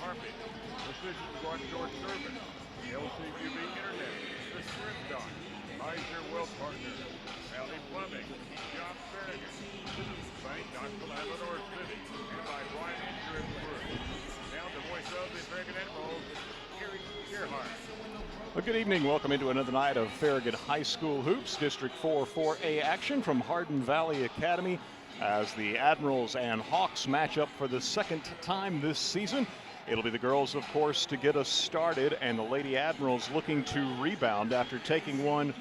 carpet, precision short service, LCUV internet, the Sprint Dock, Heiser Wealth Partners, Valley Plumbing, Shop Farragut, Citizens Bank, Knoxville, Amador City, and by Brian Insurance Group. Now the voice of the Farragut Admirals, Gary Gerhardt. Well, good evening. Welcome into another night of Farragut High School Hoops, District 4 4A action from Hardin Valley Academy as the Admirals and Hawks match up for the second time this season. It'll be the girls, of course, to get us started, and the Lady Admirals looking to rebound after taking one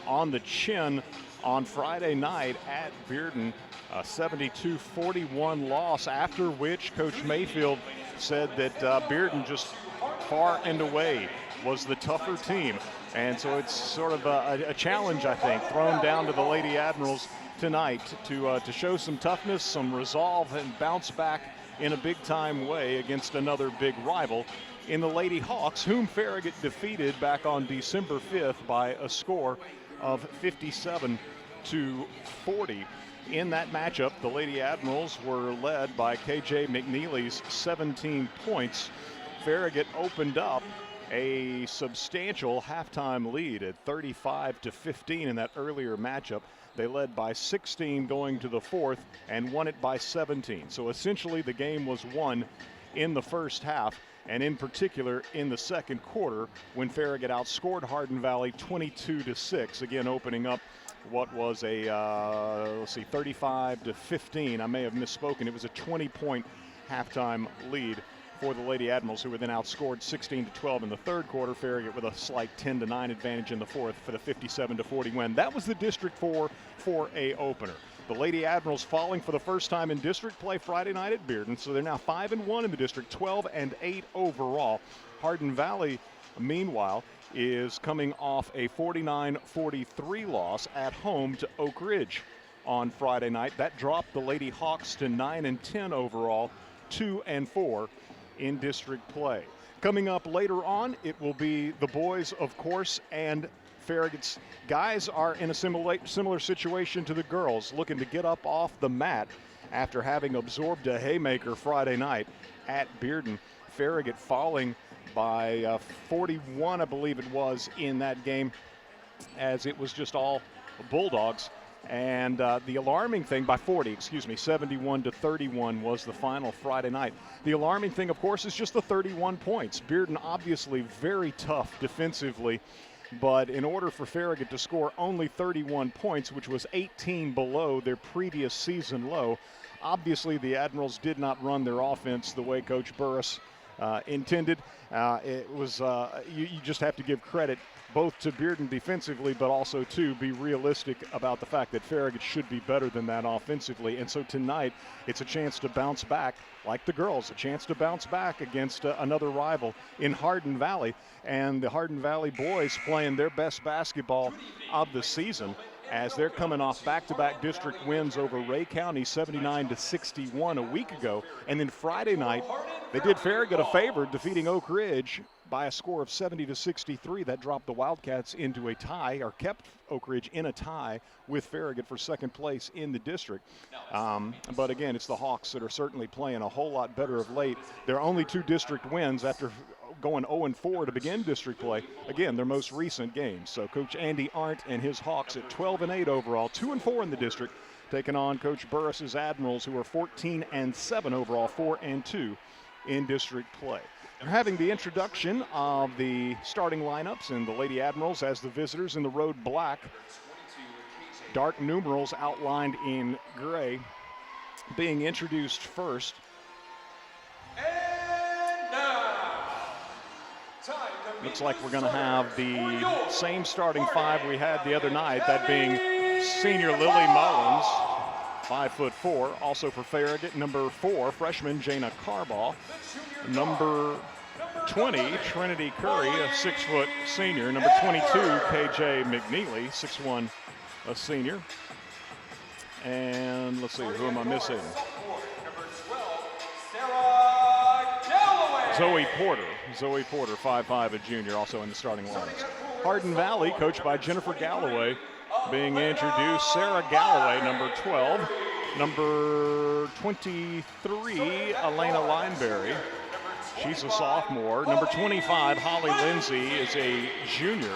on the chin on Friday night at Bearden. A 72-41 loss, after which Coach Mayfield said that Bearden just far and away was the tougher team. And so it's sort of a challenge, I think, thrown down to the Lady Admirals tonight to show some toughness, some resolve, and bounce back in a big-time way against another big rival in the Lady Hawks, whom Farragut defeated back on December 5th by a score of 57-40. In that matchup, the Lady Admirals were led by KJ McNeely's 17 points. Farragut opened up a substantial halftime lead at 35-15 in that earlier matchup. They led by 16 going to the fourth and won it by 17. So essentially the game was won in the first half, and in particular in the second quarter when Farragut outscored Hardin Valley 22-6, again opening up what was a 35-15. I may have misspoken. It was a 20-point halftime lead for the Lady Admirals, who were then outscored 16-12 in the third quarter. Farragut with a slight 10-9 advantage in the fourth for the 57-40 win. That was the District 4 4A opener. The Lady Admirals falling for the first time in district play Friday night at Bearden, so they're now 5-1 in the district, 12-8 overall. Hardin Valley, meanwhile, is coming off a 49-43 loss at home to Oak Ridge on Friday night. That dropped the Lady Hawks to 9-10 overall, 2-4 in district play. Coming up later on, it will be the boys, of course, and Farragut's guys are in a similar situation to the girls, looking to get up off the mat after having absorbed a haymaker Friday night at Bearden. Farragut falling by 41, I believe it was, in that game, as it was just all Bulldogs. And the alarming thing, by 40, 71-31 was the final Friday night. The alarming thing, of course, is just the 31 points. Bearden obviously very tough defensively, but in order for Farragut to score only 31 points, which was 18 below their previous season low, obviously the Admirals did not run their offense the way Coach Burris intended. It was you just have to give credit both to Bearden defensively, but also to be realistic about the fact that Farragut should be better than that offensively. And so tonight, it's a chance to bounce back, like the girls, a chance to bounce back against another rival in Hardin Valley. And the Hardin Valley boys playing their best basketball of the season, as they're coming off back-to-back district wins over Ray County 79-61 a week ago. And then Friday night, they did Farragut a favor, defeating Oak Ridge by a score of 70-63. That dropped the Wildcats into a tie, or kept Oak Ridge in a tie with Farragut for second place in the district. But again, it's the Hawks that are certainly playing a whole lot better of late. Their only two district wins after going 0-4 to begin district play, again, their most recent games. So Coach Andy Arndt and his Hawks at 12-8 overall, 2-4 in the district, taking on Coach Burris's Admirals, who are 14-7 overall, 4-2 in district play. We're having the introduction of the starting lineups, and the Lady Admirals as the visitors in the road black. Dark numerals outlined in gray being introduced first. And now, looks like we're going to have the same starting five we had the other night, that being senior Lily Mullins, 5'4", also for Farragut. Number 4, freshman Jana Carbaugh. Number 20, Trinity Curry, a 6-foot senior. Number 22, KJ McNeely, 6'1", a senior. And let's see, who am I missing? Zoe Porter, 5'5", a junior, also in the starting lineups. Hardin Valley, coached by Jennifer Galloway, being introduced. Sarah Galloway, number 12. Number 23, Elena Lineberry. She's a sophomore. Number 25, Holly Lindsay, is a junior.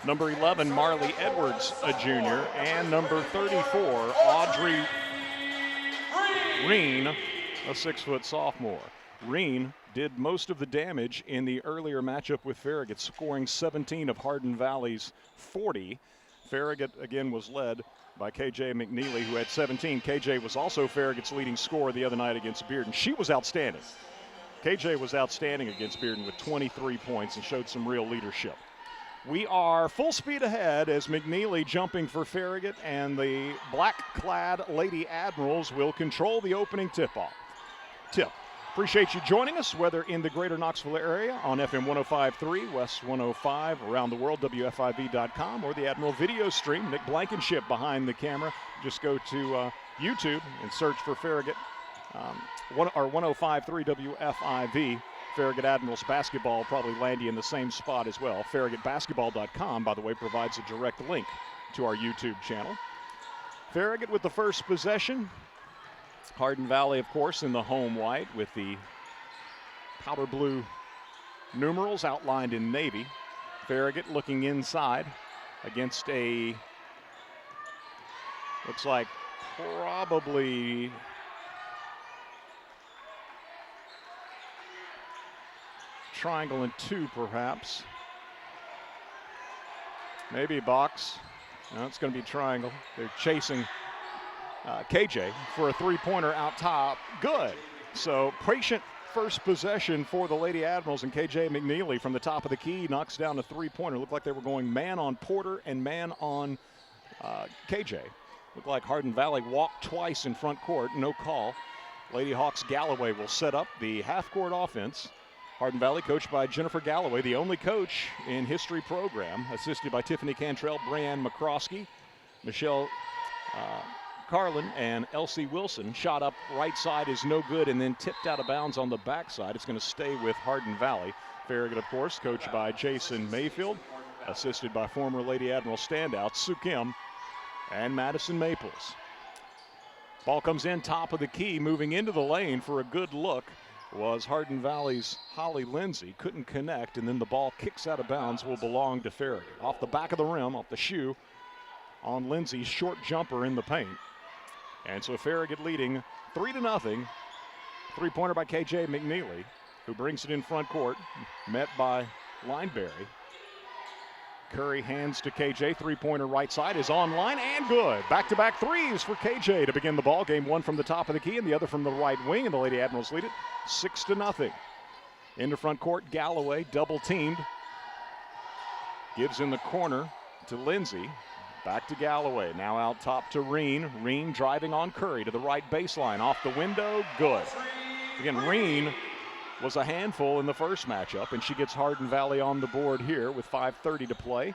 Number 11, Marley Edwards, a junior. And number 34, Audrey Reen, a 6-foot sophomore. Reen did most of the damage in the earlier matchup with Farragut, scoring 17 of Hardin Valley's 40. Farragut, again, was led by KJ McNeely, who had 17. KJ was also Farragut's leading scorer the other night against Bearden. She was outstanding. KJ was outstanding against Bearden with 23 points and showed some real leadership. We are full speed ahead as McNeely jumping for Farragut, and the black-clad Lady Admirals will control the opening tip-off. Appreciate you joining us, whether in the greater Knoxville area on FM 105.3, West 105, around the world, WFIV.com, or the Admiral video stream. Nick Blankenship behind the camera. Just go to YouTube and search for Farragut, or 105.3 WFIV. Farragut Admirals basketball will probably land you in the same spot as well. FarragutBasketball.com, by the way, provides a direct link to our YouTube channel. Farragut with the first possession. Hardin Valley, of course, in the home white with the powder blue numerals outlined in navy. Farragut looking inside against a, looks like probably triangle and 2, perhaps. Maybe box. No, it's going to be triangle. They're chasing KJ for a three-pointer out top. Good. So patient first possession for the Lady Admirals, and KJ McNeely from the top of the key knocks down a three-pointer. Looked like they were going man on Porter and man on KJ. Looked like Hardin Valley walked twice in front court, no call. Lady Hawks Galloway will set up the half-court offense. Hardin Valley coached by Jennifer Galloway, the only coach in history program, assisted by Tiffany Cantrell, Brianne McCroskey, Michelle Carlin, and Elsie Wilson. Shot up right side is no good, and then tipped out of bounds on the backside. It's going to stay with Hardin Valley. Farragut, of course, coached by Jason Mayfield, assisted by former Lady Admiral standouts Sue Kim and Madison Maples. Ball comes in top of the key, moving into the lane for a good look was Hardin Valley's Holly Lindsay. Couldn't connect, and then the ball kicks out of bounds, will belong to Farragut. Off the back of the rim, off the shoe, on Lindsay's short jumper in the paint. And so Farragut leading 3-0. Three-pointer by KJ McNeely, who brings it in front court, met by Lineberry. Curry hands to KJ. Three-pointer right side is online and good. Back-to-back threes for KJ to begin the ball game. One from the top of the key and the other from the right wing, and the Lady Admirals lead it 6-0. Into front court, Galloway double-teamed. Gives in the corner to Lindsay. Back to Galloway. Now out top to Reen. Reen driving on Curry to the right baseline. Off the window, good. Again, Reen was a handful in the first matchup, and she gets Hardin Valley on the board here with 5:30 to play.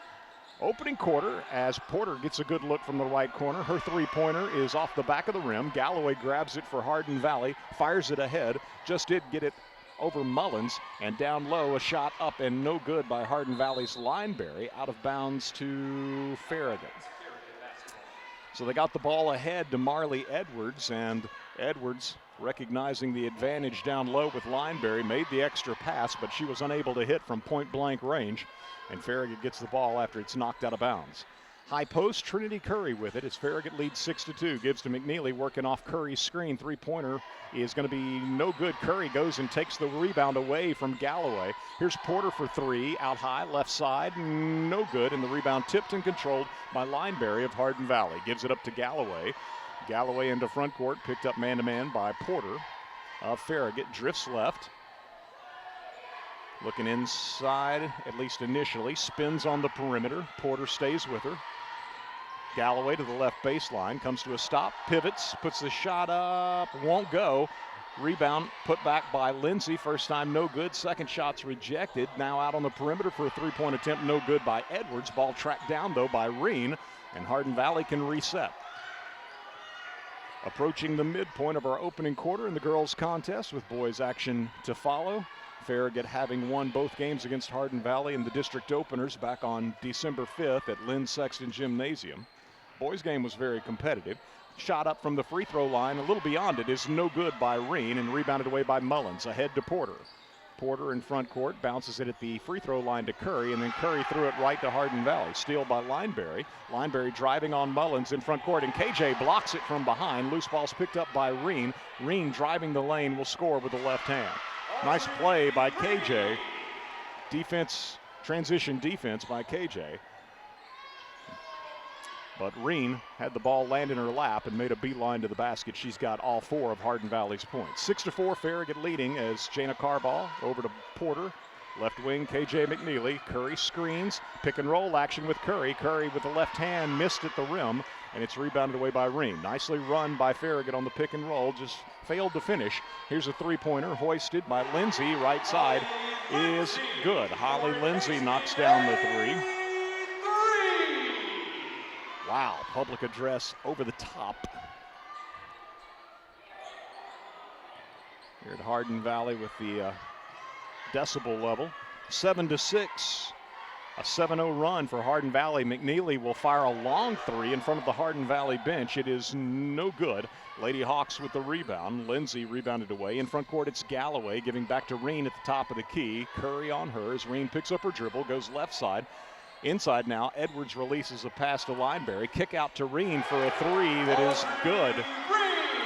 Opening quarter as Porter gets a good look from the right corner. Her three-pointer is off the back of the rim. Galloway grabs it for Hardin Valley, fires it ahead. Just did get it over Mullins, and down low, a shot up and no good by Hardin Valley's Lineberry, out of bounds to Farragut. So they got the ball ahead to Marley Edwards, and Edwards, recognizing the advantage down low with Lineberry, made the extra pass, but she was unable to hit from point-blank range, and Farragut gets the ball after it's knocked out of bounds. High post, Trinity Curry with it as Farragut leads 6-2. Gives to McNeely, working off Curry's screen. Three-pointer is going to be no good. Curry goes and takes the rebound away from Galloway. Here's Porter for three, out high, left side, no good, and the rebound tipped and controlled by Lineberry of Hardin Valley. Gives it up to Galloway. Galloway into front court, picked up man-to-man by Porter. Farragut drifts left. Looking inside, at least initially, spins on the perimeter. Porter stays with her. Galloway to the left baseline, comes to a stop, pivots, puts the shot up, won't go. Rebound put back by Lindsay. First time no good, second shot's rejected. Now out on the perimeter for a three-point attempt, no good by Edwards. Ball tracked down though by Reen, and Hardin Valley can reset. Approaching the midpoint of our opening quarter in the girls' contest with boys action to follow. Farragut having won both games against Hardin Valley in the district openers back on December 5th at Lynn Sexton Gymnasium. Boys game was very competitive. shot up from the free throw line, a little beyond it, is no good by Reen and rebounded away by Mullins. Ahead to Porter. Porter in front court, bounces it at the free throw line to Curry, and then Curry threw it right to Hardin Valley. Steal by Lineberry. Lineberry driving on Mullins in front court, and KJ blocks it from behind. Loose ball's picked up by Reen. Reen driving the lane will score with the left hand. Nice play by KJ. Defense, transition defense by KJ. But Reen had the ball land in her lap and made a beeline to the basket. She's got all 4 of Hardin Valley's points. 6-4, Farragut leading as Jana Carball over to Porter. Left wing, KJ McNeely. Curry screens, pick and roll action with Curry. Curry with the left hand, missed at the rim, and it's rebounded away by Reen. Nicely run by Farragut on the pick and roll, just failed to finish. Here's a three-pointer hoisted by Lindsay. Right side is good. Holly Lindsay knocks down the 3. Wow, public address over the top. Here at Hardin Valley with the decibel level. 7-6, a 7-0 run for Hardin Valley. McNeely will fire a long 3 in front of the Hardin Valley bench. It is no good. Lady Hawks with the rebound. Lindsay rebounded away. In front court, it's Galloway giving back to Reen at the top of the key. Curry on her as Reen picks up her dribble, goes left side. Inside now, Edwards releases a pass to Lineberry. Kick out to Reen for a 3 that is good.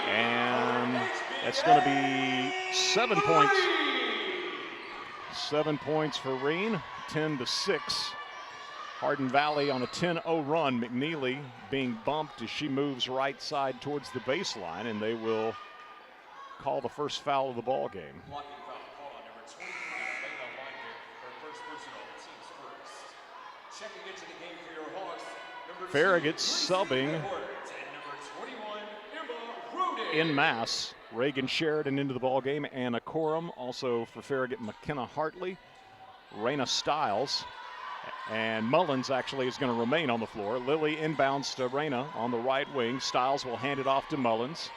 And that's going to be 7 points. 7 points for Reen, 10-6. Hardin Valley on a 10-0 run. McNeely being bumped as she moves right side towards the baseline, and they will call the first foul of the ball game. Checking into the game for your Hawks, Farragut subbing in mass. Reagan Sheridan into the ball game. Anna Corum also for Farragut. McKenna Hartley, Raina Stiles, and Mullins actually is going to remain on the floor. Lily inbounds to Raina on the right wing. Stiles will hand it off to Mullins.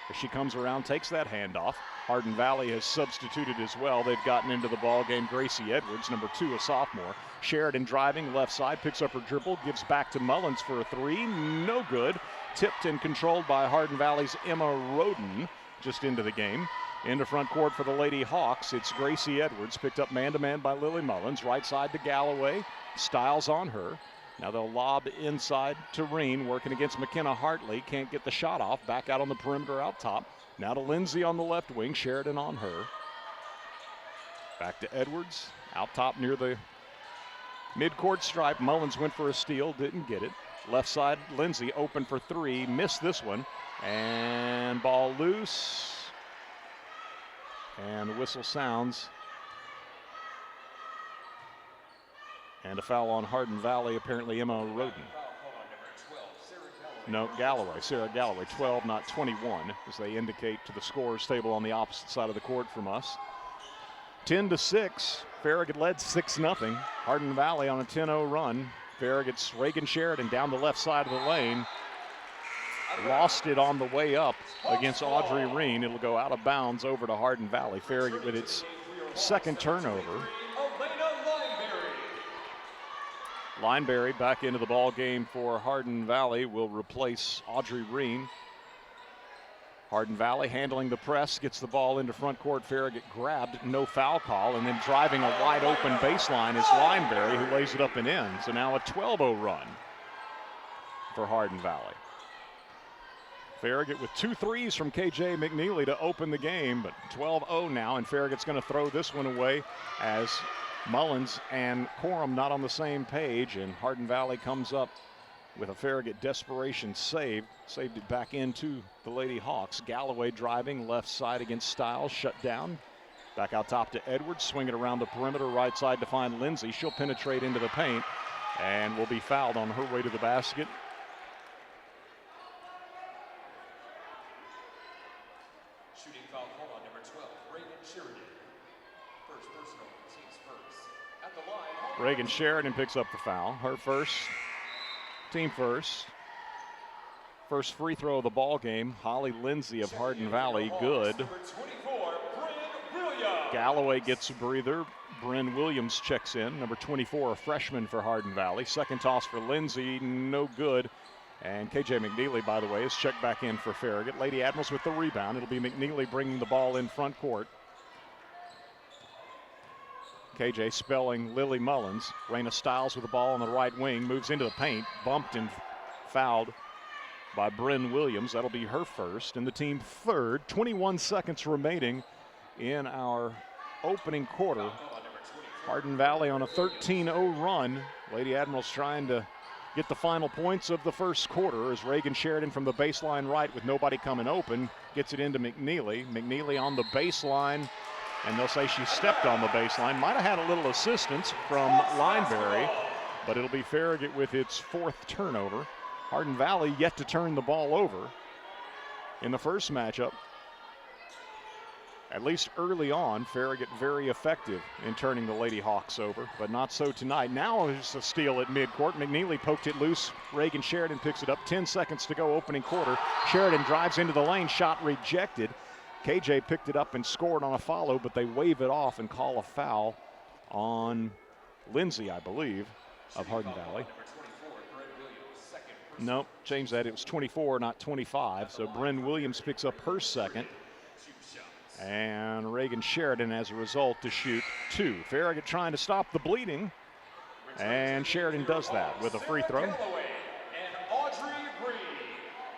As she comes around, takes that handoff. Hardin Valley has substituted as well. They've gotten into the ball game. Gracie Edwards, number 2, a sophomore. Sheridan driving left side, picks up her dribble, gives back to Mullins for a 3. No good. Tipped and controlled by Hardin Valley's Emma Roden, just into the game. Into front court for the Lady Hawks, it's Gracie Edwards, picked up man-to-man by Lily Mullins. Right side to Galloway. Stiles on her. Now they'll lob inside to Reen, working against McKenna Hartley. Can't get the shot off. Back out on the perimeter out top. Now to Lindsay on the left wing. Sheridan on her. Back to Edwards. Out top near the midcourt stripe. Mullins went for a steal. Didn't get it. Left side, Lindsay open for 3. Missed this one. And ball loose. And the whistle sounds. And a foul on Hardin Valley, apparently Emma Roden. No, Galloway, Sarah Galloway, 12, not 21, as they indicate to the scorers table on the opposite side of the court from us. 10-6, Farragut led 6-0. Hardin Valley on a 10-0 run. Farragut's Reagan Sheridan down the left side of the lane. Lost it on the way up against Audrey Reen. It'll go out of bounds over to Hardin Valley. Farragut with its second turnover. Lineberry back into the ball game for Hardin Valley will replace Audrey Reen. Hardin Valley handling the press, gets the ball into front court. Farragut grabbed, no foul call, and then driving a wide open baseline is Lineberry, who lays it up and in. So now a 12-0 run for Hardin Valley. Farragut with 2 threes from KJ McNeely to open the game, but 12-0 now, and Farragut's going to throw this one away as Mullins and Corum not on the same page, and Hardin Valley comes up with a Farragut desperation save. Saved it back into the Lady Hawks. Galloway driving left side against Stiles, shut down. Back out top to Edwards, swing it around the perimeter, right side to find Lindsay. She'll penetrate into the paint and will be fouled on her way to the basket. Shooting foul call on number 12, Reagan Sheridan. First personal, team's first. At the line, Reagan Sheridan picks up the foul. Her first, team first. First free throw of the ball game. Holly Lindsay of Hardin Valley, good. number 24, Bryn Williams. Galloway gets a breather. Bryn Williams checks in. Number 24, a freshman for Hardin Valley. Second toss for Lindsay, no good. And KJ McNeely, by the way, is checked back in for Farragut. Lady Admirals with the rebound. It'll be McNeely bringing the ball in front court. KJ spelling Lily Mullins. Raina Stiles with the ball on the right wing. Moves into the paint. Bumped and fouled by Bryn Williams. That'll be her first and the team third. 21 seconds remaining in our opening quarter. Hardin Valley on a 13-0 run. Lady Admirals trying to get the final points of the first quarter as Reagan Sheridan from the baseline right with nobody coming open gets it into McNeely. McNeely on the baseline, and they'll say she stepped on the baseline. Might have had a little assistance from Lineberry, but it'll be Farragut with its fourth turnover. Hardin Valley yet to turn the ball over in the first matchup. At least early on, Farragut very effective in turning the Lady Hawks over, but not so tonight. Now there's a steal at midcourt. McNeely poked it loose. Reagan Sheridan picks it up. 10 seconds to go, opening quarter. Sheridan drives into the lane, shot rejected. KJ picked it up and scored on a follow, but they wave it off and call a foul on Lindsay, I believe, of Hardin Valley. Nope, change that. It was 24, not 25. So Bryn Williams picks up her second. And Reagan Sheridan, as a result, to shoot two. Farragut trying to stop the bleeding. And Sheridan does that with a free throw.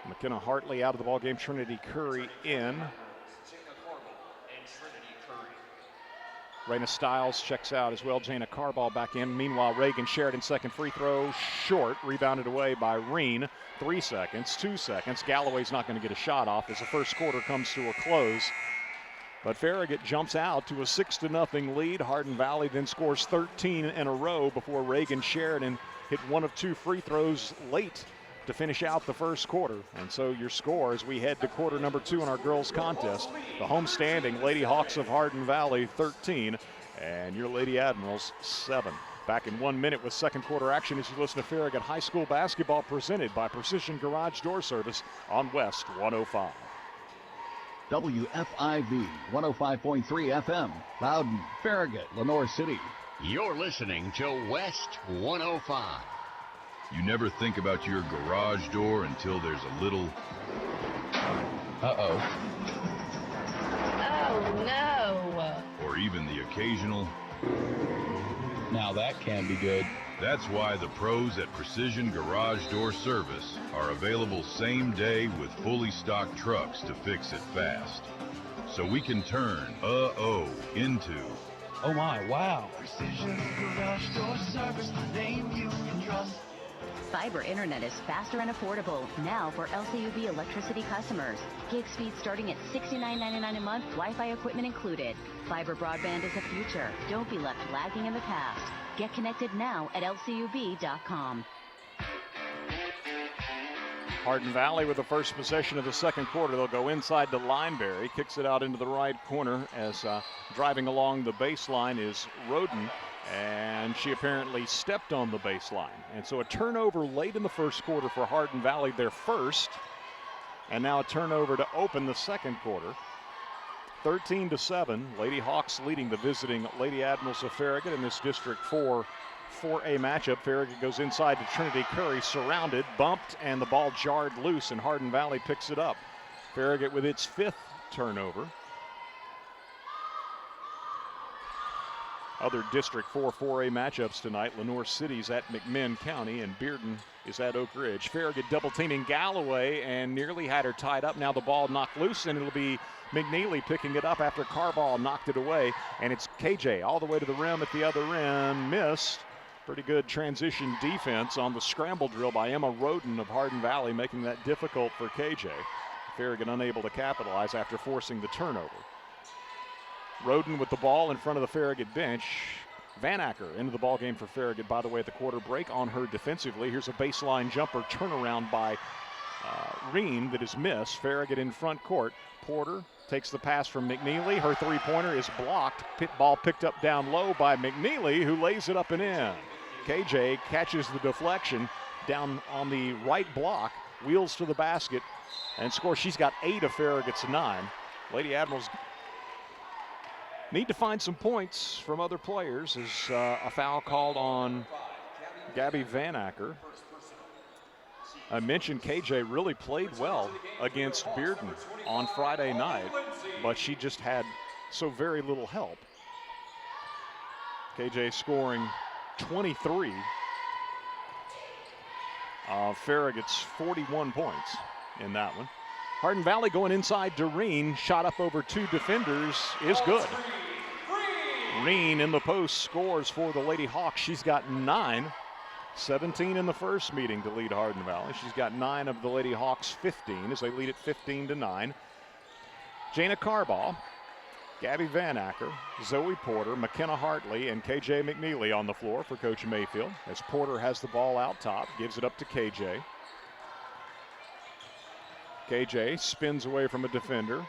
McKenna Hartley out of the ballgame. Trinity Curry in. Raina Stiles checks out as well. Jana Carball back in. Meanwhile, Reagan Sheridan, second free throw, short. Rebounded away by Reen. 3 seconds, 2 seconds. Galloway's not going to get a shot off as the first quarter comes to a close. But Farragut jumps out to a 6-0 lead. Hardin Valley then scores 13 in a row before Reagan Sheridan hit one of two free throws late to finish out the first quarter. And so your score as we head to quarter number 2 in our girls contest. The homestanding Lady Hawks of Hardin Valley 13 and your Lady Admirals 7. Back in 1 minute with second quarter action as you listen to Farragut High School basketball presented by Precision Garage Door Service on West 105. WFIV 105.3 FM, Loudon, Farragut, Lenore City. You're listening to West 105. You never think about your garage door until there's a little... Uh-oh. Oh, no. Or even the occasional... Now that can be good. That's why the pros at Precision Garage Door Service are available same day with fully stocked trucks to fix it fast. So we can turn uh-oh into... Oh my, wow. Precision Garage Door Service, the name you can trust. Fiber internet is faster and affordable now for LCUV electricity customers. Gig speed starting at $69.99 a month, Wi-Fi equipment included. Fiber broadband is the future. Don't be left lagging in the past. Get connected now at lcuv.com. Hardin Valley with the first possession of the second quarter. They'll go inside to Lineberry. Kicks it out into the right corner as driving along the baseline is Roden. And she apparently stepped on the baseline. And so a turnover late in the first quarter for Hardin Valley, their first. And now a turnover to open the second quarter. 13-7, Lady Hawks leading the visiting Lady Admirals of Farragut in this District 4 4A matchup. Farragut goes inside to Trinity Curry, surrounded, bumped, and the ball jarred loose, and Hardin Valley picks it up. Farragut with its fifth turnover. Other District 4 4A matchups tonight. Lenore City's at McMinn County, and Bearden is at Oak Ridge. Farragut double teaming Galloway and nearly had her tied up. Now the ball knocked loose, and it'll be McNeely picking it up after Carball knocked it away. And it's KJ all the way to the rim at the other end. Missed. Pretty good transition defense on the scramble drill by Emma Roden of Hardin Valley, making that difficult for KJ. Farragut unable to capitalize after forcing the turnover. Roden with the ball in front of the Farragut bench. Van Acker into the ball game for Farragut, by the way, at the quarter break on her defensively. Here's a baseline jumper turnaround by Reen that is missed. Farragut in front court. Porter takes the pass from McNeely. Her three-pointer is blocked. Ball picked up down low by McNeely, who lays it up and in. KJ catches the deflection down on the right block, wheels to the basket, and scores. She's got 8 of Farragut's 9. Lady Admirals need to find some points from other players as a foul called on Gabby Van Acker. I mentioned KJ really played well against Bearden on Friday night, but she just had so very little help. KJ scoring 23. Farragut's 41 points in that one. Hardin Valley going inside Doreen. Shot up over 2 defenders is good. Reen in the post scores for the Lady Hawks. She's got 9. 17 in the first meeting to lead Hardin Valley. She's got 9 of the Lady Hawks 15 as they lead at 15-9. Jana Carbaugh, Gabby Van Acker, Zoe Porter, McKenna Hartley, and KJ McNeely on the floor for Coach Mayfield as Porter has the ball out top, gives it up to KJ. KJ spins away from a defender,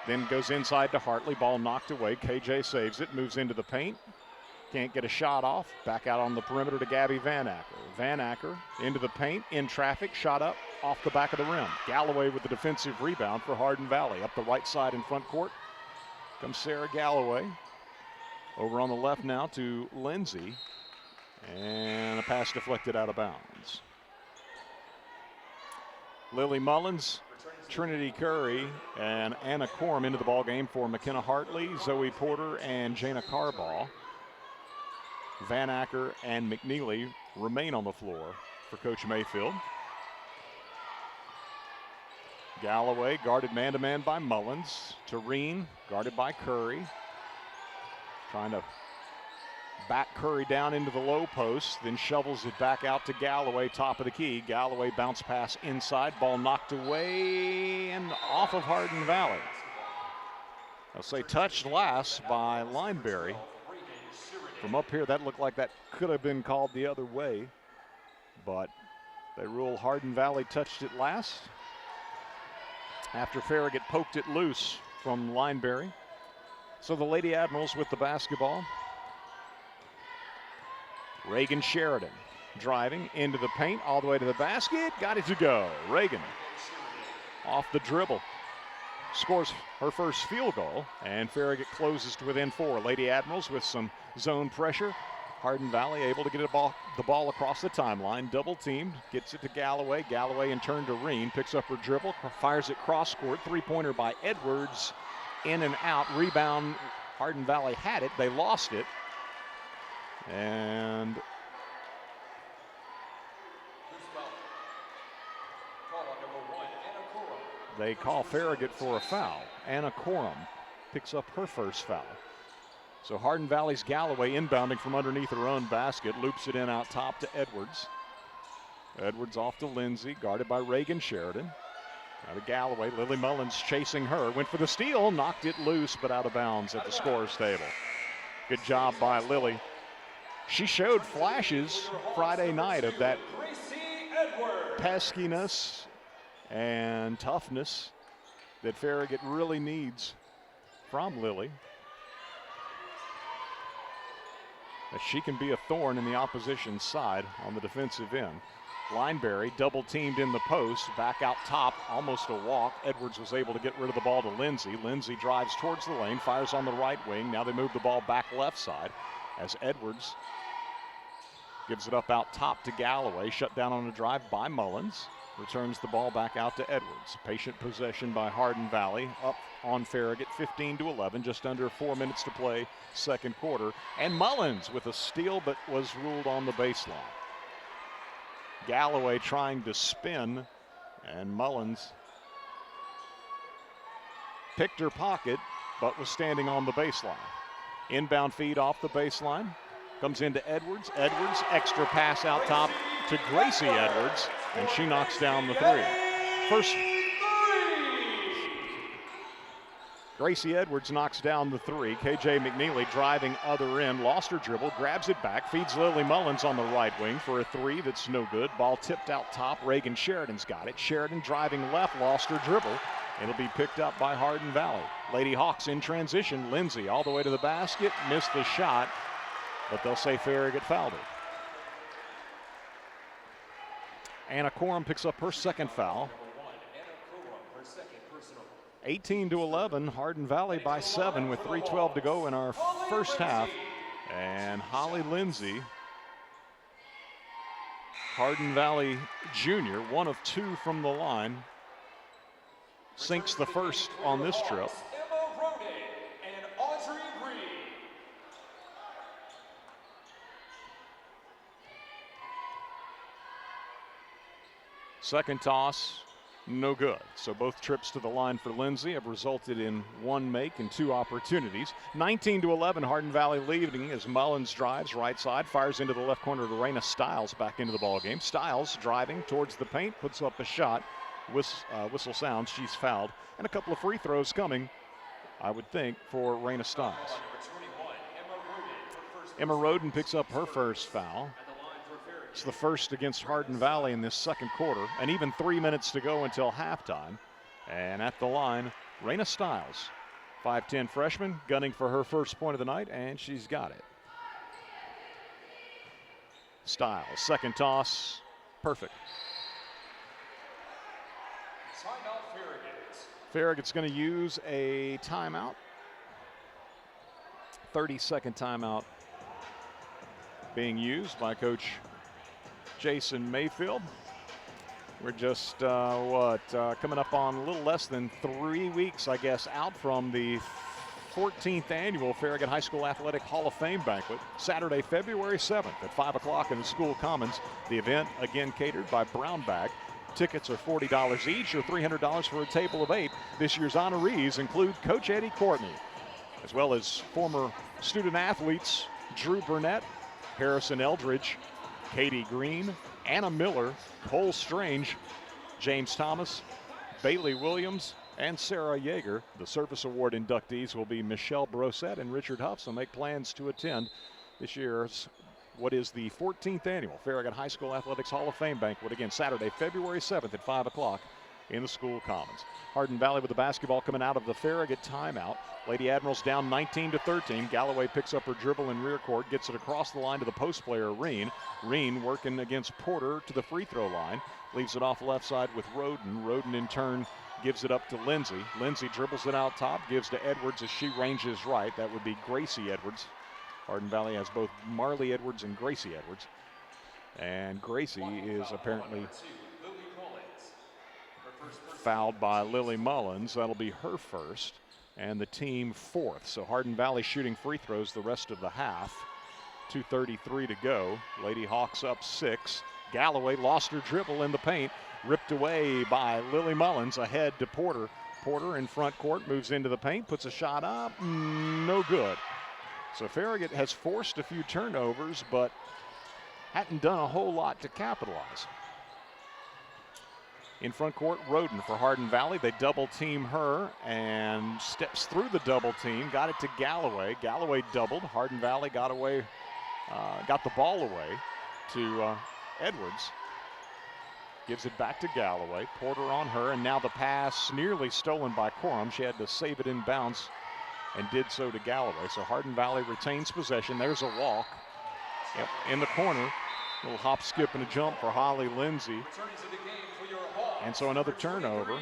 then goes inside to Hartley, ball knocked away. KJ saves it, moves into the paint. Can't get a shot off. Back out on the perimeter to Gabby Van Acker. Van Acker into the paint, in traffic, shot up off the back of the rim. Galloway with the defensive rebound for Hardin Valley. Up the right side in front court comes Sarah Galloway. Over on the left now to Lindsay. And a pass deflected out of bounds. Lily Mullins, Trinity Curry, and Anna Corum into the ball game for McKenna Hartley, Zoe Porter, and Jana Carbaugh. Van Acker and McNeely remain on the floor for Coach Mayfield. Galloway guarded man-to-man by Mullins. Tureen guarded by Curry. Trying to back Curry down into the low post, then shovels it back out to Galloway, top of the key. Galloway bounce pass inside, ball knocked away and off of Hardin Valley. I'll say touched last by Lineberry. From up here, that looked like that could have been called the other way, but they rule Hardin Valley touched it last after Farragut poked it loose from Lineberry. So the Lady Admirals with the basketball. Reagan Sheridan driving into the paint, all the way to the basket, got it to go. Reagan off the dribble. Scores her first field goal, and Farragut closes to within 4. Lady Admirals with some zone pressure. Hardin Valley able to get the ball across the timeline. Double teamed, gets it to Galloway. Galloway in turn to Reen, picks up her dribble, fires it cross court. 3-pointer by Edwards, in and out. Rebound, Hardin Valley had it, they lost it. And they call Farragut for a foul. Anna Corum picks up her first foul. So Hardin Valley's Galloway inbounding from underneath her own basket, loops it in out top to Edwards. Edwards off to Lindsay, guarded by Reagan Sheridan. Now to Galloway, Lily Mullins chasing her, went for the steal, knocked it loose, but out of bounds at the scorer's table. Good job by Lily. She showed flashes Friday night of that peskiness and toughness that Farragut really needs from Lily. As she can be a thorn in the opposition side on the defensive end. Lineberry double teamed in the post, back out top, almost a walk. Edwards was able to get rid of the ball to Lindsay. Lindsay drives towards the lane, fires on the right wing. Now they move the ball back left side as Edwards gives it up out top to Galloway. Shut down on a drive by Mullins. Returns the ball back out to Edwards. Patient possession by Hardin Valley. Up on Farragut, 15-11. Just under 4 minutes to play, second quarter. And Mullins with a steal, but was ruled on the baseline. Galloway trying to spin, and Mullins picked her pocket, but was standing on the baseline. Inbound feed off the baseline. Comes into Edwards. Edwards, extra pass out top to Gracie Edwards, and she knocks down the three. First, Gracie Edwards knocks down the three. KJ McNeely driving other end, lost her dribble, grabs it back, feeds Lily Mullins on the right wing for a three that's no good. Ball tipped out top. Reagan Sheridan's got it. Sheridan driving left, lost her dribble. It'll be picked up by Hardin Valley. Lady Hawks in transition. Lindsay all the way to the basket, missed the shot, but they'll say Farragut fouled her. Anna Corum picks up her second foul. 18-11, Hardin Valley by 7 with 3:12 to go in our first half. And Holly Lindsay Hardin Valley Jr., 1 of 2 from the line, sinks the first on this trip. Second toss, no good. So both trips to the line for Lindsay have resulted in 1 make and 2 opportunities. 19-11, Hardin Valley leading as Mullins drives right side, fires into the left corner to Raina Stiles back into the ball game. Stiles driving towards the paint, puts up a shot. Whistle sounds, she's fouled. And a couple of free throws coming, I would think, for Raina Stiles. Emma Roden picks up her first foul. It's the first against Hardin Valley in this second quarter, and even 3 minutes to go until halftime. And at the line, Raina Stiles, 5'10" freshman, gunning for her first point of the night, and she's got it. Stiles, second toss, perfect. Farragut's going to use a timeout. 30-second timeout being used by Coach Jason Mayfield. We're just, coming up on a little less than 3 weeks, I guess, out from the 14th annual Farragut High School Athletic Hall of Fame banquet, Saturday, February 7th at 5 o'clock in the school commons. The event, again, catered by Brown Bag. Tickets are $40 each or $300 for a table of 8. This year's honorees include Coach Eddie Courtney, as well as former student athletes Drew Burnett, Harrison Eldridge, Katie Green, Anna Miller, Cole Strange, James Thomas, Bailey Williams, and Sarah Yeager. The Service Award inductees will be Michelle Brosette and Richard Huff, so make plans to attend this year's what is the 14th annual Farragut High School Athletics Hall of Fame banquet. Again, Saturday, February 7th at 5 o'clock in the school commons. Hardin Valley with the basketball coming out of the Farragut timeout. Lady Admirals down 19-13. Galloway picks up her dribble in rear court, gets it across the line to the post player, Reen. Reen working against Porter to the free throw line. Leaves it off left side with Roden. Roden in turn gives it up to Lindsay. Lindsay dribbles it out top, gives to Edwards as she ranges right. That would be Gracie Edwards. Hardin Valley has both Marley Edwards and Gracie Edwards. And Gracie is apparently fouled by Lily Mullins. That'll be her first, and the team fourth. So Hardin Valley shooting free throws the rest of the half. 2:33 to go. Lady Hawks up 6. Galloway lost her dribble in the paint, ripped away by Lily Mullins, ahead to Porter. Porter in front court, moves into the paint, puts a shot up, no good. So Farragut has forced a few turnovers, but hadn't done a whole lot to capitalize. In front court, Roden for Hardin Valley. They double team her and steps through the double team, got it to Galloway. Galloway doubled. Hardin Valley got the ball away to Edwards. Gives it back to Galloway. Porter on her, and now the pass nearly stolen by Corum. She had to save it in bounds and did so to Galloway. So Hardin Valley retains possession. There's a walk in the corner. Little hop, skip, and a jump for Holly Lindsay. And so another turnover.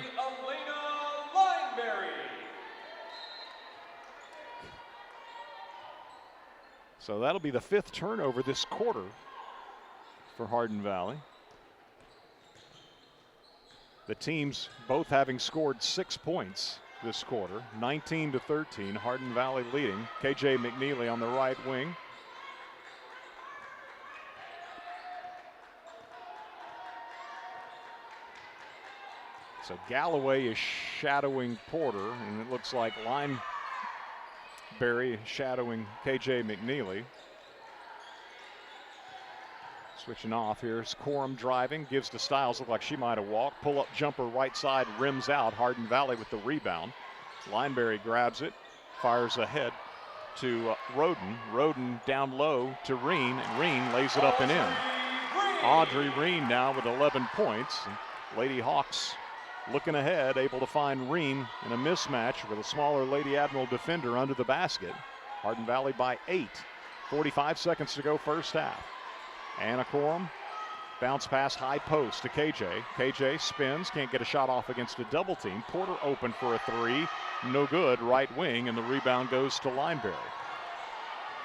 So that'll be the 5th turnover this quarter for Hardin Valley. The teams both having scored 6 points this quarter, 19-13. Hardin Valley leading. KJ McNeely on the right wing. So Galloway is shadowing Porter, and it looks like Lineberry shadowing KJ McNeely. Switching off, here's Corum driving, gives to Stiles, look like she might have walked. Pull-up jumper right side, rims out. Hardin Valley with the rebound. Lineberry grabs it, fires ahead to Roden. Roden down low to Reen, and Reen lays it up and in. Audrey Reen now with 11 points. Lady Hawks looking ahead, able to find Reen in a mismatch with a smaller Lady Admiral defender under the basket. Hardin Valley by 8. 45 seconds to go first half. Anna Corum, bounce pass high post to KJ. KJ spins, can't get a shot off against a double team. Porter open for a 3, no good, right wing, and the rebound goes to Lineberry.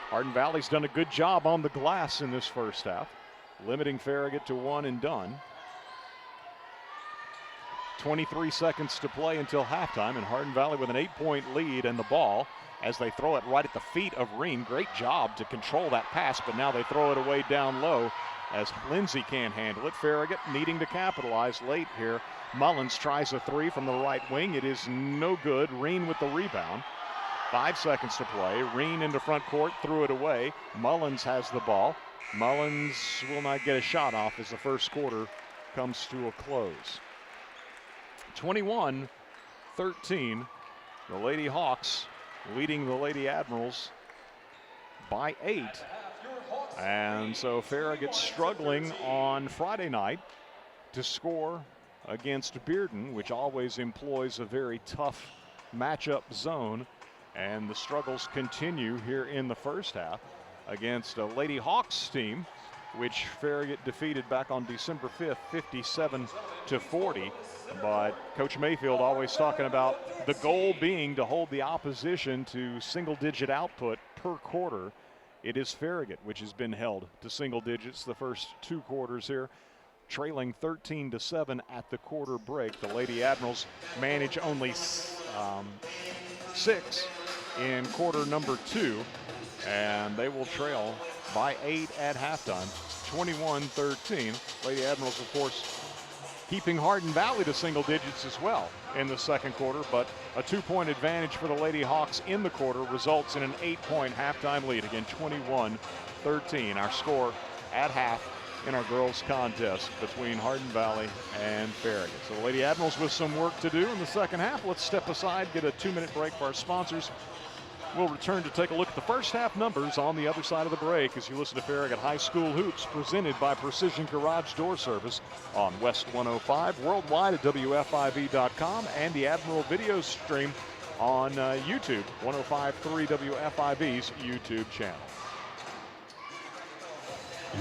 Hardin Valley's done a good job on the glass in this first half. limiting Farragut to one and done. 23 seconds to play until halftime, and Hardin Valley with an 8-point lead and the ball as they throw it right at the feet of Reen. Great job to control that pass, but now they throw it away down low as Lindsay can't handle it. Farragut needing to capitalize late here. Mullins tries a three from the right wing. It is no good. Reen with the rebound. 5 seconds to play. Reen into front court, threw it away. Mullins has the ball. Mullins will not get a shot off as the first quarter comes to a close. 21-13, the Lady Hawks leading the Lady Admirals by 8. And so Farragut struggling on Friday night to score against Bearden, which always employs a very tough matchup zone. And the struggles continue here in the first half against a Lady Hawks team, which Farragut defeated back on December 5th, 57-40. But Coach Mayfield always talking about the goal being to hold the opposition to single-digit output per quarter. It is Farragut which has been held to single digits the first 2 quarters here, trailing 13-7 at the quarter break. The Lady Admirals manage only 6 in quarter number 2, and they will trail by 8 at halftime, 21-13. Lady Admirals, of course, keeping Hardin Valley to single digits as well in the second quarter, but a 2-point advantage for the Lady Hawks in the quarter results in an 8-point halftime lead. Again, 21-13, our score at half in our girls contest between Hardin Valley and Farragut. So the Lady Admirals with some work to do in the second half. Let's step aside, get a 2-minute break for our sponsors. We'll return to take a look at the first half numbers on the other side of the break as you listen to Farragut High School Hoops, presented by Precision Garage Door Service on West 105, worldwide at WFIV.com, and the Admiral video stream on YouTube, 105.3 WFIV's YouTube channel.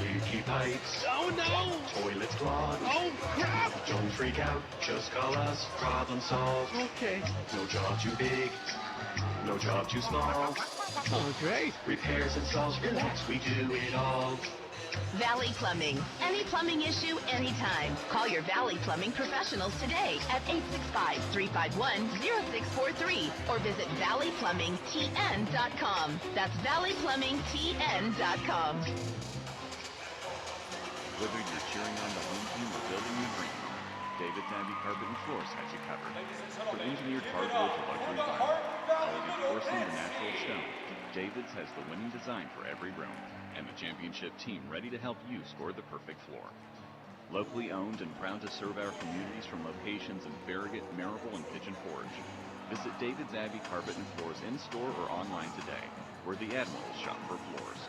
Leaky pipes. Oh no! Toilets clogged. Oh crap! Don't freak out. Just call us. Problem solved. Okay. No job too big. No job too small. Oh, great. Repairs, installs, relax. We do it all. Valley Plumbing. Any plumbing issue, anytime. Call your Valley Plumbing professionals today at 865-351-0643 or visit valleyplumbingtn.com. That's valleyplumbingtn.com. Whether you're cheering on the home team or building your dream home, David Navy Carpet and Floors has you covered. From engineered hardwood to luxury vinyl, quality porcelain to natural stone, David's has the winning design for every room, and the championship team ready to help you score the perfect floor. Locally owned and proud to serve our communities from locations in Farragut, Maryville, and Pigeon Forge. Visit David's Abbey Carpet and Floors in-store or online today, where the Admirals shop for floors.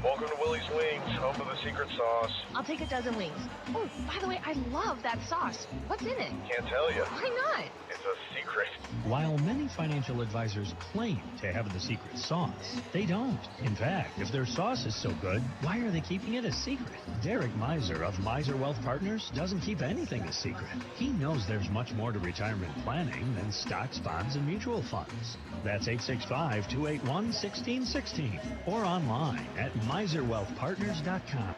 Welcome to Willie's Wings, home of the secret sauce. I'll take a dozen wings. Oh, by the way, I love that sauce. What's in it? Can't tell you. Why not? It's a secret. While many financial advisors claim to have the secret sauce, they don't. In fact, if their sauce is so good, why are they keeping it a secret? Derek Miser of Miser Wealth Partners doesn't keep anything a secret. He knows there's much more to retirement planning than stocks, bonds, and mutual funds. That's 865-281-1616 or online at miserwealthpartners.com.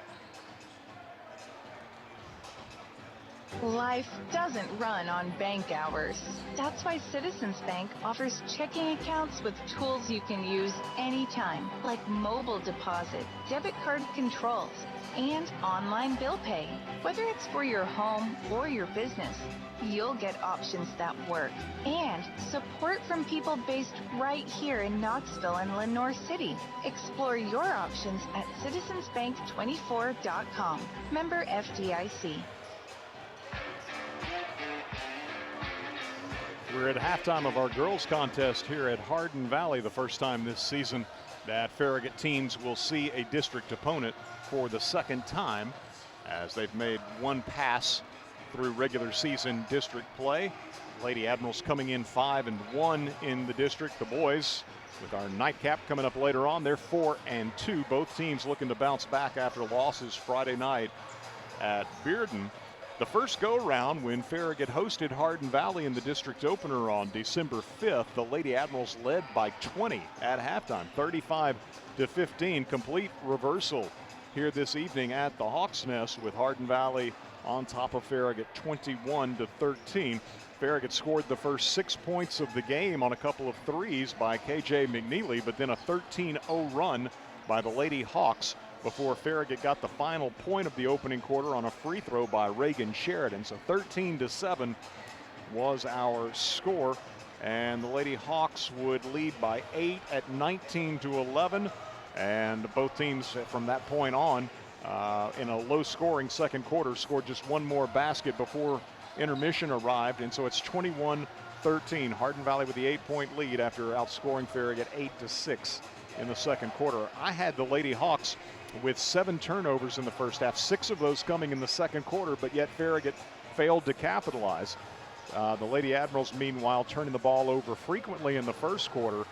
Life doesn't run on bank hours. That's why Citizens Bank offers checking accounts with tools you can use anytime, like mobile deposit, debit card controls, and online bill pay. Whether it's for your home or your business, you'll get options that work. And support from people based right here in Knoxville and Lenoir City. Explore your options at citizensbank24.com. Member FDIC. We're at halftime of our girls contest here at Hardin Valley, the first time this season that Farragut teams will see a district opponent for the second time, as they've made one pass through regular season district play. Lady Admirals coming in 5-1 in the district. The boys, with our nightcap coming up later on, they're 4-2. Both teams looking to bounce back after losses Friday night at Bearden. The first go-round when Farragut hosted Hardin Valley in the district opener on December 5th, the Lady Admirals led by 20 at halftime, 35-15, complete reversal here this evening at the Hawks Nest, with Hardin Valley on top of Farragut 21-13. Farragut scored the first 6 points of the game on a couple of threes by KJ McNeely, but then a 13-0 run by the Lady Hawks before Farragut got the final point of the opening quarter on a free throw by Reagan Sheridan. So 13-7 was our score, and the Lady Hawks would lead by 8 at 19-11, and both teams from that point on in a low-scoring second quarter scored just one more basket before intermission arrived, and so it's 21-13. Hardin Valley with the 8-point lead after outscoring Farragut 8-6 in the second quarter. I had the Lady Hawks with 7 turnovers in the first half, 6 of those coming in the second quarter, but yet Farragut failed to capitalize. The Lady Admirals, meanwhile, turning the ball over frequently in the first quarter,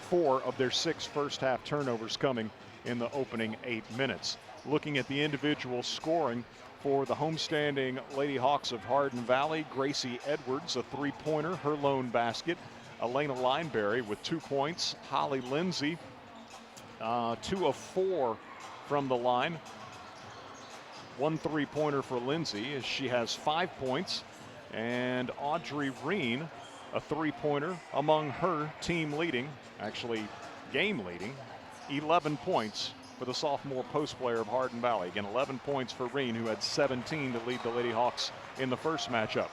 4 of their 6 first half turnovers coming in the opening 8 minutes. Looking at the individual scoring for the homestanding Lady Hawks of Hardin Valley, Gracie Edwards, a 3-pointer, her lone basket. Elena Lineberry with 2 points. Holly Lindsay, 2 of 4 from the line. 1 3-pointer for Lindsay, as she has 5 points. And Audrey Reen, a 3-pointer, among her team leading, actually game leading, 11 points for the sophomore post player of Hardin Valley. Again, 11 points for Reen, who had 17 to lead the Lady Hawks in the first matchup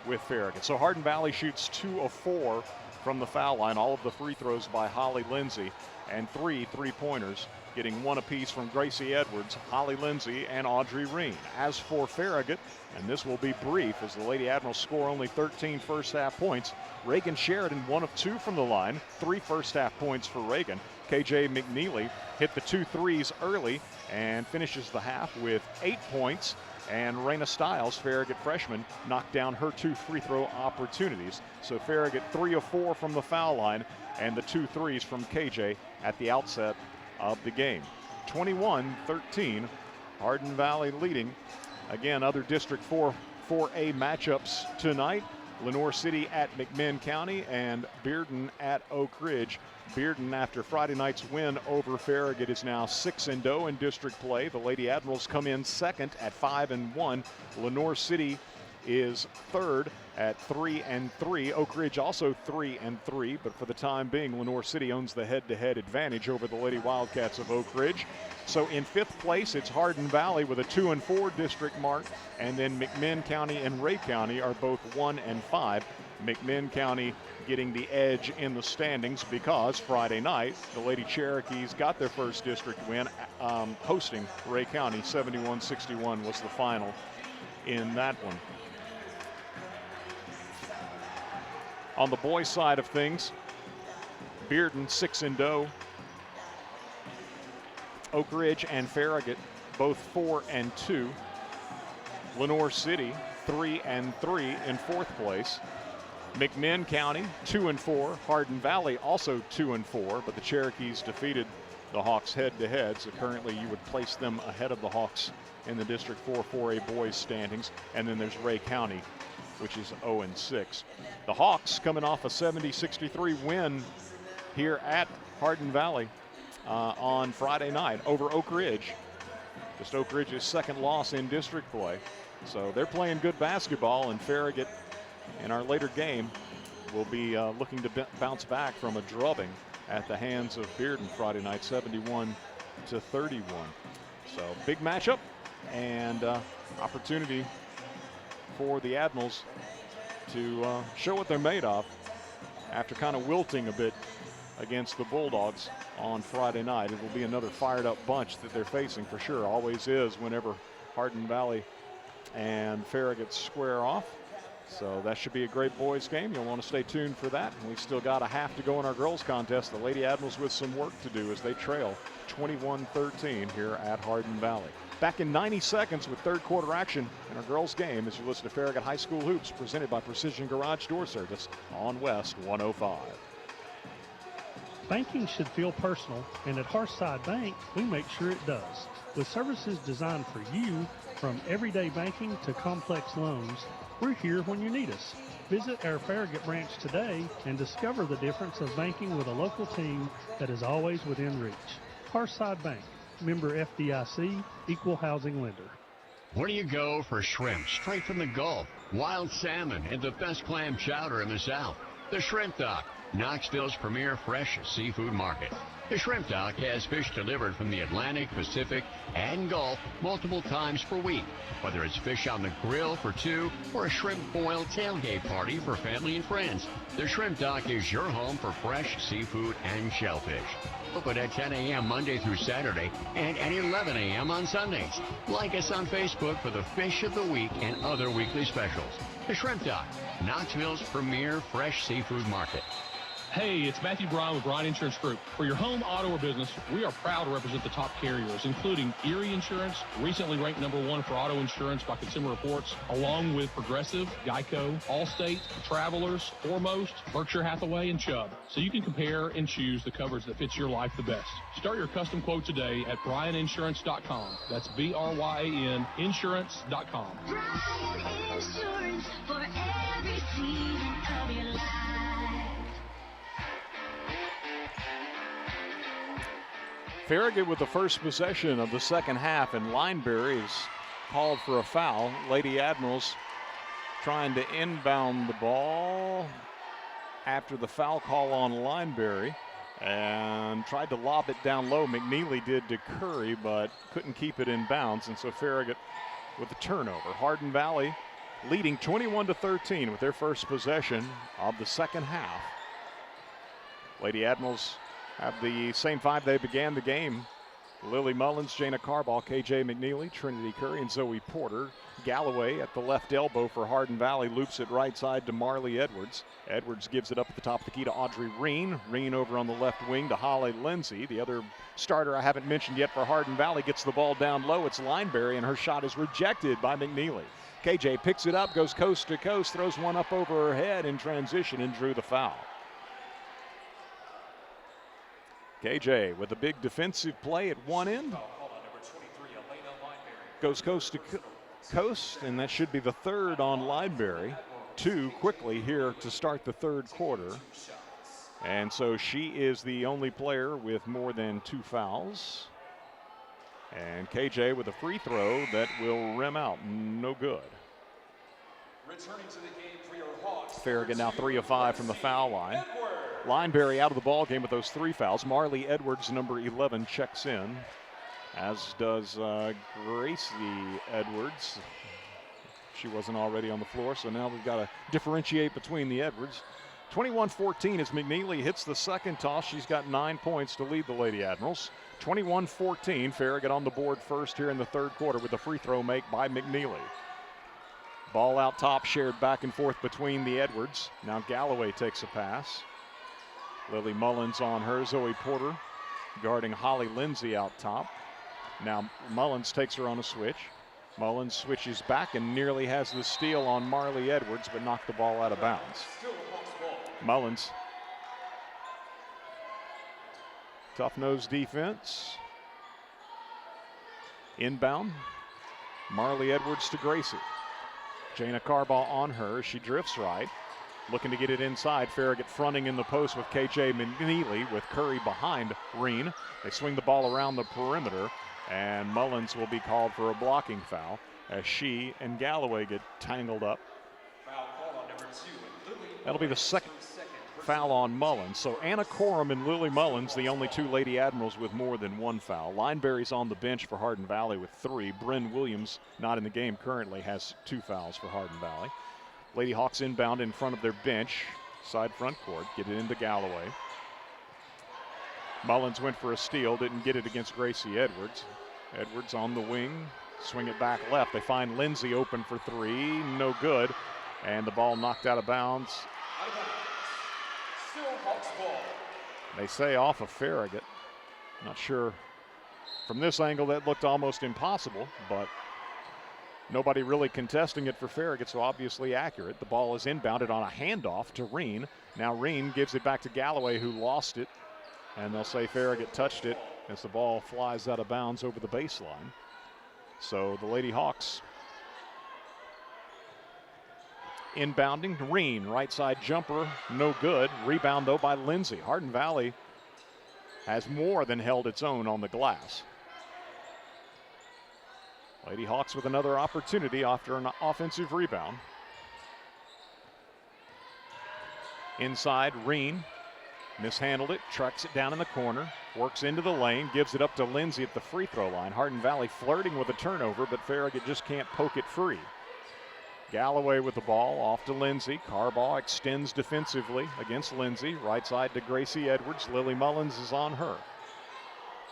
with Farragut. So Hardin Valley shoots 2 of 4 from the foul line, all of the free throws by Holly Lindsay, and 3 3-pointers, getting 1 apiece from Gracie Edwards, Holly Lindsay, and Audrey Reen. As for Farragut, and this will be brief as the Lady Admirals score only 13 first half points, Reagan Sheridan 1 of 2 from the line, 3 first half points for Reagan. KJ McNeely hit the 2 threes early and finishes the half with 8 points. And Raina Stiles, Farragut freshman, knocked down her 2 free throw opportunities. So Farragut 3 of 4 from the foul line, and the 2 threes from KJ at the outset of the game. 21-13, Hardin Valley leading. Again, other District 4A matchups tonight. Lenoir City at McMinn County and Bearden at Oak Ridge. Bearden, after Friday night's win over Farragut, is now 6-0 in district play. The Lady Admirals come in second at 5-1. Lenoir City is third at 3-3. Oak Ridge also 3-3, but for the time being, Lenoir City owns the head-to-head advantage over the Lady Wildcats of Oak Ridge. So in 5th place, it's Hardin Valley with a 2-4 district mark, and then McMinn County and Ray County are both 1-5. McMinn County getting the edge in the standings because Friday night, the Lady Cherokees got their first district win, hosting Ray County. 71-61 was the final in that one. On the boys' side of things, Bearden 6-0. Oak Ridge and Farragut both 4-2. Lenoir City 3-3 in 4th place. McMinn County 2-4. Hardin Valley also 2-4, but the Cherokees defeated the Hawks head-to-head, so currently you would place them ahead of the Hawks in the District 4 4A boys standings. And then there's Ray County, which is 0-6. The Hawks coming off a 70-63 win here at Hardin Valley on Friday night over Oak Ridge. Just Oak Ridge's second loss in district play. So they're playing good basketball, and Farragut in our later game will be looking to bounce back from a drubbing at the hands of Bearden Friday night, 71-31. So big matchup and opportunity for the Admirals to show what they're made of after kind of wilting a bit against the Bulldogs on Friday night. It will be another fired up bunch that they're facing for sure. Always is whenever Hardin Valley and Farragut square off. So that should be a great boys game. You'll want to stay tuned for that. And we've still got a half to go in our girls contest. The Lady Admirals with some work to do as they trail 21-13 here at Hardin Valley. Back in 90 seconds with third quarter action in our girls game as you listen to Farragut High School Hoops, presented by Precision Garage Door Service on West 105. Banking should feel personal, and at Hearthside Bank, we make sure it does. With services designed for you, from everyday banking to complex loans, we're here when you need us. Visit our Farragut branch today and discover the difference of banking with a local team that is always within reach. Hearthside Bank, member FDIC, equal housing lender. Where do you go for shrimp straight from the Gulf, wild salmon, and the best clam chowder in the South? The Shrimp Dock, Knoxville's premier fresh seafood market. The Shrimp Dock has fish delivered from the Atlantic, Pacific, and Gulf multiple times per week. Whether it's fish on the grill for two or a shrimp boil tailgate party for family and friends, the Shrimp Dock is your home for fresh seafood and shellfish. Open at 10 a.m. Monday through Saturday and at 11 a.m. on Sundays. Like us on Facebook for the fish of the week and other weekly specials. The Shrimp Dock, Knoxville's premier fresh seafood market. Hey, it's Matthew Bryan with Bryan Insurance Group. For your home, auto, or business, we are proud to represent the top carriers, including Erie Insurance, recently ranked #1 for auto insurance by Consumer Reports, along with Progressive, Geico, Allstate, Travelers, Foremost, Berkshire Hathaway, and Chubb. So you can compare and choose the coverage that fits your life the best. Start your custom quote today at BryanInsurance.com. That's BRYAN Insurance.com. Bryan Insurance for every season of your life. Farragut with the first possession of the second half, and Lineberry is called for a foul. Lady Admirals trying to inbound the ball after the foul call on Lineberry and tried to lob it down low. McNeely did to Curry, but couldn't keep it in bounds, and so Farragut with the turnover. Hardin Valley leading 21-13 with their first possession of the second half. Lady Admirals have the same five they began the game. Lily Mullins, Jana Carball, KJ McNeely, Trinity Curry, and Zoe Porter. Galloway at the left elbow for Hardin Valley loops it right side to Marley Edwards. Edwards gives it up at the top of the key to Audrey Reen. Reen over on the left wing to Holly Lindsay. The other starter I haven't mentioned yet for Hardin Valley gets the ball down low. It's Lineberry, and her shot is rejected by McNeely. KJ picks it up, goes coast to coast, throws one up over her head in transition and drew the foul. KJ with a big defensive play at one end. Goes coast to coast, and that should be the third on Lineberry. Two quickly here to start the third quarter. And so she is the only player with more than two fouls. And KJ with a free throw that will rim out. No good. Returning to the game for your Hawks. Farragut now 3 of 5 from the foul line. Lineberry out of the ball game with those 3 fouls. Marley Edwards, number 11, checks in, as does Gracie Edwards. She wasn't already on the floor, so now we've got to differentiate between the Edwards. 21-14 as McNeely hits the second toss. She's got 9 points to lead the Lady Admirals. 21-14, Farragut on the board first here in the third quarter with a free throw make by McNeely. Ball out top, shared back and forth between the Edwards. Now Galloway takes a pass. Lily Mullins on her. Zoe Porter guarding Holly Lindsay out top. Now Mullins takes her on a switch. Mullins switches back and nearly has the steal on Marley Edwards, but knocked the ball out of bounds. Mullins. Tough nose defense. Inbound. Marley Edwards to Gracie. Jana Carball on her. She drifts right. Looking to get it inside. Farragut fronting in the post with KJ McNeely with Curry behind Reen. They swing the ball around the perimeter, and Mullins will be called for a blocking foul as she and Galloway get tangled up. Foul call on number 2. That'll be the second foul on Mullins. So Anna Corum and Lily Mullins, the only 2 Lady Admirals with more than 1 foul. Lineberry's on the bench for Hardin Valley with 3. Bryn Williams, not in the game currently, has 2 fouls for Hardin Valley. Lady Hawks inbound in front of their bench, side front court, get it into Galloway. Mullins went for a steal, didn't get it against Gracie Edwards. Edwards on the wing, swing it back left. They find Lindsay open for 3, no good. And the ball knocked out of bounds. Still Hawks ball. They say off of Farragut. Not sure. From this angle, that looked almost impossible, but nobody really contesting it for Farragut, so obviously accurate. The ball is inbounded on a handoff to Reen. Now Reen gives it back to Galloway, who lost it, and they'll say Farragut touched it as the ball flies out of bounds over the baseline. So the Lady Hawks inbounding. Reen, right side jumper, no good. Rebound, though, by Lindsay. Hardin Valley has more than held its own on the glass. Lady Hawks with another opportunity after an offensive rebound. Inside, Reen mishandled it, trucks it down in the corner, works into the lane, gives it up to Lindsay at the free throw line. Hardin Valley flirting with a turnover, but Farragut just can't poke it free. Galloway with the ball, off to Lindsay. Carbaugh extends defensively against Lindsay. Right side to Gracie Edwards. Lily Mullins is on her.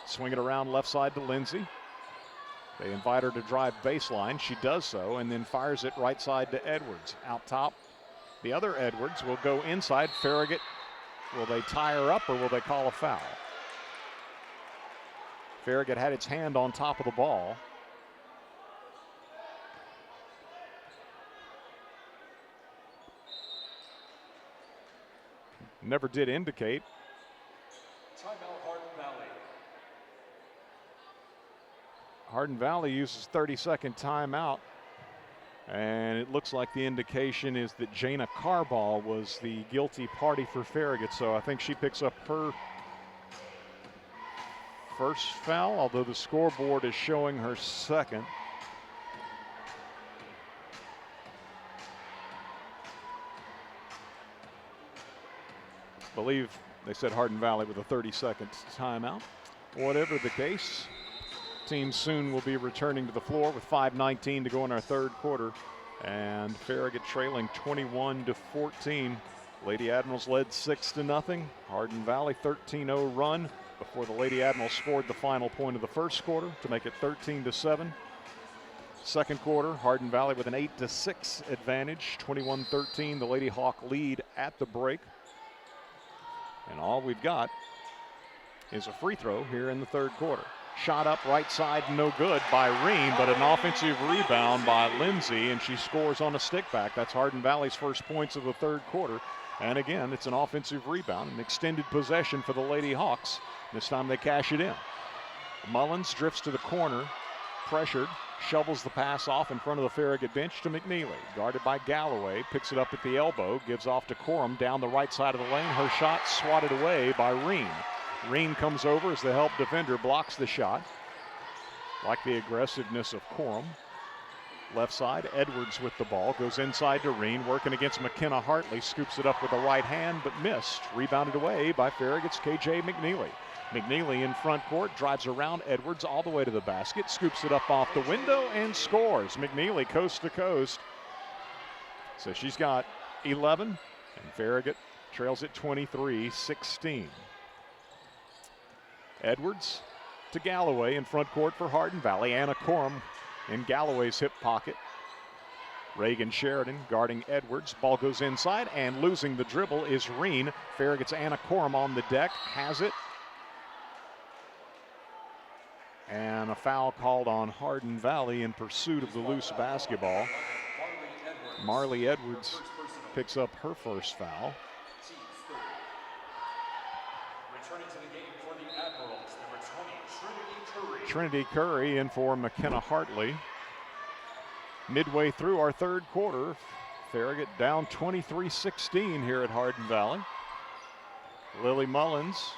Swing it around left side to Lindsay. They invite her to drive baseline. She does so and then fires it right side to Edwards. Out top, the other Edwards will go inside. Farragut, will they tie her up or will they call a foul? Farragut had its hand on top of the ball. Never did indicate. Timeout, Hardin Valley. Hardin Valley uses 30-second timeout. And it looks like the indication is that Jana Carbaugh was the guilty party for Farragut. So I think she picks up her first foul, although the scoreboard is showing her second. I believe they said Hardin Valley with a 30-second timeout. Whatever the case, team soon will be returning to the floor with 5:19 to go in our third quarter. And Farragut trailing 21-14. Lady Admirals led 6-0. Hardin Valley 13-0 run before the Lady Admirals scored the final point of the first quarter to make it 13-7. Second quarter, Hardin Valley with an 8-6 advantage, 21-13. The Lady Hawk lead at the break. And all we've got is a free throw here in the third quarter. Shot up right side, no good by Reen, but an offensive rebound by Lindsay, and she scores on a stick back. That's Hardin Valley's first points of the third quarter. And again, it's an offensive rebound, an extended possession for the Lady Hawks. This time they cash it in. Mullins drifts to the corner, pressured, shovels the pass off in front of the Farragut bench to McNeely. Guarded by Galloway, picks it up at the elbow, gives off to Corum down the right side of the lane. Her shot swatted away by Reen. Reen comes over as the help defender blocks the shot. Like the aggressiveness of Corum. Left side, Edwards with the ball, goes inside to Reen, working against McKenna Hartley, scoops it up with the right hand, but missed. Rebounded away by Farragut's KJ McNeely. McNeely in front court, drives around Edwards all the way to the basket, scoops it up off the window and scores. McNeely coast to coast. So she's got 11, and Farragut trails at 23-16. Edwards to Galloway in front court for Hardin Valley. Anna Corum in Galloway's hip pocket. Reagan Sheridan guarding Edwards. Ball goes inside, and losing the dribble is Reen. Farragut's Anna Corum on the deck, has it. And a foul called on Hardin Valley in pursuit of the loose basketball. Marley Edwards picks up her first foul. Returning to the game for the Admirals, number 20, Trinity Curry. Trinity Curry in for McKenna Hartley. Midway through our third quarter, Farragut down 23-16 here at Hardin Valley. Lily Mullins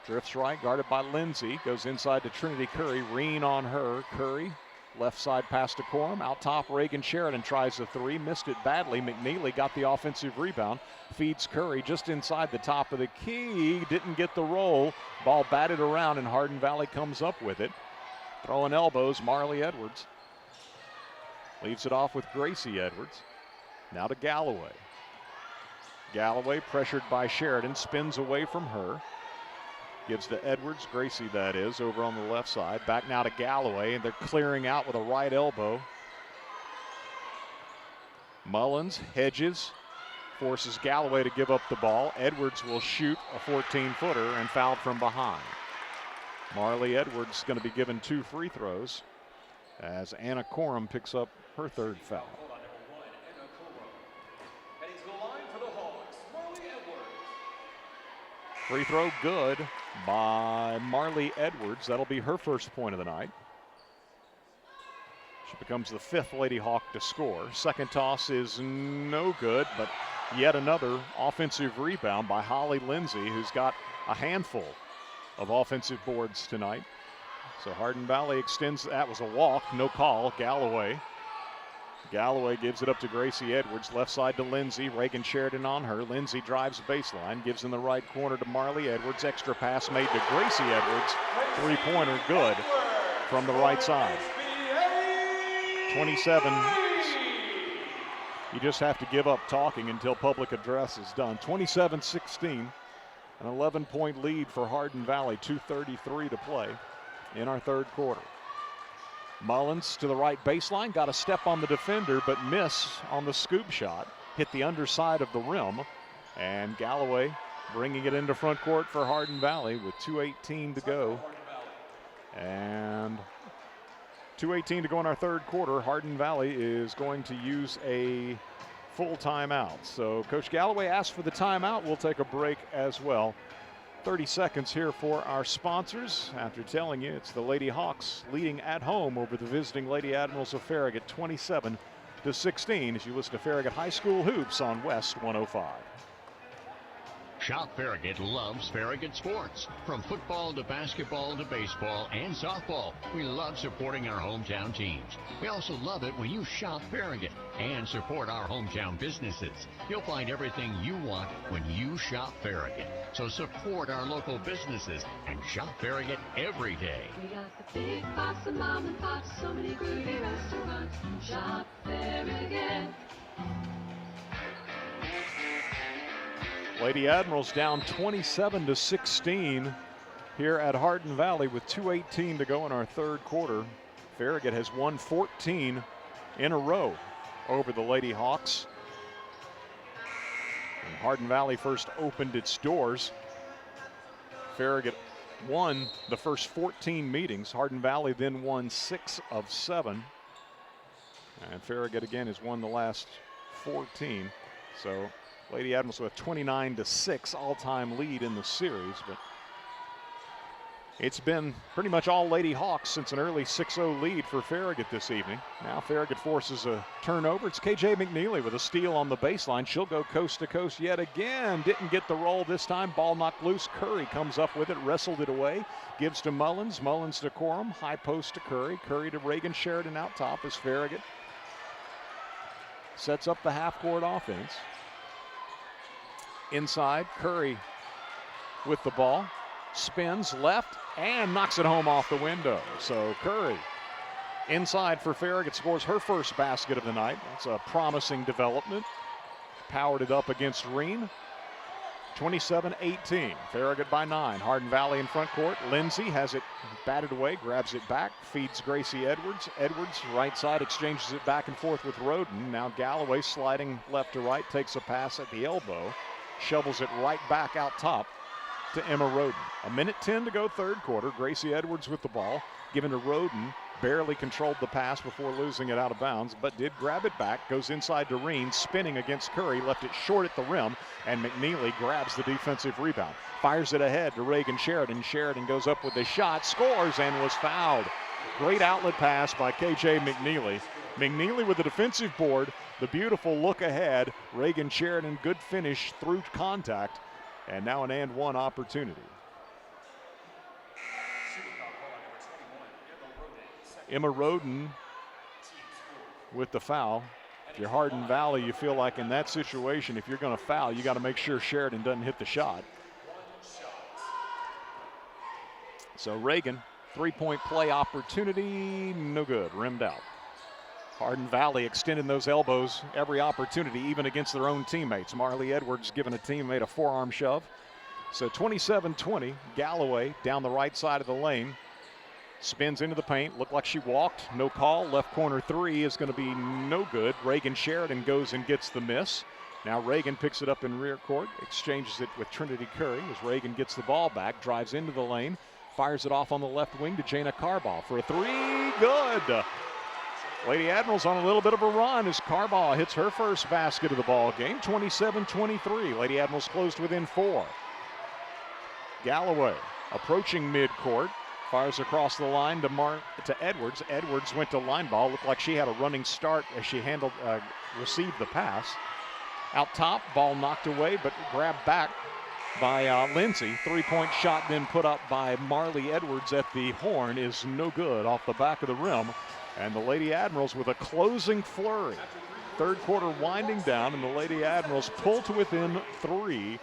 drifts right, guarded by Lindsay, goes inside to Trinity Curry. Reen on her. Curry, left side pass to Corum. Out top, Reagan Sheridan tries the three, missed it badly. McNeely got the offensive rebound, feeds Curry just inside the top of the key. Didn't get the roll. Ball batted around, and Hardin Valley comes up with it. Throwing elbows, Marley Edwards. Leaves it off with Gracie Edwards. Now to Galloway. Galloway, pressured by Sheridan, spins away from her. Gives to Edwards, Gracie that is, over on the left side. Back now to Galloway, and they're clearing out with a right elbow. Mullins hedges, forces Galloway to give up the ball. Edwards will shoot a 14-footer and fouled from behind. Marley Edwards going to be given 2 free throws as Anna Corum picks up her third foul. Free throw good by Marley Edwards. That'll be her first point of the night. She becomes the 5th Lady Hawk to score. Second toss is no good, but yet another offensive rebound by Holly Lindsay, who's got a handful of offensive boards tonight. So Hardin Valley extends. That was a walk, no call. Galloway gives it up to Gracie Edwards. Left side to Lindsay. Reagan Sheridan on her. Lindsay drives baseline. Gives in the right corner to Marley Edwards. Extra pass made to Gracie Edwards. Three-pointer good from the right side. 27. You just have to give up talking until public address is done. 27-16. An 11-point lead for Hardin Valley. 2:33 to play in our third quarter. Mullins to the right baseline, got a step on the defender, but miss on the scoop shot. Hit the underside of the rim, and Galloway bringing it into front court for Hardin Valley with 2:18 to go. And 2:18 to go in our third quarter. Hardin Valley is going to use a full timeout. So Coach Galloway asked for the timeout. We'll take a break as well. 30 seconds here for our sponsors. After telling you it's the Lady Hawks leading at home over the visiting Lady Admirals of Farragut 27-16 as you listen to Farragut High School Hoops on West 105. Shop Farragut loves Farragut sports. From football to basketball to baseball and softball, we love supporting our hometown teams. We also love it when you shop Farragut and support our hometown businesses. You'll find everything you want when you shop Farragut. So support our local businesses and shop Farragut every day. We got the big box of mom and pop, so many groovy restaurants. Shop Farragut. Lady Admirals down 27-16 here at Hardin Valley with 2:18 to go in our third quarter. Farragut has won 14 in a row over the Lady Hawks. And Hardin Valley first opened its doors. Farragut won the first 14 meetings. Hardin Valley then won 6 of 7. And Farragut again has won the last 14. So Lady Admirals with a 29-6 all-time lead in the series, but it's been pretty much all Lady Hawks since an early 6-0 lead for Farragut this evening. Now Farragut forces a turnover. It's KJ McNeely with a steal on the baseline. She'll go coast to coast yet again. Didn't get the roll this time. Ball knocked loose. Curry comes up with it, wrestled it away, gives to Mullins. Mullins to Corum. High post to Curry. Curry to Reagan Sheridan out top as Farragut sets up the half-court offense. Inside, Curry with the ball, spins left and knocks it home off the window. So Curry inside for Farragut scores her first basket of the night. That's a promising development. Powered it up against Reen. 27-18, Farragut by 9. Hardin Valley in front court. Lindsay has it batted away, grabs it back, feeds Gracie Edwards. Edwards, right side, exchanges it back and forth with Roden. Now Galloway sliding left to right, takes a pass at the elbow. Shovels it right back out top to Emma Roden. 1:10 to go third quarter. Gracie Edwards with the ball, given to Roden. Barely controlled the pass before losing it out of bounds, but did grab it back. Goes inside to Reen, spinning against Curry. Left it short at the rim, and McNeely grabs the defensive rebound. Fires it ahead to Reagan Sheridan. Sheridan goes up with a shot, scores, and was fouled. Great outlet pass by KJ McNeely. McNeely with the defensive board. The beautiful look ahead. Reagan Sheridan, good finish through contact. And now an and one opportunity. Emma Roden with the foul. If you're Hardin Valley, you feel like in that situation, if you're going to foul, you got to make sure Sheridan doesn't hit the shot. So Reagan, three-point play opportunity, no good, rimmed out. Hardin Valley extending those elbows every opportunity, even against their own teammates. Marley Edwards giving a teammate a forearm shove. So 27-20, Galloway down the right side of the lane. Spins into the paint, looked like she walked, no call. Left corner three is going to be no good. Reagan Sheridan goes and gets the miss. Now Reagan picks it up in rear court, exchanges it with Trinity Curry as Reagan gets the ball back, drives into the lane, fires it off on the left wing to Jana Carbaugh for a three, good. Lady Admirals on a little bit of a run as Carbaugh hits her first basket of the ball game, 27-23. Lady Admirals closed within 4. Galloway approaching midcourt. Fires across the line to Edwards. Edwards went to line ball. Looked like she had a running start as she received the pass. Out top, ball knocked away, but grabbed back by Lindsay. Three-point shot then put up by Marley Edwards at the horn is no good off the back of the rim. And the Lady Admirals with a closing flurry. Third quarter winding down, and the Lady Admirals pull to within 3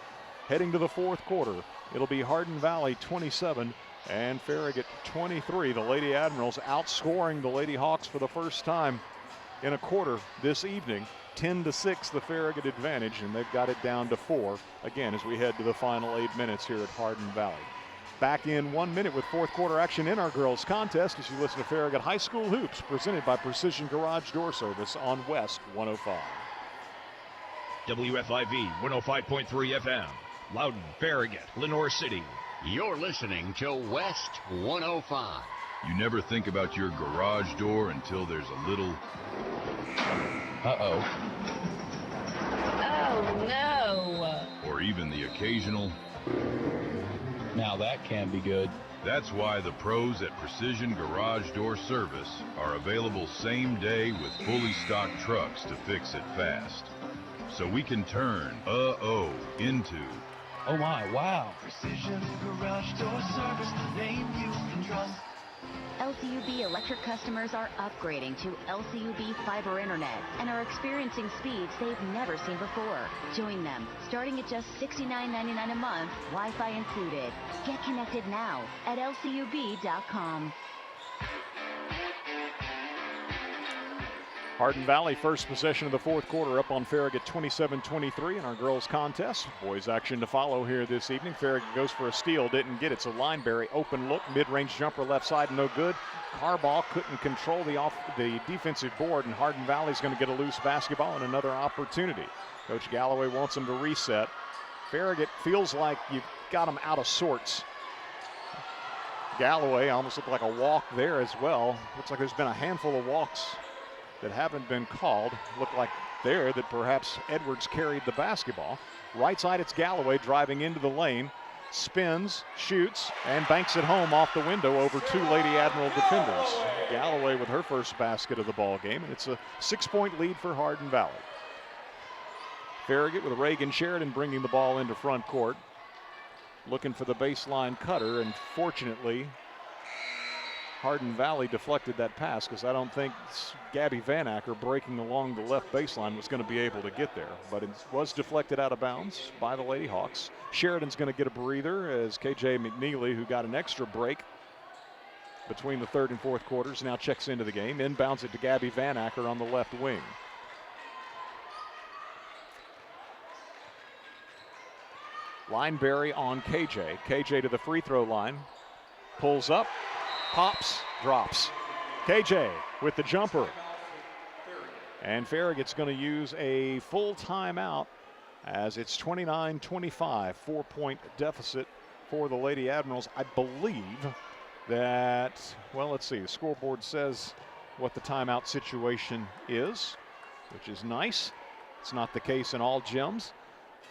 heading to the fourth quarter. It'll be Hardin Valley 27 and Farragut 23. The Lady Admirals outscoring the Lady Hawks for the first time in a quarter this evening. 10-6 the Farragut advantage, and they've got it down to 4 again as we head to the final 8 minutes here at Hardin Valley. Back in 1 minute with fourth quarter action in our girls contest as you listen to Farragut High School Hoops, presented by Precision Garage Door Service on West 105. WFIV 105.3 FM, Loudon, Farragut, Lenore City. You're listening to West 105. You never think about your garage door until there's a little... Uh-oh. Oh, no. Or even the occasional... Now that can be good. That's why the pros at Precision Garage Door Service are available same day with fully stocked trucks to fix it fast. So we can turn into... Oh my, wow. Precision Garage Door Service, the name you can trust. LCUB electric customers are upgrading to LCUB fiber internet and are experiencing speeds they've never seen before. Join them, starting at just $69.99 a month, Wi-Fi included. Get connected now at lcub.com. Hardin Valley first possession of the fourth quarter up on Farragut 27-23 in our girls contest. Boys action to follow here this evening. Farragut goes for a steal, didn't get it. So Lineberry open look, mid-range jumper left side, no good. Carball couldn't control the defensive board, and Hardin Valley's going to get a loose basketball and another opportunity. Coach Galloway wants them to reset. Farragut feels like you've got them out of sorts. Galloway almost looked like a walk there as well. Looks like there's been a handful of walks that haven't been called. Look like there that perhaps Edwards carried the basketball. Right side, it's Galloway driving into the lane, spins, shoots, and banks it home off the window over 2 Lady Admiral defenders. Galloway with her first basket of the ball game, and it's a 6-point lead for Hardin Valley. Farragut with Reagan Sheridan bringing the ball into front court, looking for the baseline cutter, and fortunately Hardin Valley deflected that pass because I don't think Gabby Van Acker breaking along the left baseline was going to be able to get there. But it was deflected out of bounds by the Lady Hawks. Sheridan's going to get a breather as KJ McNeely, who got an extra break between the third and fourth quarters, now checks into the game. Inbounds it to Gabby Van Acker on the left wing. Lineberry on KJ. KJ to the free throw line. Pulls up. Pops, drops. KJ with the jumper. And Farragut's going to use a full timeout as it's 29-25, 4-point deficit for the Lady Admirals. I believe that, well, let's see, the scoreboard says what the timeout situation is, which is nice. It's not the case in all gyms.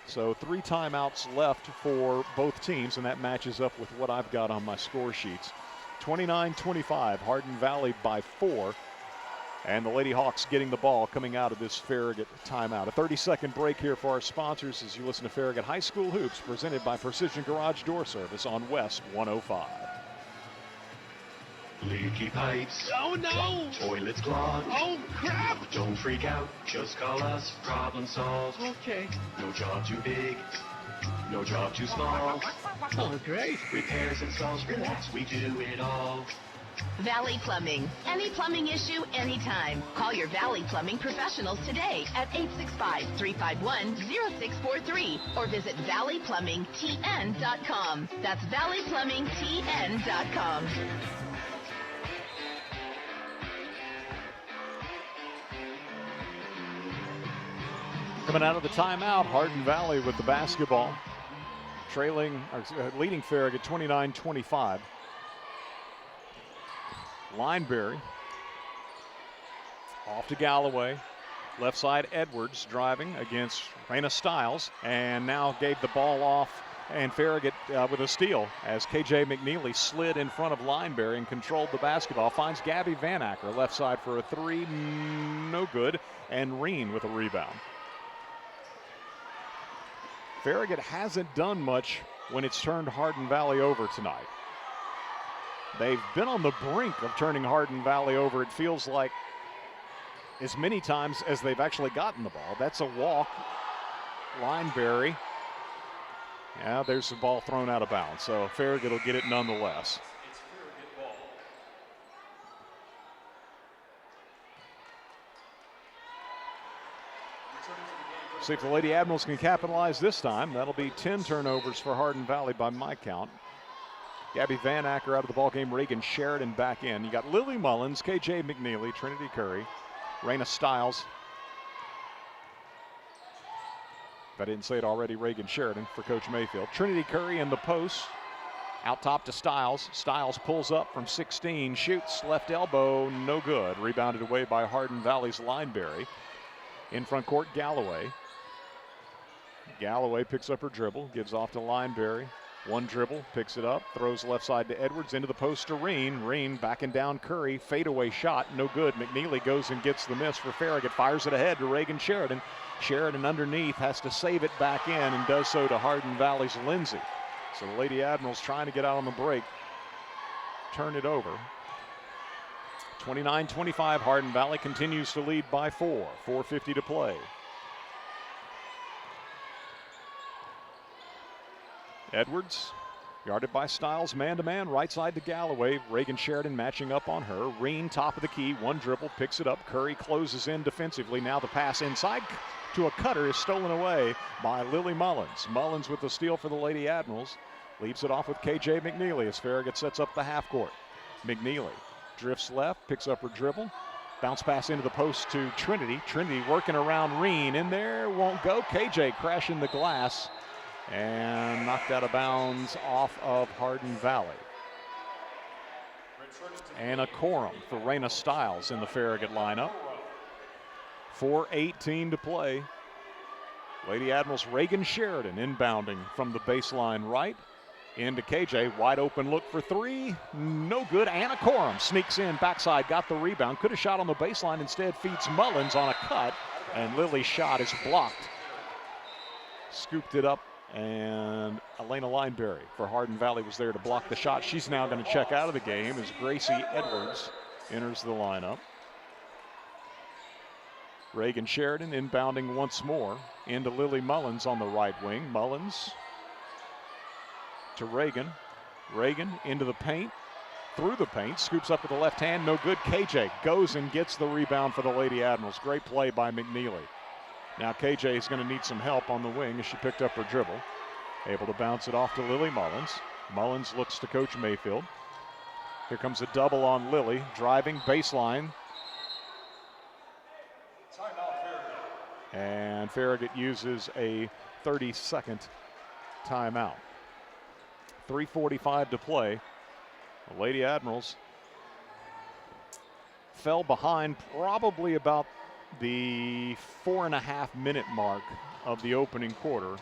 So 3 timeouts left for both teams, and that matches up with what I've got on my score sheets. 29-25, Hardin Valley by 4. And the Lady Hawks getting the ball coming out of this Farragut timeout. A 30-second break here for our sponsors as you listen to Farragut High School Hoops, presented by Precision Garage Door Service on West 105. Leaky pipes. Oh, no. Toilets clogged. Oh, crap. Don't freak out. Just call us. Problem solved. Okay. No job too big. No job too small. Oh, great. Repairs, installs, relax. We do it all. Valley Plumbing. Any plumbing issue, anytime. Call your Valley Plumbing professionals today at 865-351-0643 or visit valleyplumbingtn.com. That's valleyplumbingtn.com. Coming out of the timeout, Hardin Valley with the basketball, leading Farragut 29-25. Lineberry off to Galloway. Left side, Edwards driving against Raina Stiles, and now gave the ball off, and Farragut with a steal as KJ McNeely slid in front of Lineberry and controlled the basketball. Finds Gabby Van Acker left side for a 3, no good, and Reen with a rebound. Farragut hasn't done much when it's turned Hardin Valley over tonight. They've been on the brink of turning Hardin Valley over, it feels like, as many times as they've actually gotten the ball. That's a walk. Lineberry. Yeah, there's the ball thrown out of bounds, so Farragut will get it nonetheless. It's Farragut ball. See if the Lady Admirals can capitalize this time. That'll be 10 turnovers for Hardin Valley by my count. Gabby Van Acker out of the ballgame. Reagan Sheridan back in. You got Lily Mullins, KJ McNeely, Trinity Curry, Raina Stiles. If I didn't say it already, Reagan Sheridan for Coach Mayfield. Trinity Curry in the post. Out top to Stiles. Stiles pulls up from 16, shoots, left elbow, no good. Rebounded away by Hardin Valley's Lineberry. In front court, Galloway. Galloway picks up her dribble, gives off to Lineberry. One dribble, picks it up, throws left side to Edwards, into the post to Reen. Reen backing down Curry, fadeaway shot, no good. McNeely goes and gets the miss for Farragut, fires it ahead to Reagan Sheridan. Sheridan underneath has to save it back in and does so to Hardin Valley's Lindsay. So the Lady Admirals trying to get out on the break, turn it over. 29-25, Hardin Valley continues to lead by 4. 4:50 to play. Edwards, guarded by Stiles, man-to-man, right side to Galloway. Reagan Sheridan matching up on her. Reen, top of the key, one dribble, picks it up. Curry closes in defensively. Now the pass inside to a cutter is stolen away by Lily Mullins. Mullins with the steal for the Lady Admirals. Leaves it off with KJ McNeely as Farragut sets up the half court. McNeely drifts left, picks up her dribble. Bounce pass into the post to Trinity. Trinity working around Reen. In there, won't go. KJ crashing the glass and knocked out of bounds off of Hardin Valley. Anna Corum for Raina Stiles in the Farragut lineup. 4:18 to play. Lady Admirals Reagan Sheridan inbounding from the baseline right. Into KJ, wide open look for three, no good. Anna Corum sneaks in, backside, got the rebound. Could have shot on the baseline, instead feeds Mullins on a cut, and Lily's shot is blocked. Scooped it up, and Elena Lineberry for Hardin Valley was there to block the shot. She's now going to check out of the game as Gracie Edwards enters the lineup. Reagan Sheridan inbounding once more into Lily Mullins on the right wing. Mullins to Reagan. Reagan into the paint, through the paint, scoops up with the left hand, no good. KJ goes and gets the rebound for the Lady Admirals. Great play by McNeely. Now KJ is going to need some help on the wing as she picked up her dribble. Able to bounce it off to Lily Mullins. Mullins looks to Coach Mayfield. Here comes a double on Lily, driving baseline. And Farragut uses a 30-second timeout. 3:45 to play. The Lady Admirals fell behind probably about the 4.5-minute mark of the opening quarter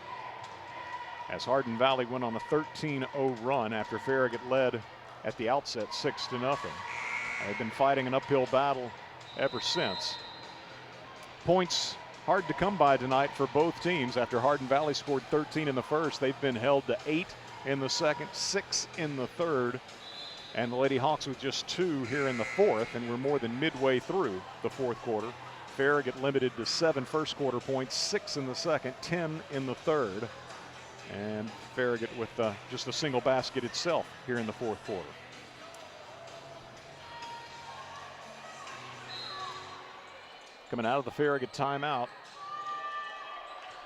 as Hardin Valley went on a 13-0 run after Farragut led at the outset 6-0. They've been fighting an uphill battle ever since. Points hard to come by tonight for both teams. After Hardin Valley scored 13 in the first, they've been held to 8 in the second, 6 in the third, and the Lady Hawks with just 2 here in the fourth, and we're more than midway through the fourth quarter. Farragut limited to 7 first quarter points, 6 in the second, 10 in the third, and Farragut with just a single basket itself here in the fourth quarter. Coming out of the Farragut timeout,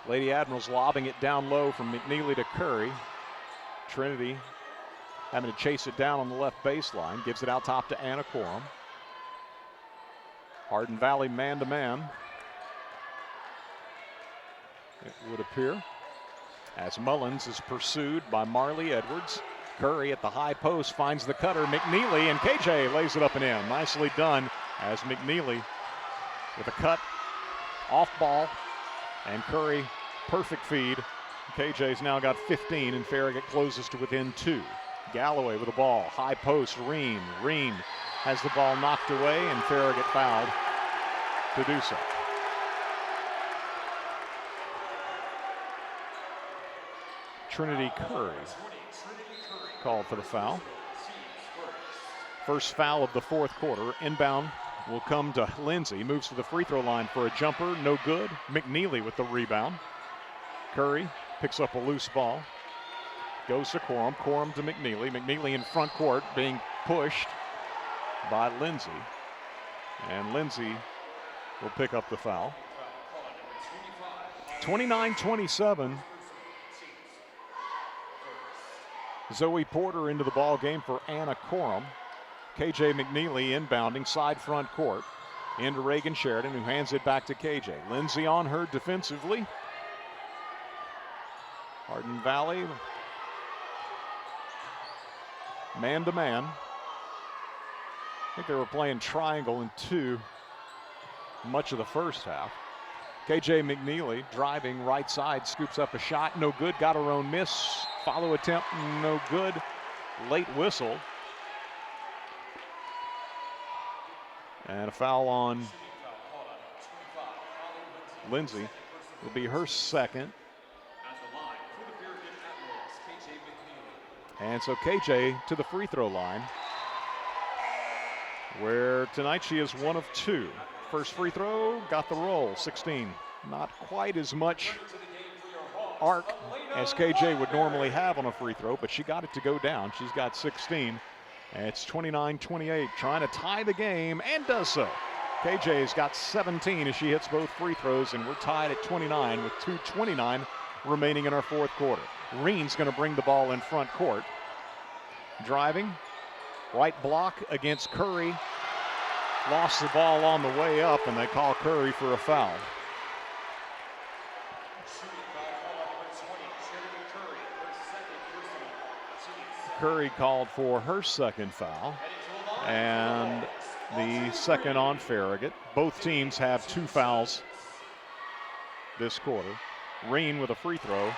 Lady Admirals lobbing it down low from McNeely to Curry. Trinity having to chase it down on the left baseline, gives it out top to Anna Corum. Hardin Valley man-to-man, it would appear, as Mullins is pursued by Marley Edwards. Curry at the high post finds the cutter, McNeely, and KJ lays it up and in. Nicely done as McNeely with a cut, off ball, and Curry, perfect feed. KJ's now got 15, and Farragut closes to within 2. Galloway with the ball, high post, Reen. Reen has the ball knocked away, and Farragut fouled to do so. Trinity Curry called for the foul. First foul of the fourth quarter. Inbound will come to Lindsay. Moves to the free throw line for a jumper. No good. McNeely with the rebound. Curry picks up a loose ball. Goes to Corum. Corum to McNeely. McNeely in front court being pushed by Lindsay. And Lindsay will pick up the foul. 29-27. Zoe Porter into the ball game for Anna Corum. KJ McNeely inbounding side front court into Reagan Sheridan, who hands it back to KJ. Lindsay on her defensively. Hardin Valley man to man. I think they were playing triangle in two much of the first half. KJ McNeely driving right side, scoops up a shot, no good, got her own miss. Follow attempt, no good. Late whistle. And a foul on Lindsay. Will be her second. And so KJ to the free throw line, where tonight she is 1 of 2. First free throw, got the roll, 16. Not quite as much arc as KJ would normally have on a free throw, but she got it to go down. She's got 16. And it's 29-28, trying to tie the game, and does so. KJ's got 17 as she hits both free throws, and we're tied at 29 with 2:29 remaining in our fourth quarter. Reen's going to bring the ball in front court. Driving, right block against Curry. Lost the ball on the way up, and they call Curry for a foul. Curry called for her second foul, and the second on Farragut. Both teams have 2 fouls this quarter. Reen with a free throw.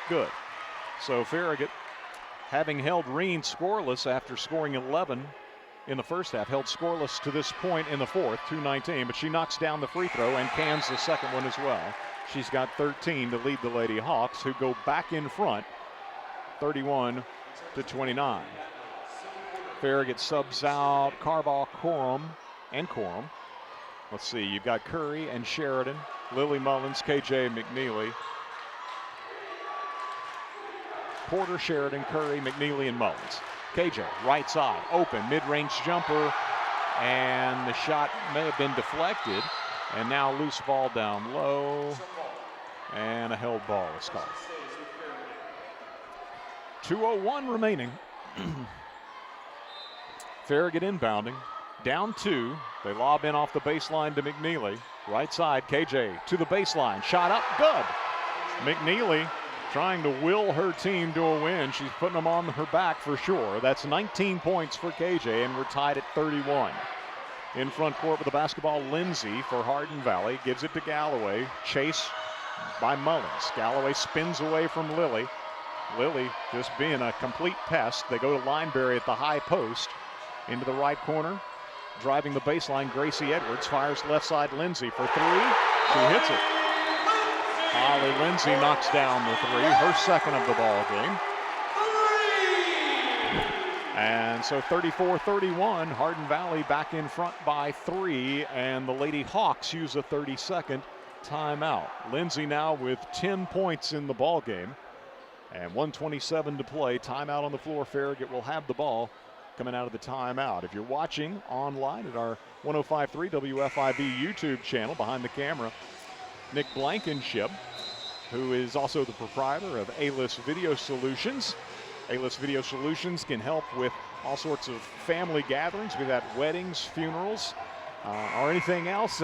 Good. So Farragut, having held Reen scoreless after scoring 11 in the first half, held scoreless to this point in the fourth, 2:19, but she knocks down the free throw and cans the second one as well. She's got 13 to lead the Lady Hawks, who go back in front, 31-29. Farragut subs out Carval, Corum, and Corum. Let's see, you've got Curry and Sheridan, Lily Mullins, KJ McNeely. Porter, Sheridan, Curry, McNeely, and Mullins. KJ, right side, open, mid-range jumper, and the shot may have been deflected, and now loose ball down low, and a held ball is called. 2:01 remaining. Farragut inbounding, down 2. They lob in off the baseline to McNeely. Right side, KJ to the baseline, shot up, good. McNeely trying to will her team to a win. She's putting them on her back for sure. That's 19 points for KJ, and we're tied at 31. In front court with the basketball, Lindsay for Hardin Valley. Gives it to Galloway. Chase by Mullins. Galloway spins away from Lily. Lily just being a complete pest. They go to Lineberry at the high post. Into the right corner. Driving the baseline, Gracie Edwards. Fires left side, Lindsay for 3. She hits it. Holly Lindsay knocks down the 3, her second of the ball game. And so 34-31, Hardin Valley back in front by 3, and the Lady Hawks use a 30-second timeout. Lindsay now with 10 points in the ball game, and 1:27 to play. Timeout on the floor. Farragut will have the ball coming out of the timeout. If you're watching online at our 105.3 WFIV YouTube channel, behind the camera, Nick Blankenship, who is also the proprietor of A-List Video Solutions. A-List Video Solutions can help with all sorts of family gatherings, be that weddings, funerals, or anything else,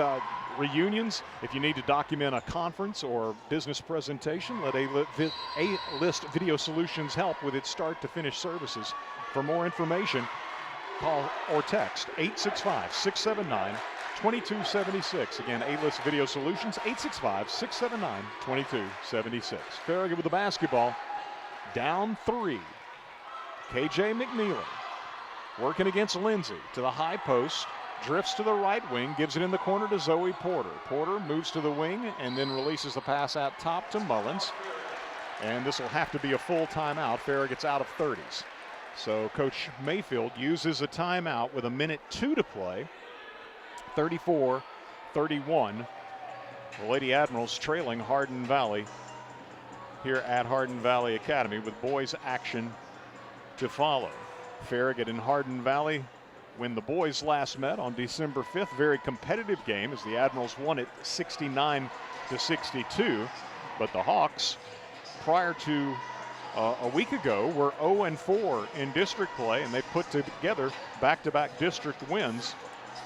reunions. If you need to document a conference or business presentation, let A-List Video Solutions help with its start to finish services. For more information, call or text 865-679-2276. Again, A-List Video Solutions, 865-679-2276. Farragut with the basketball, down 3. KJ McNeely working against Lindsay to the high post, drifts to the right wing, gives it in the corner to Zoe Porter. Porter moves to the wing and then releases the pass out top to Mullins. and this will have to be a full timeout. Farragut's out of 30s. So Coach Mayfield uses a timeout with 1:02 to play. 34-31. The Lady Admirals trailing Hardin Valley here at Hardin Valley Academy with boys action to follow. Farragut and Hardin Valley, when the boys last met on December 5th, very competitive game as the Admirals won it 69-62. But the Hawks, prior to a week ago, were 0-4 in district play, and they put together back-to-back district wins.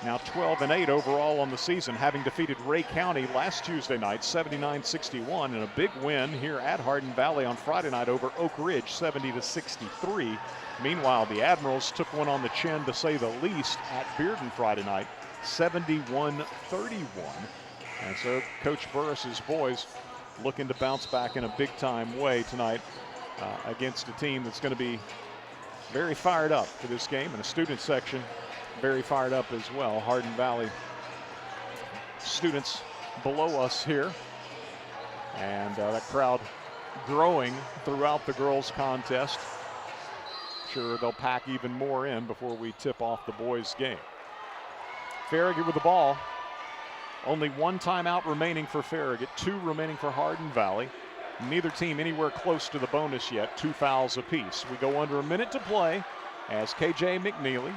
Now 12-8 overall on the season, having defeated Ray County last Tuesday night 79-61, and a big win here at Hardin Valley on Friday night over Oak Ridge 70-63. Meanwhile, the Admirals took one on the chin, to say the least, at Bearden Friday night 71-31. And so Coach Burris's boys looking to bounce back in a big-time way tonight against a team that's going to be very fired up for this game, and a student section very fired up as well. Hardin Valley students below us here, and that crowd growing throughout the girls contest. Sure, they'll pack even more in before we tip off the boys game. Farragut with the ball. Only one timeout remaining for Farragut, 2 remaining for Hardin Valley. Neither team anywhere close to the bonus yet, 2 fouls apiece. We go under a minute to play as KJ McNeely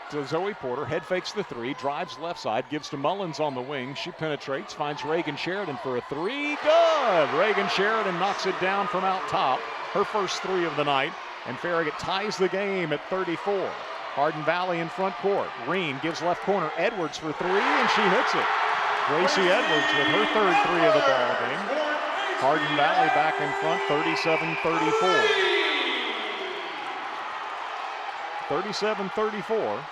to Zoe Porter, head fakes the 3, drives left side, gives to Mullins on the wing. She penetrates, finds Reagan Sheridan for a 3. Good! Reagan Sheridan knocks it down from out top, her first 3 of the night, and Farragut ties the game at 34. Hardin Valley in front court. Reen gives left corner, Edwards for 3, and she hits it. Gracie Edwards with her third 3 of the ball game. Hardin Valley back in front, 37-34. 37-34.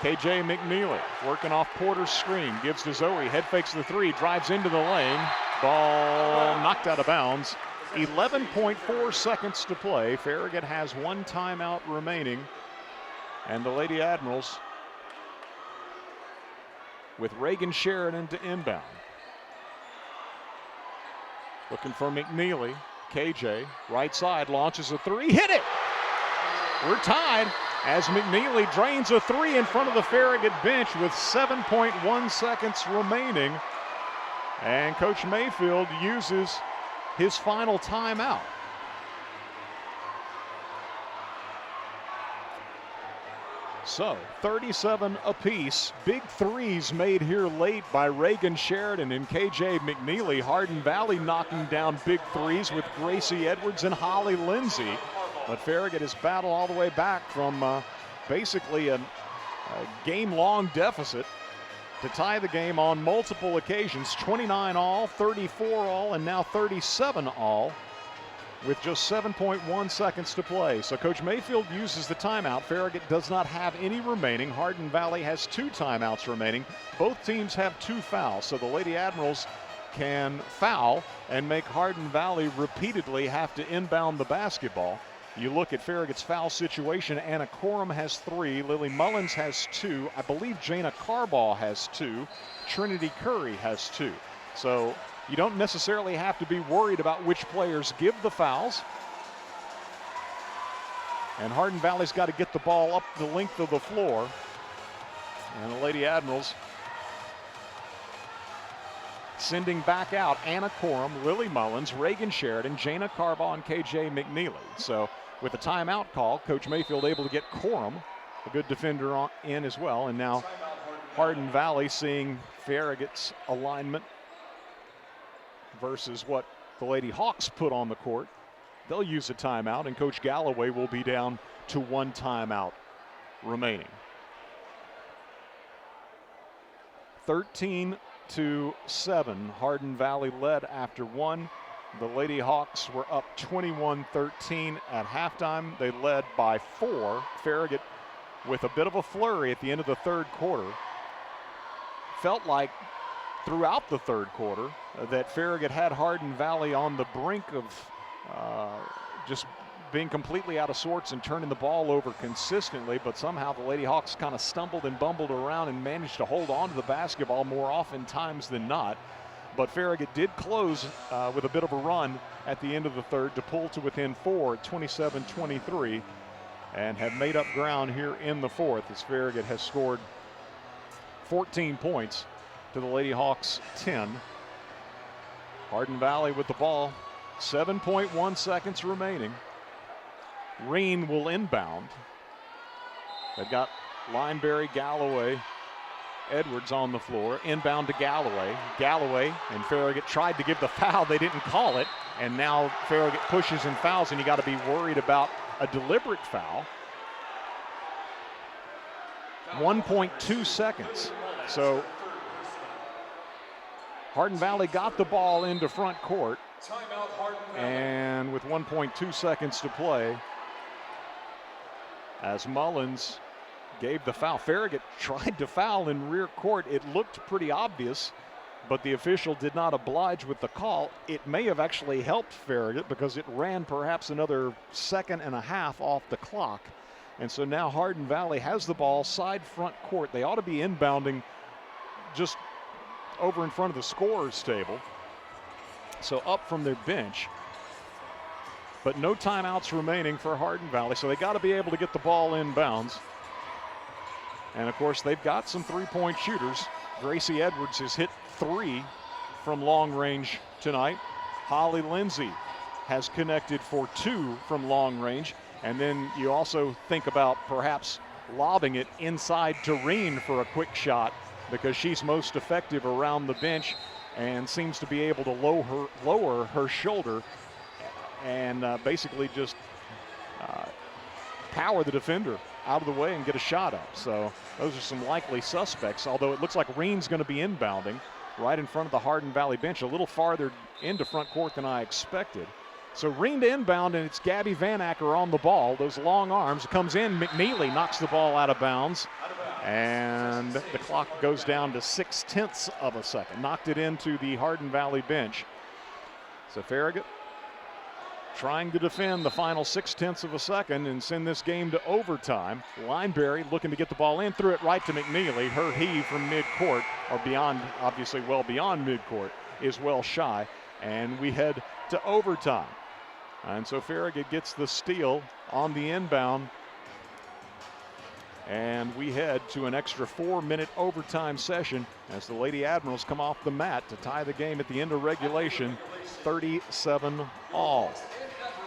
KJ McNeely working off Porter's screen, gives to Zoe, head fakes the 3, drives into the lane. Ball knocked out of bounds. 11.4 seconds to play. Farragut has 1 timeout remaining, and the Lady Admirals with Reagan Sheridan to inbound. Looking for McNeely. KJ, right side, launches a 3, hit it! We're tied as McNeely drains a 3 in front of the Farragut bench with 7.1 seconds remaining. And Coach Mayfield uses his final timeout. So 37 apiece. Big 3s made here late by Reagan Sheridan and KJ McNeely. Hardin Valley knocking down big 3s with Gracie Edwards and Holly Lindsay. But Farragut has battled all the way back from basically a game-long deficit to tie the game on multiple occasions. 29 all, 34 all, and now 37 all with just 7.1 seconds to play. So Coach Mayfield uses the timeout. Farragut does not have any remaining. Hardin Valley has 2 timeouts remaining. Both teams have 2 fouls, so the Lady Admirals can foul and make Hardin Valley repeatedly have to inbound the basketball. You look at Farragut's foul situation. Anna Corum has 3. Lily Mullins has 2. I believe Jana Carbaugh has 2. Trinity Curry has 2. So you don't necessarily have to be worried about which players give the fouls. And Hardin Valley's got to get the ball up the length of the floor. And the Lady Admirals sending back out Anna Corum, Lily Mullins, Reagan Sheridan, Jana Carbaugh, and KJ McNeely. So with a timeout call, Coach Mayfield able to get Corum, a good defender, in as well. And now Hardin Valley seeing Farragut's alignment versus what the Lady Hawks put on the court. They'll use a timeout, and Coach Galloway will be down to 1 timeout remaining. 13-7, Hardin Valley led after 1. The Lady Hawks were up 21-13 at halftime. They led by 4. Farragut with a bit of a flurry at the end of the 3rd quarter. Felt like throughout the 3rd quarter that Farragut had Hardin Valley on the brink of just being completely out of sorts and turning the ball over consistently, but somehow the Lady Hawks kind of stumbled and bumbled around and managed to hold on to the basketball more often times than not. But Farragut did close with a bit of a run at the end of the third to pull to within 4, 27-23, and have made up ground here in the fourth as Farragut has scored 14 points to the Lady Hawks 10. Hardin Valley with the ball, 7.1 seconds remaining. Reen will inbound. They've got Lineberry, Galloway, Edwards on the floor. Inbound to Galloway. Galloway and Farragut tried to give the foul. They didn't call it. And now Farragut pushes and fouls, and you got to be worried about a deliberate foul. 1.2 seconds. So Hardin Valley got the ball into front court. And with 1.2 seconds to play, as Mullins gave the foul. Farragut tried to foul in rear court. It looked pretty obvious, but the official did not oblige with the call. It may have actually helped Farragut because it ran perhaps another second and a half off the clock. And so now Hardin Valley has the ball side front court. They ought to be inbounding just over in front of the scorer's table. So up from their bench. But no timeouts remaining for Hardin Valley, so they got to be able to get the ball inbounds. And of course, they've got some three-point shooters. Gracie Edwards has hit 3 from long range tonight. Holly Lindsay has connected for 2 from long range. And then you also think about perhaps lobbing it inside to Reen for a quick shot because she's most effective around the bench and seems to be able to lower her shoulder and basically just power the defender out of the way and get a shot up. So those are some likely suspects, although it looks like Reen's going to be inbounding right in front of the Hardin Valley bench, a little farther into front court than I expected. So Reen to inbound, and it's Gabby Van Acker on the ball. Those long arms. Comes in, McNeely knocks the ball out of bounds, and the clock goes down to 0.6 of a second. Knocked it into the Hardin Valley bench. So Farragut trying to defend the final 0.6 of a second and send this game to overtime. Lineberry looking to get the ball in, threw it right to McNeely. Her heave from midcourt, or beyond, obviously well beyond midcourt, is well shy. And we head to overtime. And so Farragut gets the steal on the inbound. And we head to an extra 4-minute overtime session as the Lady Admirals come off the mat to tie the game at the end of regulation, 37-all.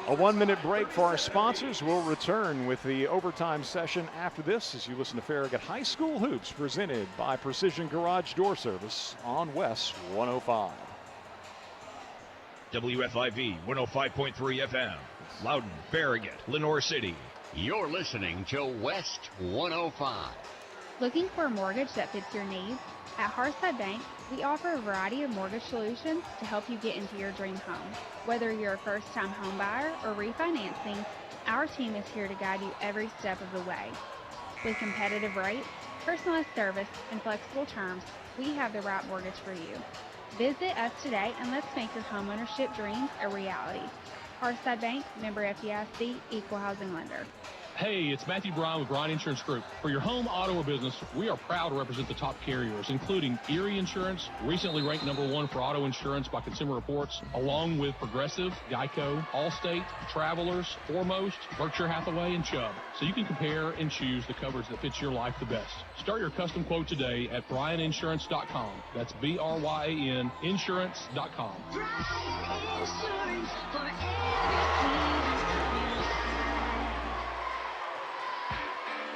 A 1-minute break for our sponsors. We'll return with the overtime session after this as you listen to Farragut High School Hoops presented by Precision Garage Door Service on West 105. WFIV 105.3 FM, Loudon, Farragut, Lenore City. You're listening to West 105. Looking for a mortgage that fits your needs? At Hearthside Bank, we offer a variety of mortgage solutions to help you get into your dream home. Whether you're a first-time home buyer or refinancing, our team is here to guide you every step of the way. With competitive rates, personalized service, and flexible terms, we have the right mortgage for you. Visit us today and let's make your homeownership dreams a reality. Hearthside Bank, member FDIC, equal housing lender. Hey, it's Matthew Bryan with Bryan Insurance Group. For your home, auto, or business, we are proud to represent the top carriers, including Erie Insurance, recently ranked #1 for auto insurance by Consumer Reports, along with Progressive, Geico, Allstate, Travelers, Foremost, Berkshire Hathaway, and Chubb. So you can compare and choose the coverage that fits your life the best. Start your custom quote today at bryaninsurance.com. That's BRYAN insurance.com.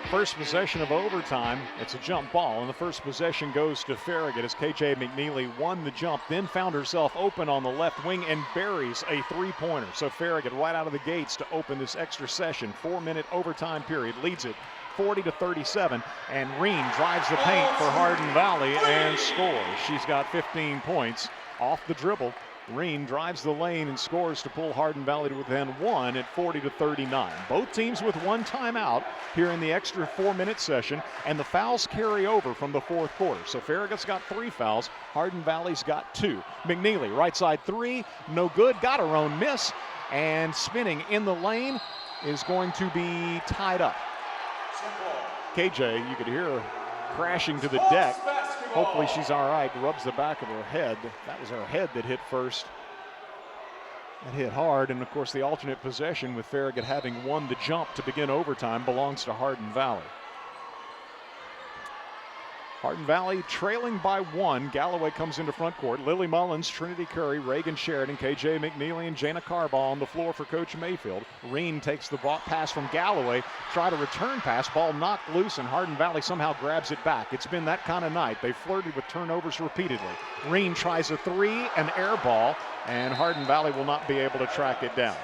First possession of overtime. It's a jump ball, and the first possession goes to Farragut as KJ McNeely won the jump, then found herself open on the left wing and buries a three-pointer. So Farragut right out of the gates to open this extra session. 4-minute overtime period, leads it 40-37, and Reen drives the paint for Hardin Valley and scores. She's got 15 points off the dribble. Reen drives the lane and scores to pull Hardin Valley to within 1 at 40-39. Both teams with one timeout here in the extra 4-minute session, and the fouls carry over from the fourth quarter. So Farragut's got 3 fouls, Hardin Valley's got 2. McNeely, right side 3, no good, got her own miss, and spinning in the lane is going to be tied up. KJ, you could hear her crashing to the deck. Hopefully she's all right. Rubs the back of her head. That was her head that hit first. That hit hard, and of course the alternate possession with Farragut having won the jump to begin overtime belongs to Hardin Valley. Hardin Valley trailing by 1. Galloway comes into front court. Lily Mullins, Trinity Curry, Reagan Sheridan, KJ McNeely, and Jana Carbaugh on the floor for Coach Mayfield. Reen takes the pass from Galloway. Try to return pass. Ball knocked loose, and Hardin Valley somehow grabs it back. It's been that kind of night. They flirted with turnovers repeatedly. Reen tries a 3, an air ball, and Hardin Valley will not be able to track it down.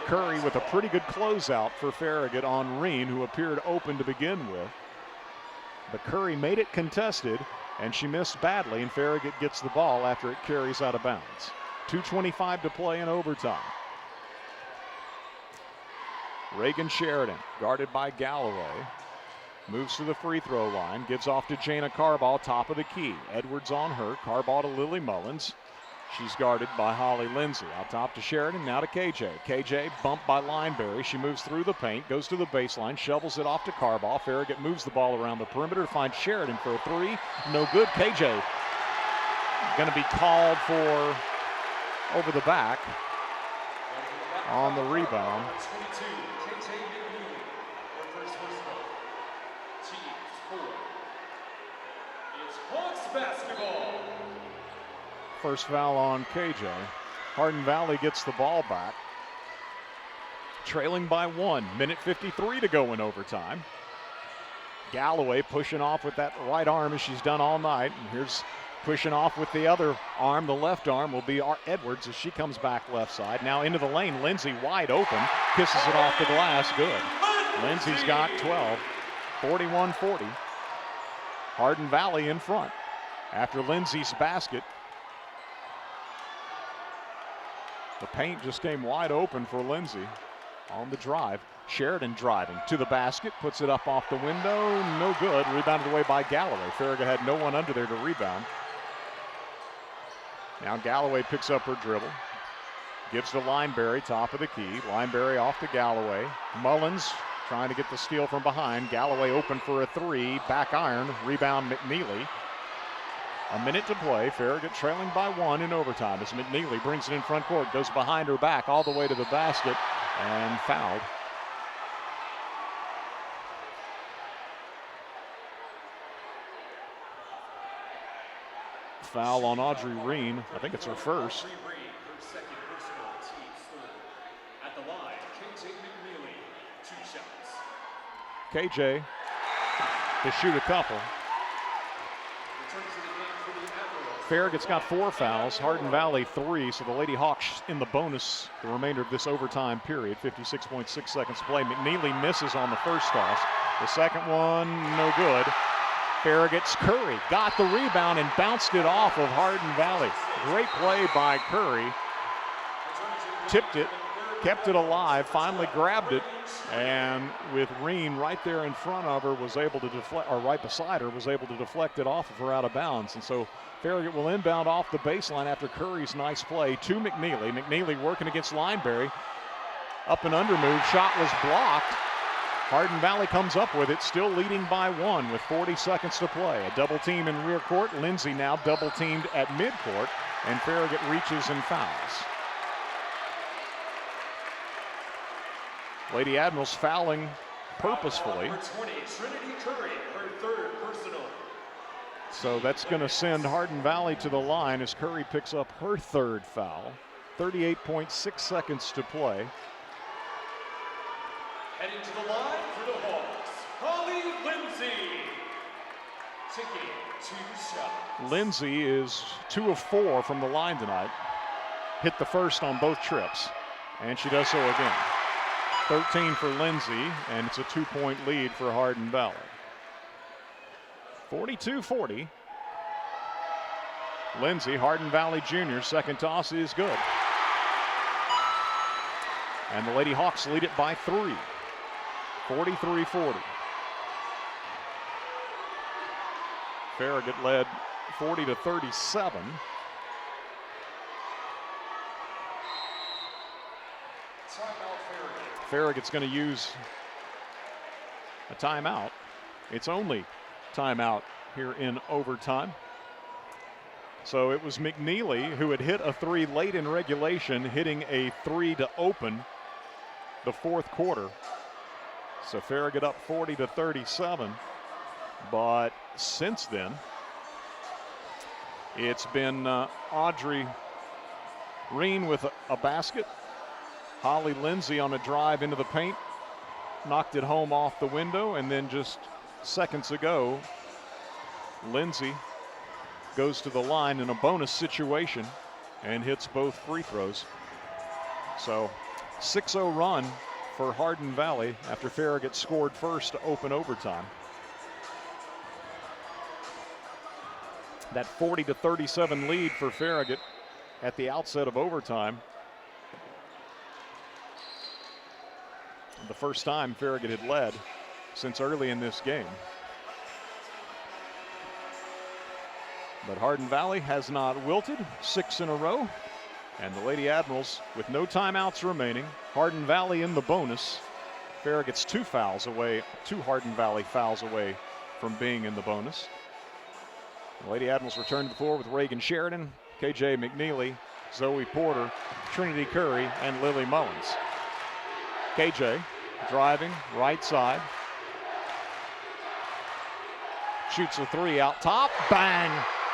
Curry with a pretty good closeout for Farragut on Reen, who appeared open to begin with. But Curry made it contested, and she missed badly, and Farragut gets the ball after it carries out of bounds. 2:25 to play in overtime. Reagan Sheridan, guarded by Galloway, moves to the free throw line, gives off to Jana Carbaugh, top of the key. Edwards on her, Carbaugh to Lily Mullins. She's guarded by Holly Lindsay. Out top to Sheridan, now to KJ. KJ bumped by Lineberry. She moves through the paint, goes to the baseline, shovels it off to Carbaugh. Farragut moves the ball around the perimeter to find Sheridan for a 3. No good. KJ going to be called for over the back on the rebound. Basketball. First foul on KJ. Hardin Valley gets the ball back. Trailing by 1. Minute 53 to go in overtime. Galloway pushing off with that right arm as she's done all night. And here's pushing off with the other arm. The left arm will be Edwards as she comes back left side. Now into the lane. Lindsay wide open. Kisses it off the glass. Good. Lindsay's got 12. 41-40. Hardin Valley in front. After Lindsay's basket, the paint just came wide open for Lindsay on the drive. Sheridan driving to the basket, puts it up off the window, no good. Rebounded away by Galloway. Farragut had no one under there to rebound. Now Galloway picks up her dribble, gives to Lineberry, top of the key. Lineberry off to Galloway. Mullins trying to get the steal from behind. Galloway open for a 3, back iron, rebound McNeely. A minute to play. Farragut trailing by 1 in overtime as McNeely brings it in front court, goes behind her back all the way to the basket and fouled. Foul on Audrey Reen. I think it's her first. At the line, KJ McNeely, 2 shots. KJ to shoot a couple. Farragut's got 4 fouls, Hardin Valley 3, so the Lady Hawks in the bonus the remainder of this overtime period. 56.6 seconds to play. McNeely misses on the first toss. The second one, no good. Farragut's Curry got the rebound and bounced it off of Hardin Valley. Great play by Curry. Tipped it, kept it alive, finally grabbed it, and with Reen right there in front of her, was able to deflect, or right beside her, was able to deflect it off of her out of bounds. And so Farragut will inbound off the baseline after Curry's nice play to McNeely. McNeely working against Lineberry. Up and under move, shot was blocked. Hardin Valley comes up with it, still leading by 1 with 40 seconds to play. A double team in rear court. Lindsay now double teamed at midcourt, and Farragut reaches and fouls. Lady Admirals fouling purposefully. Number 20, Trinity Curry, her 3rd personal. So that's going to send Hardin Valley to the line as Curry picks up her 3rd foul. 38.6 seconds to play. Heading to the line for the Hawks, Holly Lindsay, taking 2 shots. Lindsay is 2 of 4 from the line tonight. Hit the first on both trips, and she does so again. 13 for Lindsay, and it's a 2-point lead for Hardin Valley. 42-40. Lindsay, Hardin Valley Jr., second toss is good. And the Lady Hawks lead it by 3. 43-40. Farragut led 40-37. Farragut's going to use a timeout. Its only timeout here in overtime. So it was McNeely who had hit a 3 late in regulation, hitting a 3 to open the fourth quarter. So Farragut up 40-37. But since then, it's been Audrey Reen with a basket. Holly Lindsay on a drive into the paint, knocked it home off the window, and then just seconds ago, Lindsay goes to the line in a bonus situation and hits both free throws. So 6-0 run for Hardin Valley after Farragut scored first to open overtime. That 40-37 lead for Farragut at the outset of overtime. The first time Farragut had led since early in this game. But Hardin Valley has not wilted, 6 in a row. And the Lady Admirals with no timeouts remaining. Hardin Valley in the bonus. Farragut's 2 Hardin Valley fouls away from being in the bonus. The Lady Admirals return to the floor with Reagan Sheridan, KJ McNeely, Zoe Porter, Trinity Curry, and Lily Mullins. KJ driving right side. Shoots a 3 out top. Bang!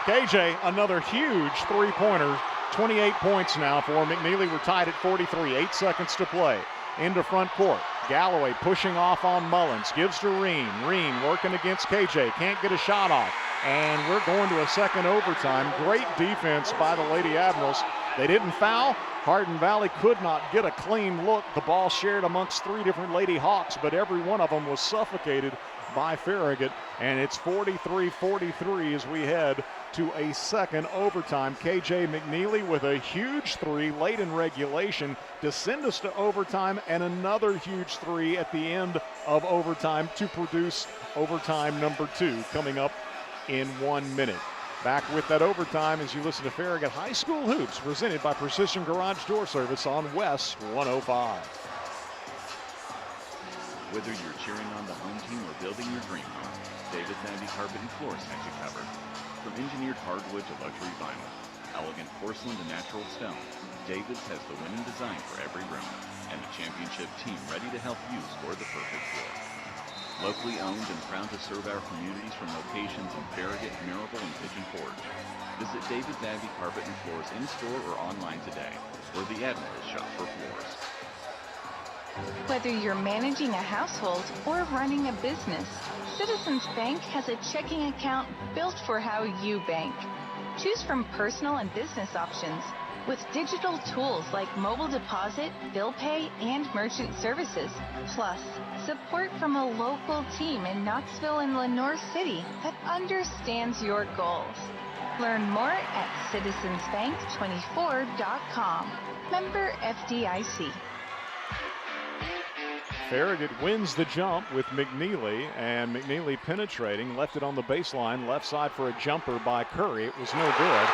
KJ, another huge three-pointer. 28 points now for McNeely. We're tied at 43. 8 seconds to play. Into front court. Galloway pushing off on Mullins. Gives to Reen. Reen working against KJ. Can't get a shot off. And we're going to a second overtime. Great defense by the Lady Admirals. They didn't foul. Hardin Valley could not get a clean look. The ball shared amongst 3 different Lady Hawks, but every one of them was suffocated by Farragut. And it's 43-43 as we head to a second overtime. KJ McNeely with a huge 3 late in regulation to send us to overtime, and another huge 3 at the end of overtime to produce overtime number 2 coming up in 1 minute. Back with that overtime as you listen to Farragut High School Hoops, presented by Precision Garage Door Service on West 105. Whether you're cheering on the home team or building your dream home, David Thamby Carpet and Floors has you covered. From engineered hardwood to luxury vinyl, elegant porcelain to natural stone, David's has the winning design for every room and a championship team ready to help you score the perfect floor. Locally owned and proud to serve our communities from locations in Farragut, Marable, and Pigeon Forge. Visit David Thamby Carpet and Floors in-store or online today, where the Admirals shop for floors. Whether you're managing a household or running a business, Citizens Bank has a checking account built for how you bank. Choose from personal and business options with digital tools like mobile deposit, bill pay, and merchant services. Plus, support from a local team in Knoxville and Lenoir City that understands your goals. Learn more at citizensbank24.com. Member FDIC. Farragut wins the jump with McNeely, and McNeely penetrating, left it on the baseline, left side for a jumper by Curry. It was no good.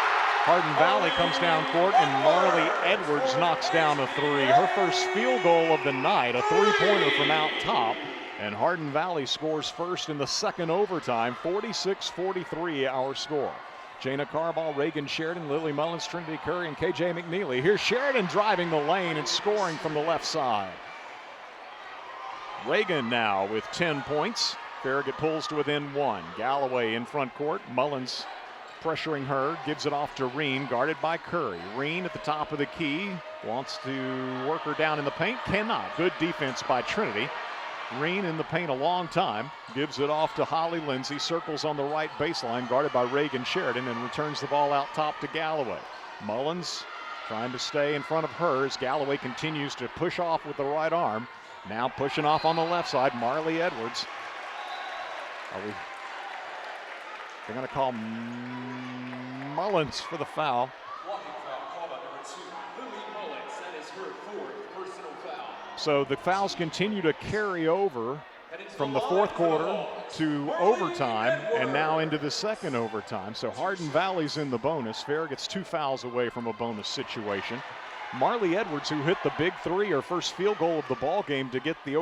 Hardin Valley comes down court, and Marley Edwards knocks down a 3. Her first field goal of the night, a 3-pointer from out top. And Hardin Valley scores first in the second overtime, 46-43 our score. Jana Carball, Reagan Sheridan, Lily Mullins, Trinity Curry, and KJ McNeely. Here's Sheridan driving the lane and scoring from the left side. Reagan now with 10 points. Farragut pulls to within 1. Galloway in front court. Mullins pressuring her, gives it off to Reen, guarded by Curry. Reen at the top of the key, wants to work her down in the paint, cannot. Good defense by Trinity. Reen in the paint a long time, gives it off to Holly Lindsay, circles on the right baseline, guarded by Reagan Sheridan, and returns the ball out top to Galloway. Mullins trying to stay in front of her as Galloway continues to push off with the right arm. Now pushing off on the left side, Marley Edwards. They're going to call Mullins for the foul. Blocking foul called on number 2, Lily Mullins. That is her 4th personal foul. So the fouls continue to carry over from the fourth quarter to overtime and now into the second overtime. So Hardin Valley's in the bonus. Farragut's 2 fouls away from a bonus situation. Marley Edwards, who hit the big 3, her first field goal of the ball game to get the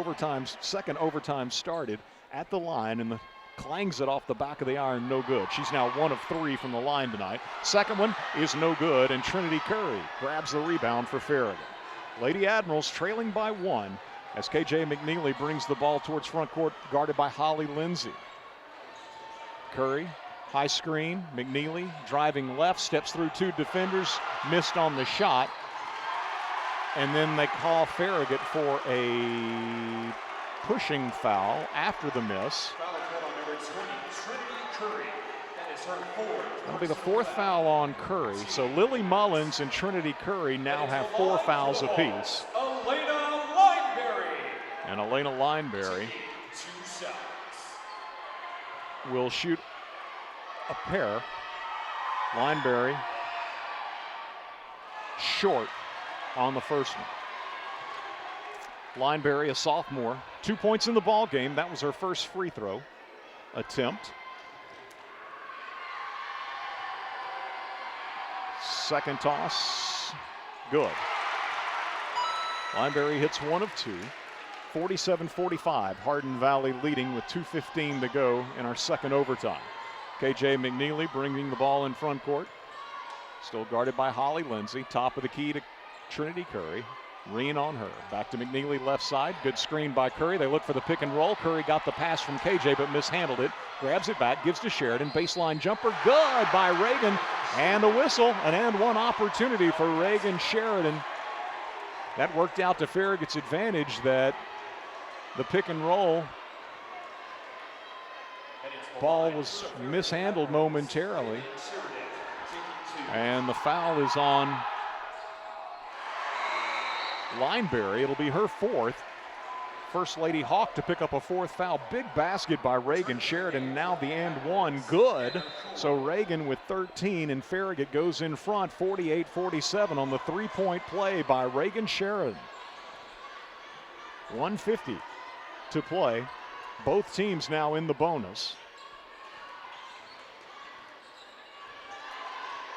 second overtime started at the line, and the clangs it off the back of the iron, no good. She's now 1 of 3 from the line tonight. Second one is no good, and Trinity Curry grabs the rebound for Farragut. Lady Admirals trailing by 1 as KJ McNeely brings the ball towards front court, guarded by Holly Lindsay. Curry, high screen, McNeely driving left, steps through 2 defenders, missed on the shot. And then they call Farragut for a pushing foul after the miss. Foul called on number 20, Trinity Curry. That is her 4th. That'll be the 4th foul on Curry. So Lily Mullins and Trinity Curry now have 4 fouls apiece. Elena Lineberry. And Elena Lineberry 2 shots. will shoot a pair. Lineberry short on the first one. Lineberry, a sophomore, 2 points in the ball game. That was her first free throw attempt. Second toss, good. Lineberry hits 1 of 2. 47-45, Hardin Valley leading with 2:15 to go in our second overtime. KJ McNeely bringing the ball in front court. Still guarded by Holly Lindsay. Top of the key to Trinity Curry. Reen on her. Back to McNeely left side. Good screen by Curry. They look for the pick and roll. Curry got the pass from KJ but mishandled it. Grabs it back, gives to Sheridan. Baseline jumper, good by Reagan. And a whistle, an and one opportunity for Reagan Sheridan. That worked out to Farragut's advantage, that the pick and roll ball was mishandled momentarily. And the foul is on Lineberry. It'll be her 4th. First Lady Hawk to pick up a 4th foul. Big basket by Reagan Sheridan. Now the and one good. So Reagan with 13, and Farragut goes in front 48-47 on the 3-point play by Reagan Sheridan. 1:50 to play. Both teams now in the bonus.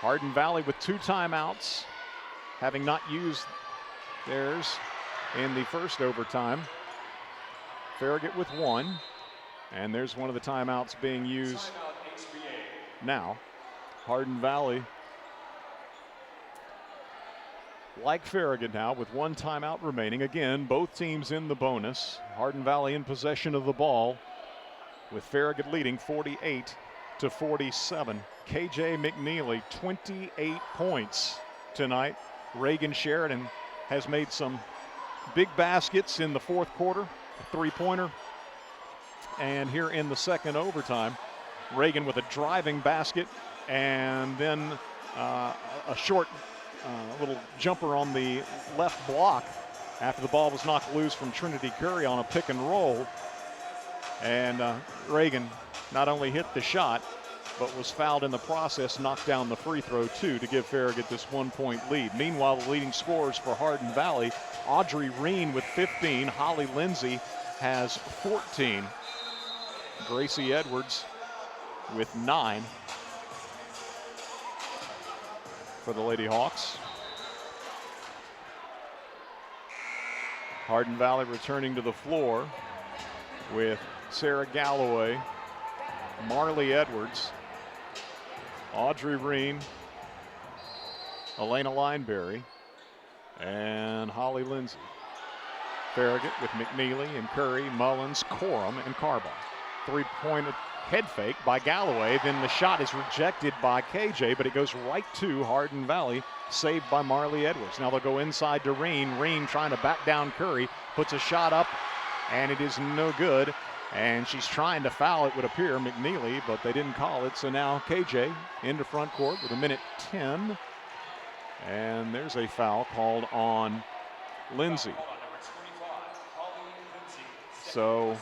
Hardin Valley with 2 timeouts, having not used theirs in the first overtime. Farragut with 1, and there's one of the timeouts being used now. Hardin Valley, like Farragut now, with 1 timeout remaining. Again, both teams in the bonus. Hardin Valley in possession of the ball, with Farragut leading 48-47. KJ McNeely, 28 points tonight. Reagan Sheridan has made some big baskets in the 4th quarter, a 3-pointer. And here in the second overtime, Reagan with a driving basket, and then a short little jumper on the left block after the ball was knocked loose from Trinity Curry on a pick and roll. And Reagan not only hit the shot, but was fouled in the process, knocked down the free throw too to give Farragut this 1-point lead. Meanwhile, the leading scorers for Hardin Valley, Audrey Reen with 15, Holly Lindsay has 14, Gracie Edwards with 9 for the Lady Hawks. Hardin Valley returning to the floor with Sarah Galloway, Marley Edwards, Audrey Reen, Elena Lineberry, and Holly Lindsay. Farragut with McNeely and Curry, Mullins, Corum, and Carball. 3-point head fake by Galloway. Then the shot is rejected by KJ, but it goes right to Hardin Valley, saved by Marley Edwards. Now they'll go inside to Reen. Reen trying to back down Curry, puts a shot up, and it is no good. And she's trying to foul, it would appear, McNeely, but they didn't call it. So now KJ into front court with 1:10. And there's a foul called on Lindsay. So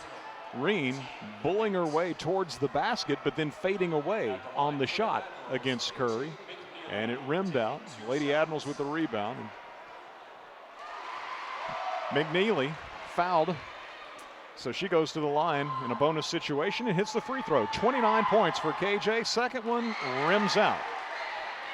Reen bullying her way towards the basket, but then fading away on the shot against Curry. And it rimmed out. Lady Admirals with the rebound. McNeely fouled. So she goes to the line in a bonus situation and hits the free throw. 29 points for KJ. Second one rims out.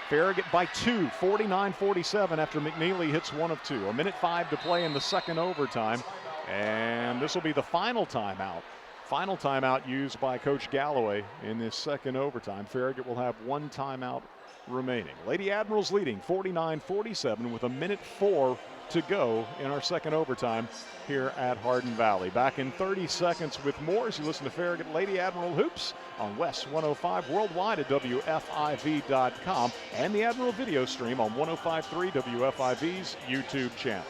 Farragut by 2, 49-47 after McNeely hits 1 of 2. 1:05 to play in the second overtime. And this will be the final timeout Final timeout used by Coach Galloway in this second overtime. Farragut will have one timeout remaining. Lady Admirals leading 49-47 with 1:04 to go in our second overtime here at Hardin Valley. Back in 30 seconds with more as you listen to Farragut Lady Admiral Hoops on West 105 worldwide at WFIV.com and the Admiral video stream on 105.3 WFIV's YouTube channel.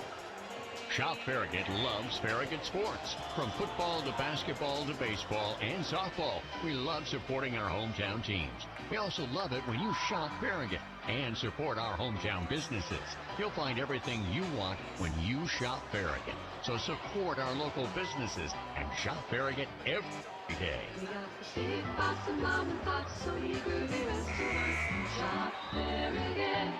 Shop Farragut loves Farragut sports. From football to basketball to baseball and softball, we love supporting our hometown teams. We also love it when you shop Farragut and support our hometown businesses. You'll find everything you want when you shop Farragut. So support our local businesses and shop Farragut every day. We got the big box of mom and pop, so many groovy restaurants. Shop Farragut.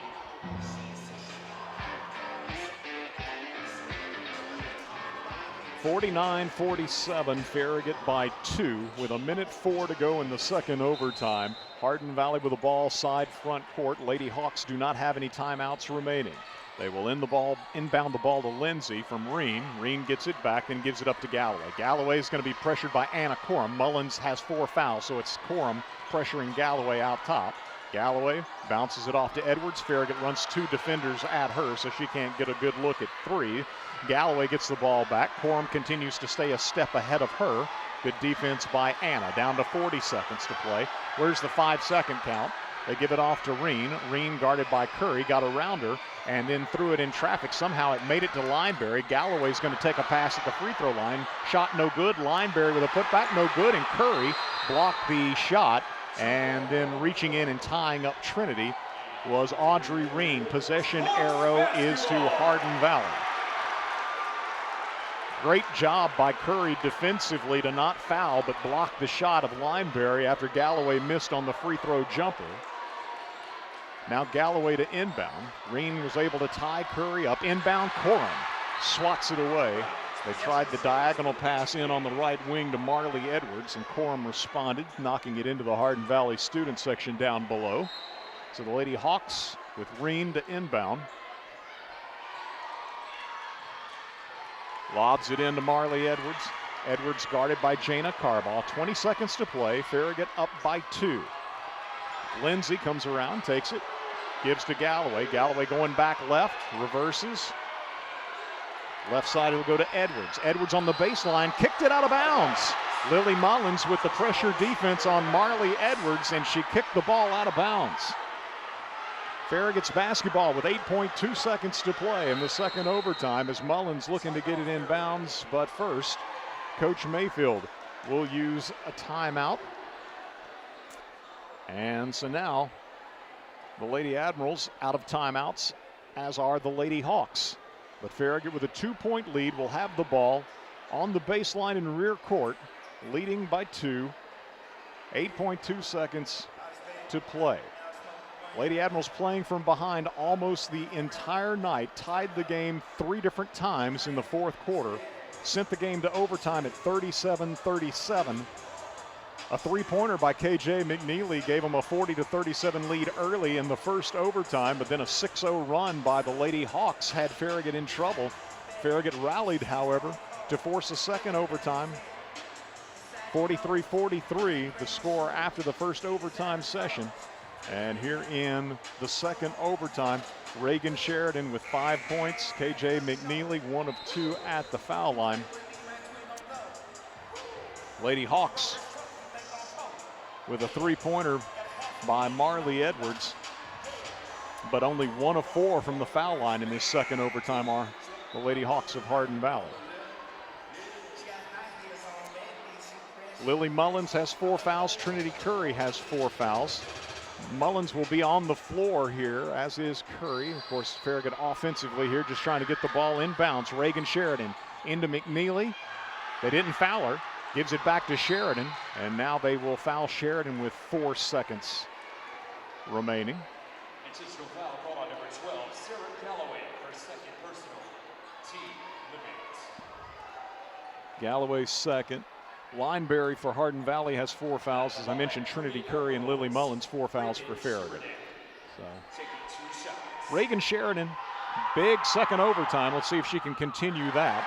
49-47, Farragut by 2 with 1:04 to go in the second overtime. Hardin Valley with the ball side front court. Lady Hawks do not have any timeouts remaining. They will inbound the ball to Lindsay from Reen. Reen gets it back and gives it up to Galloway. Galloway is going to be pressured by Anna Corum. Mullins has 4 fouls, so it's Corum pressuring Galloway out top. Galloway bounces it off to Edwards. Farragut runs 2 defenders at her, so she can't get a good look at 3. Galloway gets the ball back. Corum continues to stay a step ahead of her. Good defense by Anna. Down to 40 seconds to play. Where's the 5-second count? They give it off to Reen. Reen guarded by Curry, got around her, and then threw it in traffic. Somehow it made it to Lineberry. Galloway's going to take a pass at the free throw line. Shot no good. Lineberry with a putback, no good, and Curry blocked the shot. And then reaching in and tying up Trinity was Audrey Reen. Possession arrow is to Hardin Valley. Great job by Curry defensively to not foul but block the shot of Lineberry after Galloway missed on the free throw jumper. Now Galloway to inbound. Reen was able to tie Curry up. Inbound, Corum swats it away. They tried the diagonal pass in on the right wing to Marley Edwards, and Corum responded, knocking it into the Hardin Valley student section down below. So the Lady Hawks with Reen to inbound. Lobs it into Marley Edwards. Edwards guarded by Jana Carball. 20 seconds to play. Farragut up by 2. Lindsay comes around, takes it, gives to Galloway. Galloway going back left, reverses. Left side will go to Edwards. Edwards on the baseline, kicked it out of bounds. Lily Mullins with the pressure defense on Marley Edwards, and she kicked the ball out of bounds. Farragut's basketball with 8.2 seconds to play in the second overtime as Mullins looking to get it in bounds. But first, Coach Mayfield will use a timeout. And so now the Lady Admirals out of timeouts, as are the Lady Hawks. But Farragut with a 2-point lead will have the ball on the baseline in rear court, leading by 2. 8.2 seconds to play. Lady Admirals playing from behind almost the entire night, tied the game 3 different times in the fourth quarter, sent the game to overtime at 37-37. A 3-pointer by KJ McNeely gave them a 40-37 lead early in the first overtime, but then a 6-0 run by the Lady Hawks had Farragut in trouble. Farragut rallied, however, to force a second overtime. 43-43, the score after the first overtime session. And here in the second overtime, Reagan Sheridan with 5 points. KJ McNeely, 1 of 2 at the foul line. Lady Hawks with a 3-pointer by Marley Edwards, but only 1 of 4 from the foul line in this second overtime are the Lady Hawks of Hardin Valley. Lily Mullins has 4 fouls. Trinity Curry has 4 fouls. Mullins will be on the floor here, as is Curry. Of course, Farragut offensively here, just trying to get the ball inbounds. Reagan Sheridan into McNeely. They didn't foul her. Gives it back to Sheridan, and now they will foul Sheridan with 4 seconds remaining. Intentional foul called on number 12, Sarah Galloway, her second personal. Team limit. Galloway's second. Lineberry for Hardin Valley has 4 fouls. As I mentioned, Trinity Curry and Lily Mullins, 4 fouls for Farragut. So Reagan Sheridan, big second overtime. Let's see if she can continue that.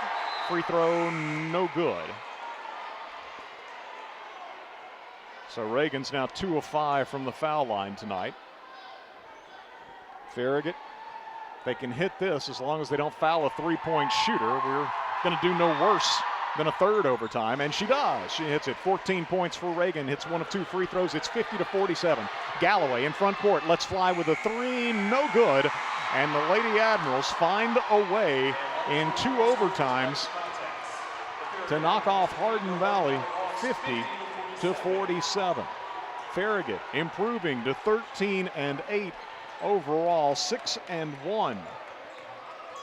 Free throw, no good. So Reagan's now 2 of 5 from the foul line tonight. Farragut, they can hit this as long as they don't foul a three-point shooter. We're going to do no worse than a third overtime, and she does. She hits it. 14 points for Reagan. Hits 1 of 2 free throws. It's 50-47. Galloway in front court. Let's fly with a three. No good. And the Lady Admirals find a way in 2 overtimes to knock off Hardin Valley 50-47. Farragut improving to 13-8 overall, 6-1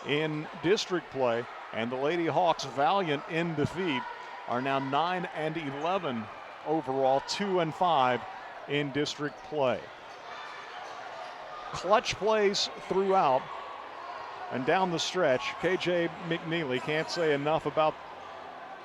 in district play. And the Lady Hawks, valiant in defeat, are now 9-11 overall, 2-5 in district play. Clutch plays throughout and down the stretch. KJ McNeely, can't say enough about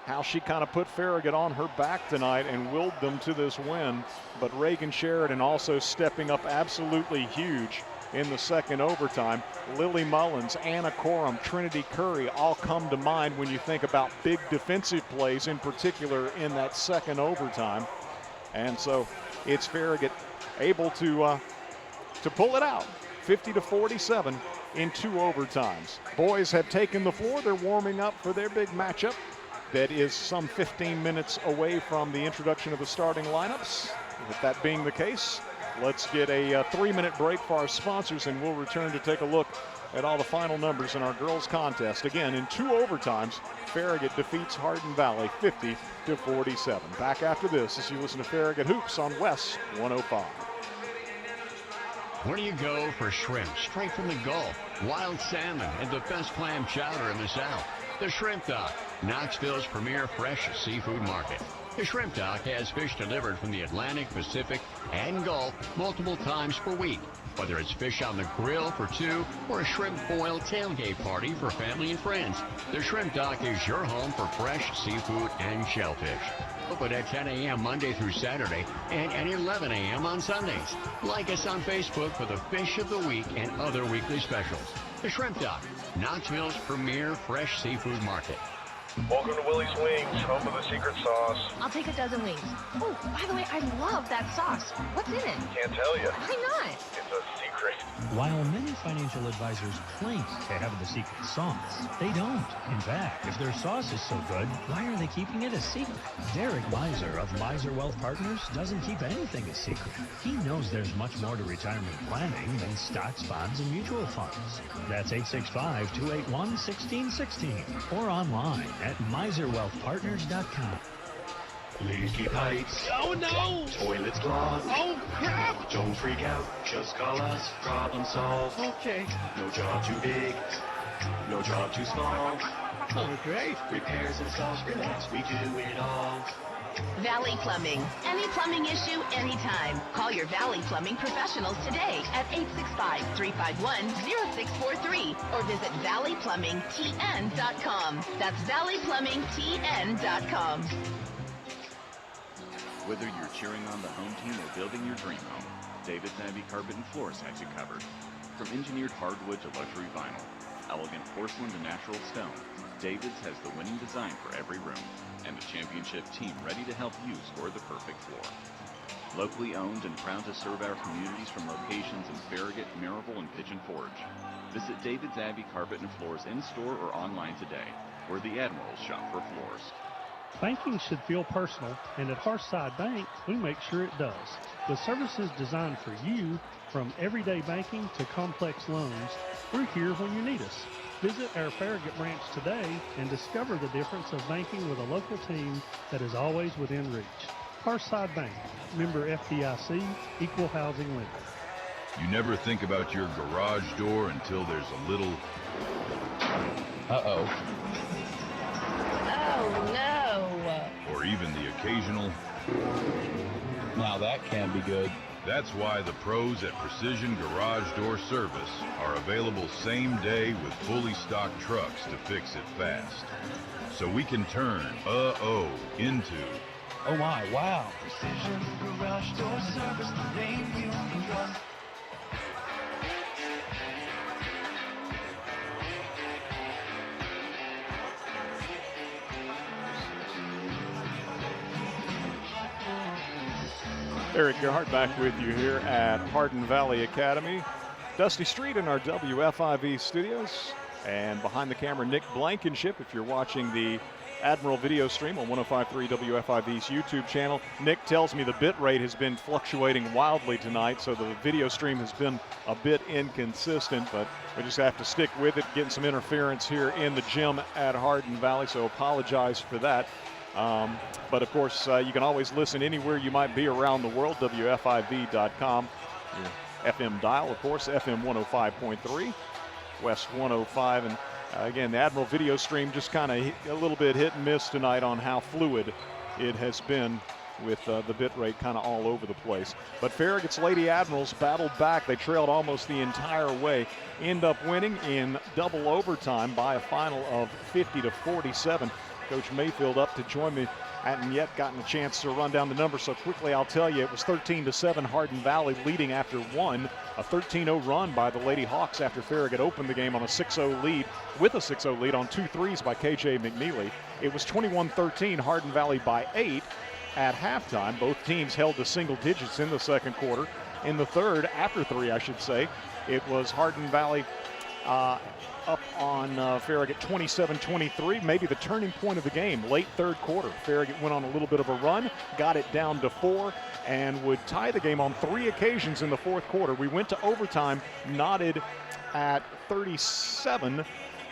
how she kind of put Farragut on her back tonight and willed them to this win. But Reagan Sheridan also stepping up absolutely huge in the second overtime. Lily Mullins, Anna Corum, Trinity Curry all come to mind when you think about big defensive plays, in particular in that second overtime. And so it's Farragut able to pull it out, 50-47 in 2 overtimes. Boys have taken the floor. They're warming up for their big matchup that is some 15 minutes away from the introduction of the starting lineups. With that being the case, let's get a 3-minute break for our sponsors, and we'll return to take a look at all the final numbers in our girls contest. Again, in 2 overtimes, Farragut defeats Hardin Valley 50-47. Back after this as you listen to Farragut Hoops on West 105. Where do you go for shrimp straight from the Gulf, wild salmon, and the best clam chowder in the South? The Shrimp Dock, Knoxville's premier fresh seafood market. The Shrimp Dock has fish delivered from the Atlantic, Pacific, and Gulf multiple times per week. Whether it's fish on the grill for 2 or a shrimp boil tailgate party for family and friends, the Shrimp Dock is your home for fresh seafood and shellfish. Open at 10 a.m. Monday through Saturday and at 11 a.m. on Sundays. Like us on Facebook for the fish of the week and other weekly specials. The Shrimp Dock, Knoxville's premier fresh seafood market. Welcome to Willie's Wings, home of the secret sauce. I'll take a dozen wings. Oh, by the way, I love that sauce. What's in it? Can't tell you. Why not? It's a secret. While many financial advisors claim to have the secret sauce, they don't. In fact, if their sauce is so good, why are they keeping it a secret? Derek Miser of Miser Wealth Partners doesn't keep anything a secret. He knows there's much more to retirement planning than stocks, bonds, and mutual funds. That's 865-281-1616 or online at miserwealthpartners.com. Leaky pipes. Oh no! Toilets clogged. Oh crap! Don't freak out. Just call us. Problem solved. Okay. No job too big. No job too small. Oh, great. Repairs, installs, relax. We do it all. Valley Plumbing. Any plumbing issue, anytime. Call your Valley Plumbing professionals today at 865-351-0643 or visit valleyplumbingtn.com. That's valleyplumbingtn.com. Whether you're cheering on the home team or building your dream home, David's Abbey Carpet and Floors has you covered. From engineered hardwood to luxury vinyl, elegant porcelain to natural stone, David's has the winning design for every room and the championship team ready to help you score the perfect floor. Locally owned and proud to serve our communities from locations in Farragut, Maryville, and Pigeon Forge. Visit David's Abbey Carpet and Floors in-store or online today, where the Admirals shop for floors. Banking should feel personal, and at Hearthside Bank, we make sure it does. With services designed for you, from everyday banking to complex loans, we're here when you need us. Visit our Farragut branch today and discover the difference of banking with a local team that is always within reach. Hearthside Bank, member FDIC, equal housing lender. You never think about your garage door until there's a little... Oh, no. Or even the occasional... Now that can be good. That's why the pros at Precision Garage Door Service are available same day with fully stocked trucks to fix it fast. So we can turn uh-oh into... Oh my, wow. Precision Garage Door Service, the name you can trust. Eric Gerhardt back with you here at Hardin Valley Academy. Dusty Street in our WFIV studios. And behind the camera, Nick Blankenship, if you're watching the Admiral video stream on 105.3 WFIV's YouTube channel. Nick tells me the bit rate has been fluctuating wildly tonight, so the video stream has been a bit inconsistent, but we just have to stick with it, getting some interference here in the gym at Hardin Valley, so apologize for that. But of course, you can always listen anywhere you might be around the world, WFIV.com. Your FM dial, of course, FM 105.3, West 105. And again, the Admiral video stream just kind of a little bit hit and miss tonight on how fluid it has been with the bit rate kind of all over the place. But Farragut's Lady Admirals battled back. They trailed almost the entire way, end up winning in double overtime by a final of 50-47. Coach Mayfield up to join me. Hadn't yet gotten a chance to run down the numbers so quickly. I'll tell you, it was 13-7, Hardin Valley leading after one. A 13-0 run by the Lady Hawks after Farragut opened the game on a 6-0 lead, with a 6-0 lead on 2 threes by KJ McNeely. It was 21-13, Hardin Valley by 8 at halftime. Both teams held to single digits in the second quarter. In the third, after 3, I should say, it was Hardin Valley up on Farragut 27-23, maybe the turning point of the game, late third quarter. Farragut went on a little bit of a run, got it down to 4, and would tie the game on 3 occasions in the fourth quarter. We went to overtime, knotted at 37,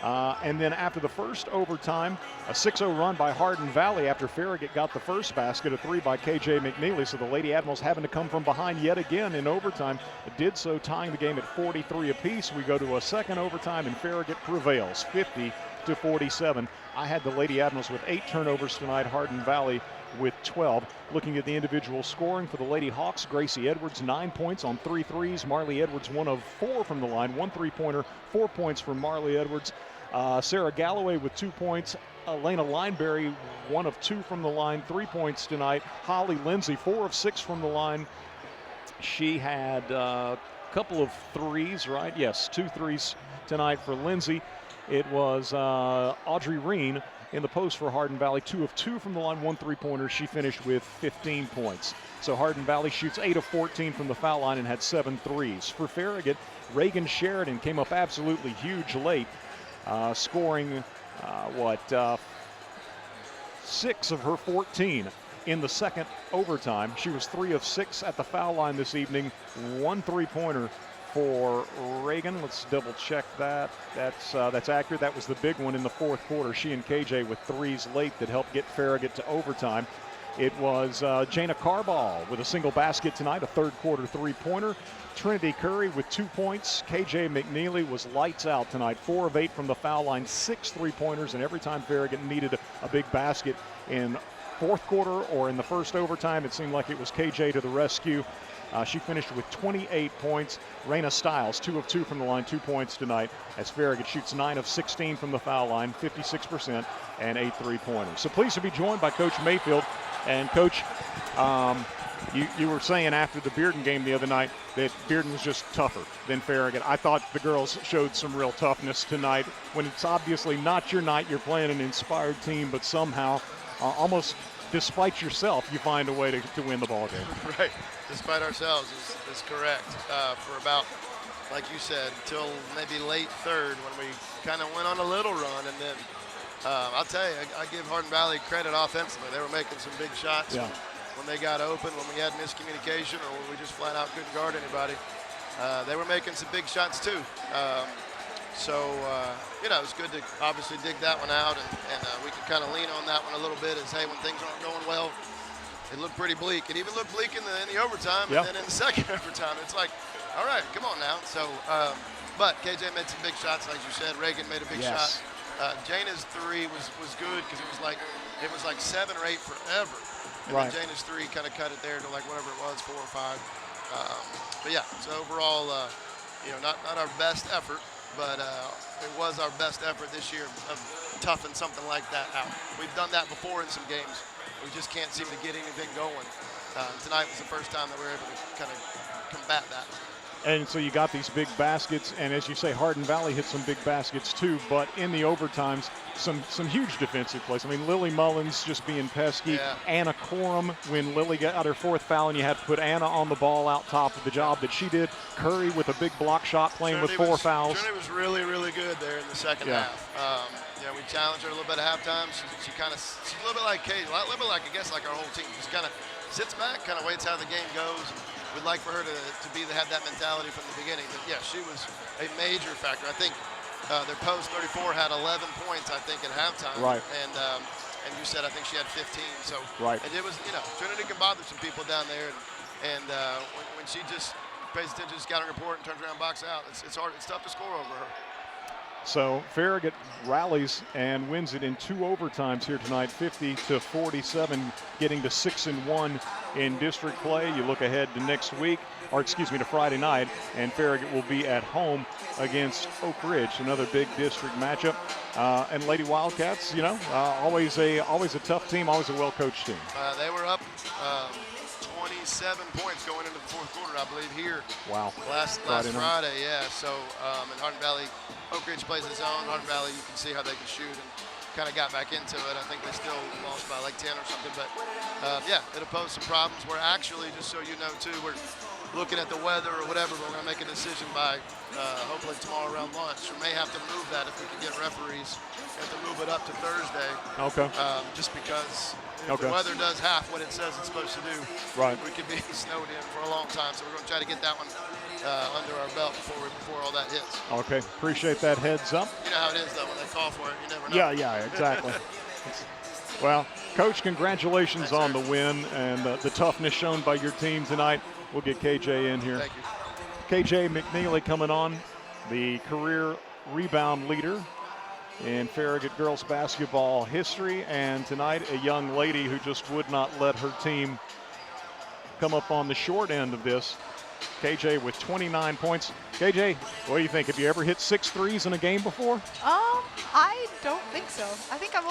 and then after the first overtime, a 6-0 run by Hardin Valley after Farragut got the first basket, a 3 by KJ McNeely, so the Lady Admirals having to come from behind yet again in overtime. It did so, tying the game at 43 apiece. We go to a second overtime, and Farragut prevails, 50-47. I had the Lady Admirals with 8 turnovers tonight, Hardin Valley with 12. Looking at the individual scoring for the Lady Hawks, Gracie Edwards, 9 points on 3 threes. Marley Edwards, 1 of 4 from the line, 1 3-pointer, 4 points from Marley Edwards. Sarah Galloway with 2 points. Elena Lineberry, 1 of 2 from the line, 3 points tonight. Holly Lindsay, 4 of 6 from the line. She had a couple of threes, right? Yes, 2 threes tonight for Lindsay. It was Audrey Reen in the post for Hardin Valley, 2 of 2 from the line, 1 3-pointer. She finished with 15 points. So Hardin Valley shoots 8 of 14 from the foul line and had 7 threes. For Farragut, Reagan Sheridan came up absolutely huge late, scoring 6 of her 14 in the second overtime. She was 3 of 6 at the foul line this evening, 1 3-pointer for Reagan. Let's double check that. That's accurate. That was the big one in the fourth quarter. She and KJ with threes late that helped get Farragut to overtime. It was Jana Carball with a single basket tonight, a third quarter 3-pointer. Trinity Curry with 2 points. KJ McNeely was lights out tonight, 4 of 8 from the foul line, 6 3-pointers, and every time Farragut needed a big basket in fourth quarter or in the first overtime, it seemed like it was KJ to the rescue. She finished with 28 points. Raina Stiles, 2 of 2 from the line, 2 points tonight, as Farragut shoots 9 of 16 from the foul line, 56%, and 8 3-pointers. So pleased to be joined by Coach Mayfield. And Coach, you were saying after the Bearden game the other night that Bearden was just tougher than Farragut. I thought the girls showed some real toughness tonight. When it's obviously not your night, you're playing an inspired team, but somehow, almost despite yourself, you find a way to win the ball game. Right, despite ourselves is correct. For about, like you said, till maybe late third when we kind of went on a little run, and then I'll tell you, I give Hardin Valley credit offensively. They were making some big shots when they got open, when we had miscommunication, or when we just flat out couldn't guard anybody. They were making some big shots too. You know, it's good to obviously dig that one out, and we can kind of lean on that one a little bit as, hey, when things aren't going well, it looked pretty bleak. It even looked bleak in the overtime, and then in the second overtime, it's like, all right, come on now. So, but KJ made some big shots, like you said. Reagan made a big shot. Jana's 3 was good because it was like 7 or 8 forever. And then Jana's 3 kind of cut it there to like whatever it was, 4 or 5. But yeah, so overall, you know, not our best effort, but it was our best effort this year of toughing something like that out. We've done that before in some games. We just can't seem to get anything going. Tonight was the first time that we were able to kind of combat that. And so you got these big baskets, and as you say, Hardin Valley hit some big baskets too, but in the overtimes, some huge defensive plays. I mean, Lily Mullins just being pesky. Yeah. Anna Corum, when Lily got her 4th foul and you had to put Anna on the ball out top of the job that she did. Curry with a big block shot playing with 4 fouls. Trinity was really, really good there in the second half. We challenged her a little bit at halftime. She's a little bit like Kate, a little bit like, I guess, like our whole team. Just kind of sits back, kind of waits how the game goes. We'd like for her to have that mentality from the beginning. But yeah, she was a major factor. I think their post 34 had 11 points, I think, at halftime. Right. And you said I think she had 15. So right. And it was, Trinity can bother some people down there. And when she just pays attention to scouting report and turns around and box out, it's hard. It's tough to score over her. So Farragut rallies and wins it in 2 overtimes here tonight, 50-47, getting to 6-1 in district play. You look ahead to next week, to Friday night, and Farragut will be at home against Oak Ridge, another big district matchup. And Lady Wildcats, always a tough team, always a well-coached team. They were up 27 points going into the 4th quarter, I believe, here. Wow. Last Friday, yeah. So, in Hardin Valley, Oak Ridge plays its own. Hardin Valley, you can see how they can shoot and kind of got back into it. I think they still lost by like 10 or something. But, it'll pose some problems. We're actually, just so you know, too, we're looking at the weather or whatever, but we're going to make a decision by hopefully tomorrow around lunch. We may have to move that if we can get referees. We have to move it up to Thursday. Okay. Just because if the weather does half what it says it's supposed to do, right, we could be snowed in for a long time. So we're going to try to get that one under our belt before all that hits. Okay, appreciate that heads up. You know how it is, though, when they call for it, you never know. Yeah, exactly. Well, Coach, congratulations on the win and the toughness shown by your team tonight. We'll get KJ in here. Thank you. KJ McNeely coming on, the career rebound leader in Farragut girls basketball history, and tonight a young lady who just would not let her team come up on the short end of this. KJ with 29 points. KJ, what do you think? Have you ever hit 6 threes in a game before? I don't think so. I think I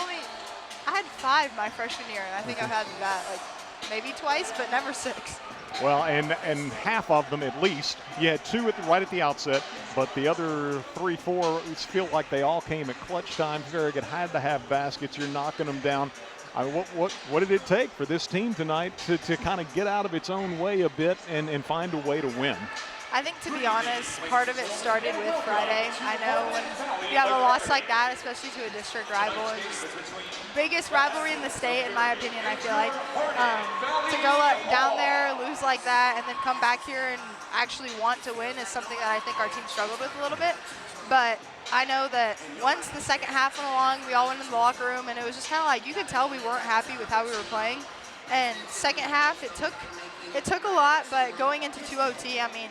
had 5 my freshman year, and I think I've had that like maybe twice, but never 6. Well, and half of them at least. You had 2 right at the outset, but the other 3, 4 feel like they all came at clutch time. Farragut had to have baskets. You're knocking them down. What did it take for this team tonight to kind of get out of its own way a bit and find a way to win? I think, to be honest, part of it started with Friday. I know when you have a loss like that, especially to a district rival, it's biggest rivalry in the state, in my opinion, I feel like. To go down there, lose like that, and then come back here and actually want to win is something that I think our team struggled with a little bit. But I know that once the second half went along, we all went in the locker room, and it was just kind of like you could tell we weren't happy with how we were playing. And second half, it took a lot, but going into 2 OT, I mean,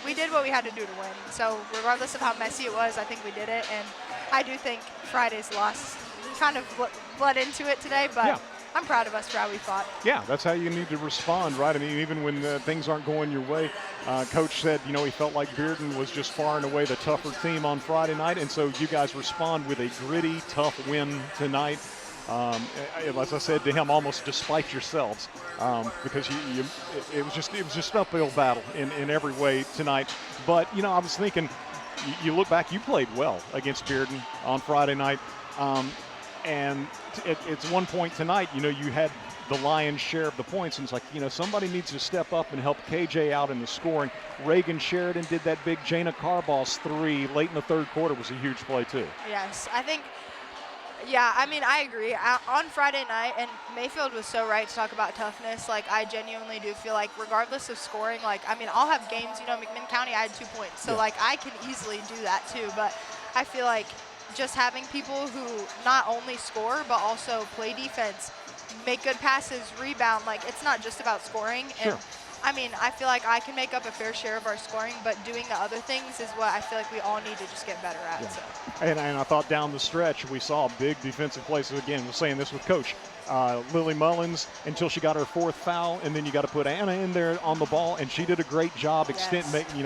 we did what we had to do to win. So regardless of how messy it was, I think we did it. And I do think Friday's loss kind of bled into it today, but I'm proud of us for how we fought. Yeah, that's how you need to respond, right? I mean, even when things aren't going your way. Coach said, he felt like Bearden was just far and away the tougher team on Friday night, and so you guys respond with a gritty, tough win tonight. As I said to him, almost despite yourselves, because it was just an uphill battle in every way tonight. But I was thinking, you look back, you played well against Bearden on Friday night, and it's one point tonight. You had the lion's share of the points, and it's like somebody needs to step up and help KJ out in the scoring. Reagan Sheridan did that big Jana Carball's 3 late in the 3rd quarter, was a huge play too. Yes, I think. Yeah, I mean, I agree. On Friday night, and Mayfield was so right to talk about toughness. Like, I genuinely do feel like regardless of scoring, I'll have games, McMinn County, I had 2 points. So, I can easily do that too. But I feel like just having people who not only score but also play defense, make good passes, rebound, it's not just about scoring. Sure. And I mean, I feel like I can make up a fair share of our scoring, but doing the other things is what I feel like we all need to just get better at. Yeah. So. And I thought down the stretch we saw big defensive plays. Again, we're saying this with Coach. Lily Mullins until she got her 4th foul, and then you got to put Anna in there on the ball, and she did a great job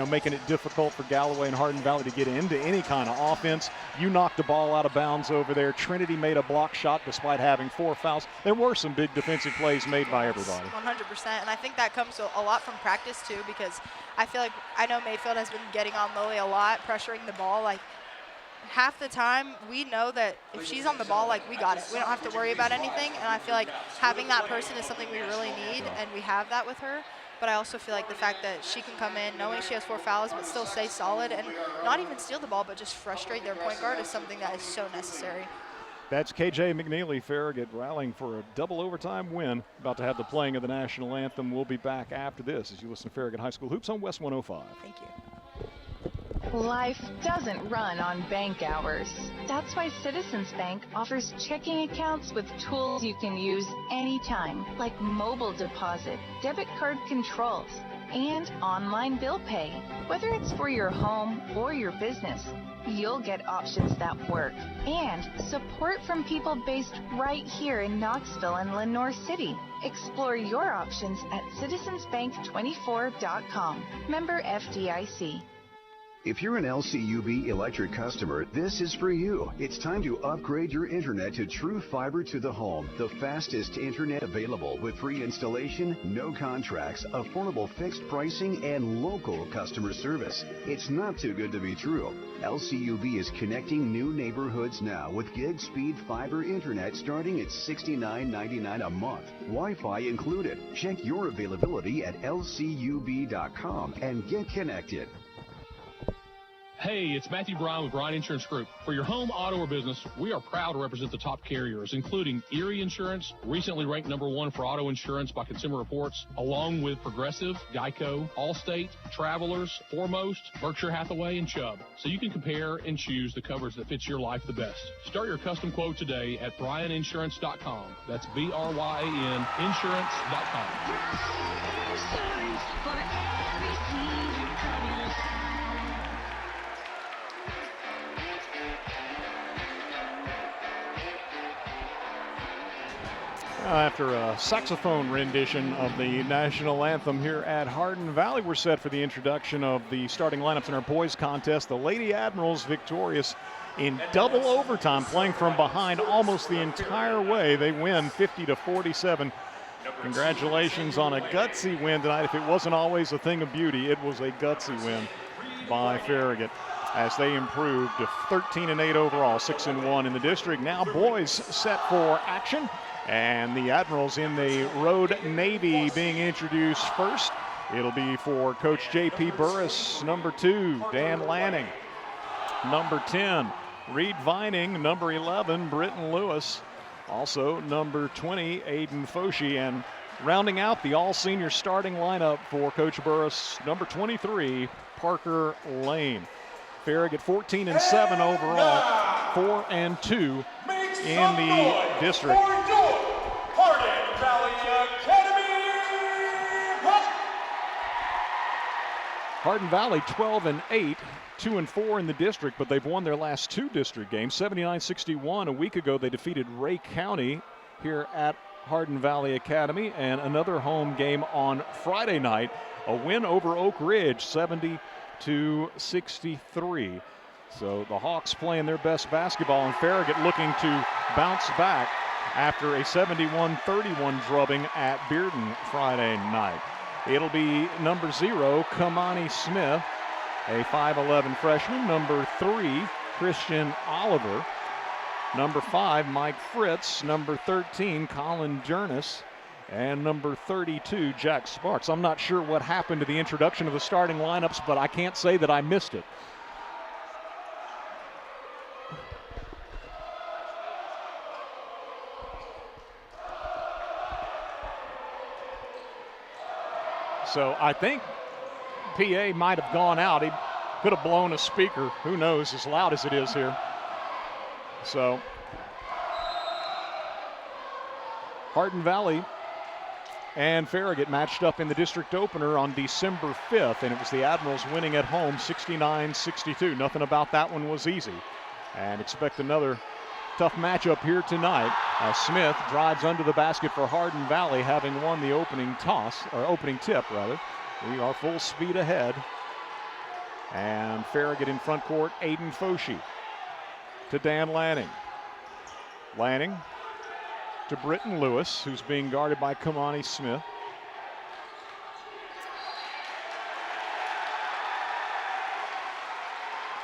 making it difficult for Galloway and Hardin Valley to get into any kind of offense. You knocked the ball out of bounds over there. Trinity made a block shot despite having 4 fouls. There were some big defensive plays made by everybody. 100%, and I think that comes a lot lot from practice too, because I feel like I know Mayfield has been getting on Lily a lot, pressuring the ball. Like half the time, we know that if she's on the ball, like we got it. We don't have to worry about anything. And I feel like having that person is something we really need, and we have that with her. But I also feel like the fact that she can come in knowing she has 4 fouls but still stay solid and not even steal the ball but just frustrate their point guard is something that is so necessary. That's KJ McNeely. Farragut rallying for a double overtime win. About to have the playing of the national anthem. We'll be back after this as you listen to Farragut High School Hoops on West 105. Thank you. Life doesn't run on bank hours. That's why Citizens Bank offers checking accounts with tools you can use anytime, like mobile deposit, debit card controls, and online bill pay. Whether it's for your home or your business, you'll get options that work. And support from people based right here in Knoxville and Lenore City. Explore your options at citizensbank24.com. Member FDIC. If you're an LCUB electric customer, this is for you. It's time to upgrade your internet to True Fiber to the Home, the fastest internet available with free installation, no contracts, affordable fixed pricing, and local customer service. It's not too good to be true. LCUB is connecting new neighborhoods now with gig speed fiber internet starting at $69.99 a month, Wi-Fi included. Check your availability at lcub.com and get connected. Hey, it's Matthew Brown with Bryan Insurance Group. For your home, auto, or business, we are proud to represent the top carriers, including Erie Insurance, recently ranked #1 for auto insurance by Consumer Reports, along with Progressive, Geico, Allstate, Travelers, Foremost, Berkshire Hathaway, and Chubb. So you can compare and choose the coverage that fits your life the best. Start your custom quote today at bryaninsurance.com. That's BRYN insurance.com. After a saxophone rendition of the national anthem here at Hardin Valley, we're set for the introduction of the starting lineups in our boys contest. The Lady Admirals victorious in double overtime, playing from behind almost the entire way. They win 50-47. Congratulations on a gutsy win tonight. If it wasn't always a thing of beauty, it was a gutsy win by Farragut as they improved to 13-8 overall, 6-1 in the district. Now boys set for action. And the Admirals in the Road Navy being introduced first. It'll be for Coach J.P. Burris, number 2, Dan Lanning. Number 10, Reed Vining. Number 11, Britton Lewis. Also number 20, Aiden Foshi. And rounding out the all-senior starting lineup for Coach Burris, number 23, Parker Lane. Farragut 14-7 overall, 4-2 in the district. Hardin Valley Academy. Hardin Valley 12-8, 2-4 in the district, but they've won their last 2 district games. 79-61 a week ago, they defeated Ray County here at Hardin Valley Academy, and another home game on Friday night, a win over Oak Ridge, 70-63. So the Hawks playing their best basketball, and Farragut looking to bounce back after a 71-31 drubbing at Bearden Friday night. It'll be number 0, Kamani Smith, a 5'11 freshman. Number 3, Christian Oliver. Number 5, Mike Fritz. Number 13, Colin Jernis. And number 32, Jack Sparks. I'm not sure what happened to the introduction of the starting lineups, but I can't say that I missed it. So I think PA might have gone out. He could have blown a speaker. Who knows, as loud as it is here. So Hardin Valley and Farragut matched up in the district opener on December 5th, and it was the Admirals winning at home 69-62. Nothing about that one was easy. And expect another tough matchup here tonight. Smith drives under the basket for Hardin Valley, having won the opening toss, or opening tip rather. We are full speed ahead. And Farragut in front court, Aiden Foshi to Dan Lanning. Lanning to Britton Lewis, who's being guarded by Kamani Smith.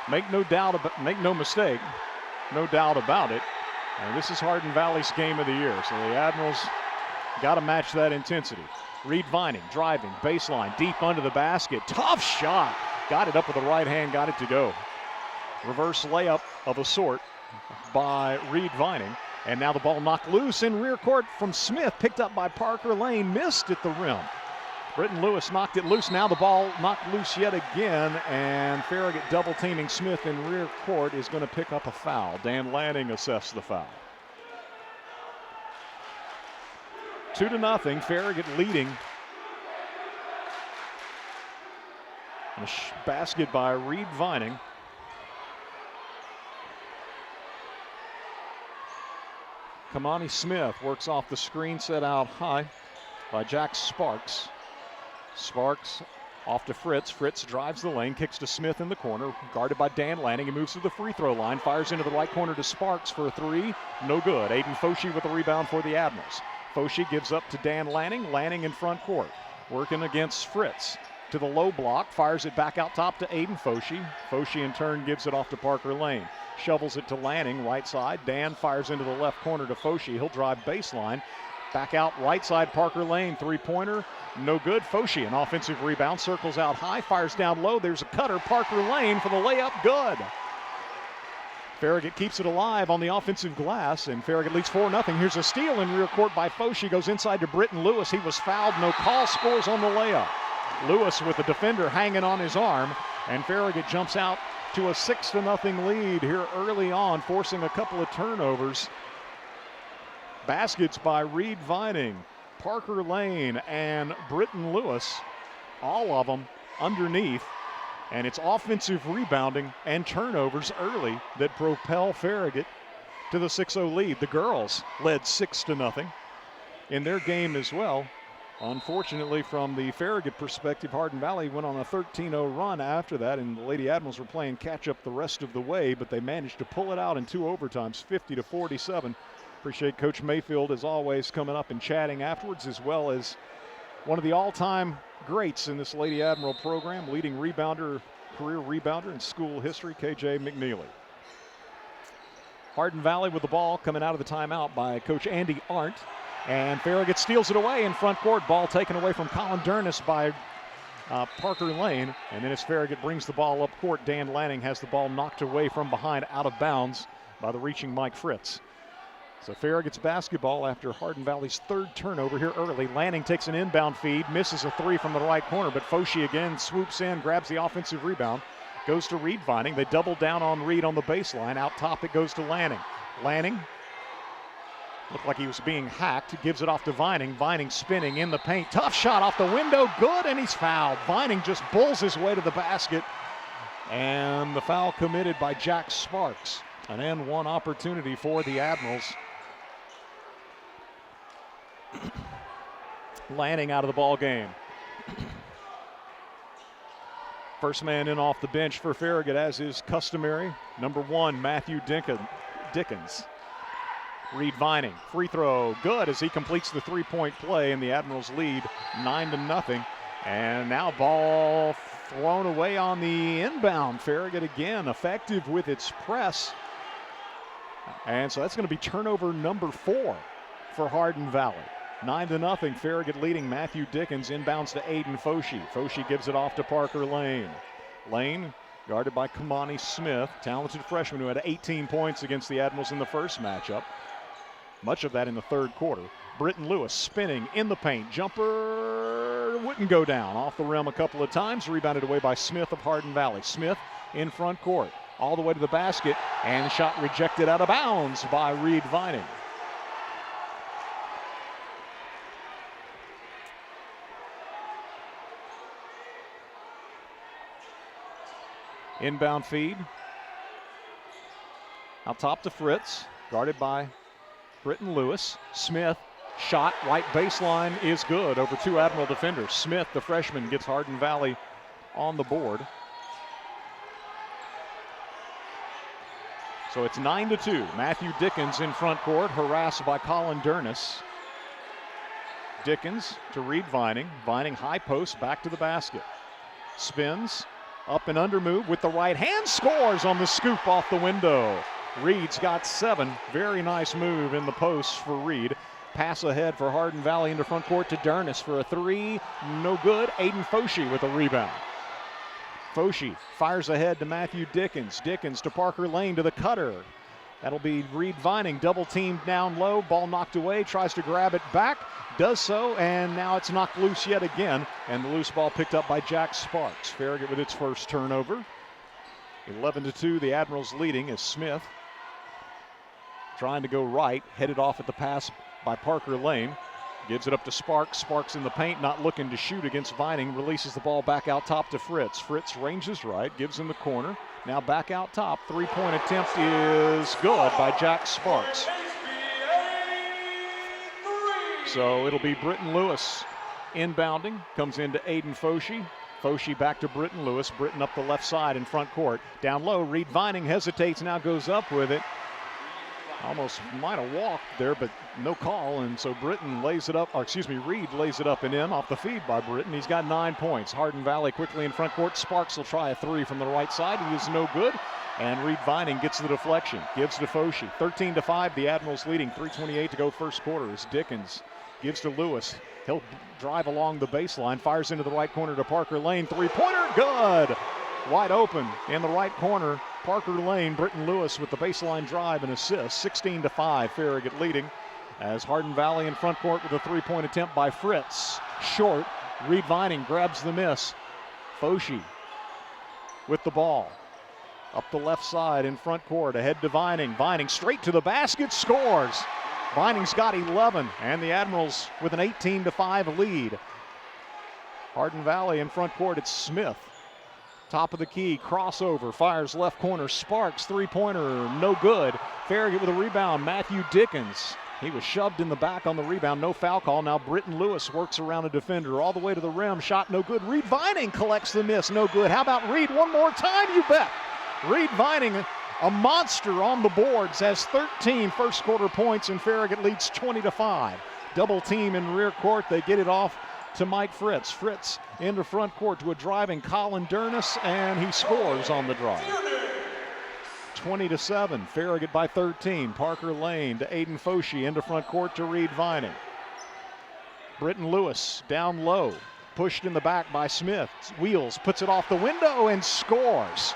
Make no mistake, no doubt about it. And this is Hardin Valley's game of the year. So the Admirals got to match that intensity. Reed Vining driving, baseline, deep under the basket. Tough shot. Got it up with the right hand, got it to go. Reverse layup of a sort by Reed Vining. And now the ball knocked loose in rear court from Smith, picked up by Parker Lane, missed at the rim. Britton Lewis knocked it loose. Now the ball knocked loose yet again, and Farragut double teaming Smith in rear court is going to pick up a foul. Dan Lanning assessed the foul. 2-0, Farragut leading. And a basket by Reed Vining. Kamani Smith works off the screen set out high by Jack Sparks. Sparks off to Fritz. Fritz drives the lane, kicks to Smith in the corner, guarded by Dan Lanning. He moves to the free throw line, fires into the right corner to Sparks for a three. No good. Aiden Foshee with the rebound for the Admirals. Foshee gives up to Dan Lanning. Lanning in front court, working against Fritz. To the low block, fires it back out top to Aiden Foshee. Foshee in turn gives it off to Parker Lane. Shovels it to Lanning, right side. Dan fires into the left corner to Foshee. He'll drive baseline. Back out right side, Parker Lane, three-pointer, no good. Foshee, an offensive rebound, circles out high, fires down low. There's a cutter, Parker Lane for the layup, good. Farragut keeps it alive on the offensive glass, and Farragut leads 4-0. Here's a steal in rear court by Foshee, goes inside to Britton Lewis. He was fouled, no call, scores on the layup. Lewis with the defender hanging on his arm, and Farragut jumps out to a 6-0 lead here early on, forcing a couple of turnovers. Baskets by Reed Vining, Parker Lane, and Britton Lewis, all of them underneath. And it's offensive rebounding and turnovers early that propel Farragut to the 6-0 lead. The girls led 6-0 in their game as well. Unfortunately, from the Farragut perspective, Hardin Valley went on a 13-0 run after that, and the Lady Admirals were playing catch-up the rest of the way, but they managed to pull it out in two overtimes, 50-47. Appreciate Coach Mayfield, as always, coming up and chatting afterwards, as well as one of the all-time greats in this Lady Admiral program, leading rebounder, career rebounder in school history, KJ McNeely. Hardin Valley with the ball coming out of the timeout by Coach Andy Arndt. And Farragut steals it away in front court. Ball taken away from Colin Dernis by Parker Lane. And then as Farragut brings the ball up court, Dan Lanning has the ball knocked away from behind, out of bounds by the reaching Mike Fritz. So Farragut's basketball after Hardin Valley's third turnover here early. Lanning takes an inbound feed, misses a three from the right corner, but Foshee again swoops in, grabs the offensive rebound, goes to Reed Vining. They double down on Reed on the baseline. Out top it goes to Lanning. Lanning looked like he was being hacked, gives it off to Vining. Vining spinning in the paint. Tough shot off the window, good, and he's fouled. Vining just bulls his way to the basket, and the foul committed by Jack Sparks. An N1 opportunity for the Admirals. Lanning out of the ball game. First man in off the bench for Farragut, as is customary. Number 1, Matthew Dickens. Reed Vining, free throw, good as he completes the three-point play, and the Admirals lead 9-0. And now ball thrown away on the inbound. Farragut again effective with its press. And so that's going to be turnover number 4 for Hardin Valley. 9-0, Farragut leading. Matthew Dickens inbounds to Aiden Foshee. Foshee gives it off to Parker Lane. Lane guarded by Kamani Smith, talented freshman who had 18 points against the Admirals in the first matchup. Much of that in the third quarter. Britton Lewis spinning in the paint. Jumper wouldn't go down. Off the rim a couple of times. Rebounded away by Smith of Hardin Valley. Smith in front court. All the way to the basket. And the shot rejected out of bounds by Reed Vining. Inbound feed. Out top to Fritz. Guarded by Britton Lewis. Smith, shot right baseline is good over 2 Admiral defenders. Smith, the freshman, gets Hardin Valley on the board. So it's 9-2. Matthew Dickens in front court, harassed by Colin Dernis. Dickens to Reed Vining. Vining high post, back to the basket. Spins, Up and under move with the right hand, scores on the scoop off the window. Reed's got 7. Very nice move in the post for Reed. Pass ahead for Hardin Valley into front court to Dernis for a 3. No good. Aiden Foshee with a rebound. Foshee fires ahead to Matthew Dickens. Dickens to Parker Lane to the cutter. That'll be Reed Vining, double teamed down low. Ball knocked away, tries to grab it back. Does so, and now it's knocked loose yet again. And the loose ball picked up by Jack Sparks. Farragut with its first turnover. 11-2, the Admirals leading as Smith trying to go right, headed off at the pass by Parker Lane. Gives it up to Sparks. Sparks in the paint, not looking to shoot against Vining. Releases the ball back out top to Fritz. Fritz ranges right, gives him the corner. Now back out top. 3-point attempt is good by Jack Sparks. So it'll be Britton Lewis inbounding. Comes into Aiden Foshee. Foshee back to Britton Lewis. Britton up the left side in front court. Down low, Reed Vining hesitates, now goes up with it. Almost might have walked there, but no call, and so Britton lays it up, or excuse me, Reed lays it up and in off the feed by Britton. He's got 9 points. Hardin Valley quickly in front court. Sparks will try a 3 from the right side. It is no good, and Reed Vining gets the deflection. Gives to Foshee. 13-5, the Admirals leading. 3:28 to go first quarter as Dickens gives to Lewis. He'll drive along the baseline, fires into the right corner to Parker Lane. 3-pointer, good! Wide open in the right corner. Parker Lane, Britton Lewis with the baseline drive and assist. 16-5, Farragut leading as Hardin Valley in front court with a 3-point attempt by Fritz. Short, Reed Vining grabs the miss. Foshee with the ball. Up the left side in front court, ahead to Vining. Vining straight to the basket, scores. Vining's got 11, and the Admirals with an 18-5 lead. Hardin Valley in front court, it's Smith. Top of the key, crossover, fires left corner, Sparks, 3-pointer, no good. Farragut with a rebound, Matthew Dickens. He was shoved in the back on the rebound, no foul call. Now Britton Lewis works around a defender all the way to the rim, shot no good. Reed Vining collects the miss, no good. How about Reed one more time? You bet. Reed Vining, a monster on the boards, has 13 first quarter points, and Farragut leads 20-5. Double team in rear court, they get it off to Mike Fritz. Fritz into front court to a driving Colin Dernis, and he scores on the drive. 20-7, Farragut by 13. Parker Lane to Aiden Foshee into front court to Reed Vining. Britton Lewis down low, pushed in the back by Smith. Wheels, puts it off the window and scores.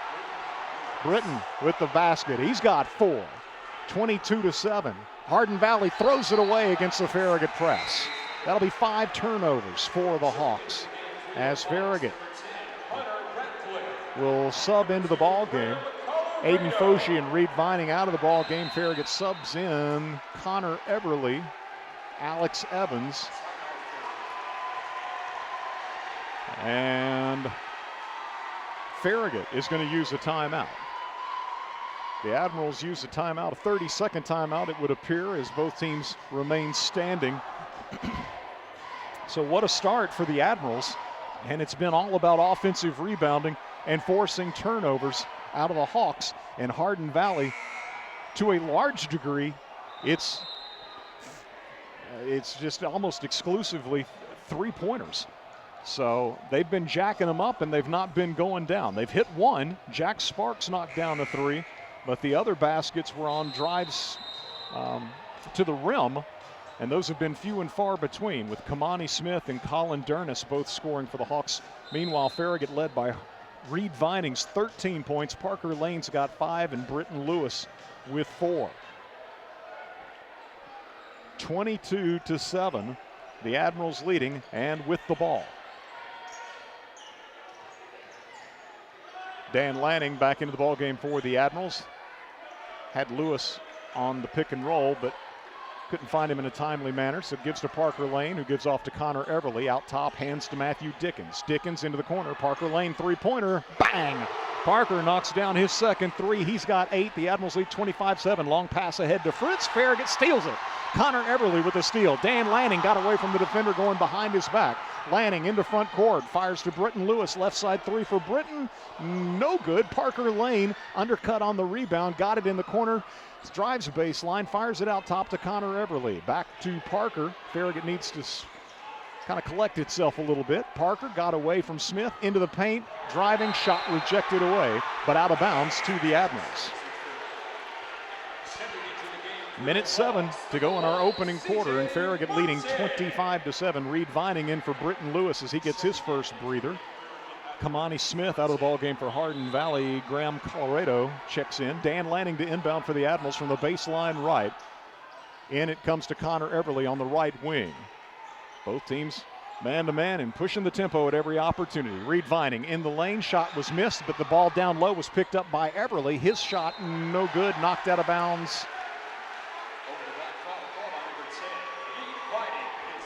Britton with the basket. He's got 4. 22-7. Hardin Valley throws it away against the Farragut press. That'll be 5 turnovers for the Hawks as Farragut will sub into the ball game. Aiden Foshee and Reed Vining out of the ball game. Farragut subs in Connor Eberly, Alex Evans, and Farragut is going to use a timeout. The Admirals use a timeout, a 30-second timeout, it would appear, as both teams remain standing. So what a start for the Admirals, and it's been all about offensive rebounding and forcing turnovers out of the Hawks. And Hardin Valley, to a large degree, it's just almost exclusively 3-pointers. So they've been jacking them up, and they've not been going down. They've hit one. Jack Sparks knocked down a 3, but the other baskets were on drives to the rim, and those have been few and far between, with Kamani Smith and Colin Dernis both scoring for the Hawks. Meanwhile, Farragut led by Reed Vining's 13 points. Parker Lane's got 5, and Britton Lewis with 4. 22-7, the Admirals leading and with the ball. Dan Lanning back into the ball game for the Admirals. Had Lewis on the pick and roll, but couldn't find him in a timely manner, so gives to Parker Lane, who gives off to Connor Everly. Out top, hands to Matthew Dickens. Dickens into the corner. Parker Lane, 3-pointer. Bang! Parker knocks down his second 3. He's got 8. The Admirals lead 25-7. Long pass ahead to Fritz. Farragut steals it. Connor Everly with the steal. Dan Lanning got away from the defender going behind his back. Lanning into front court. Fires to Britton Lewis. Left side 3 for Britton. No good. Parker Lane undercut on the rebound. Got it in the corner. Drives baseline. Fires it out top to Connor Everly. Back to Parker. Farragut needs to kind of collect itself a little bit. Parker got away from Smith into the paint. Driving shot rejected away, but out of bounds to the Admirals. Minute 7 to go in our opening quarter, and Farragut leading 25-7. Reed Vining in for Britton Lewis as he gets his first breather. Kamani Smith out of the ball game for Hardin Valley. Graham Colorado checks in. Dan Lanning to inbound for the Admirals from the baseline right. In it comes to Connor Everly on the right wing. Both teams man-to-man and pushing the tempo at every opportunity. Reed Vining in the lane. Shot was missed, but the ball down low was picked up by Everly. His shot no good, knocked out of bounds.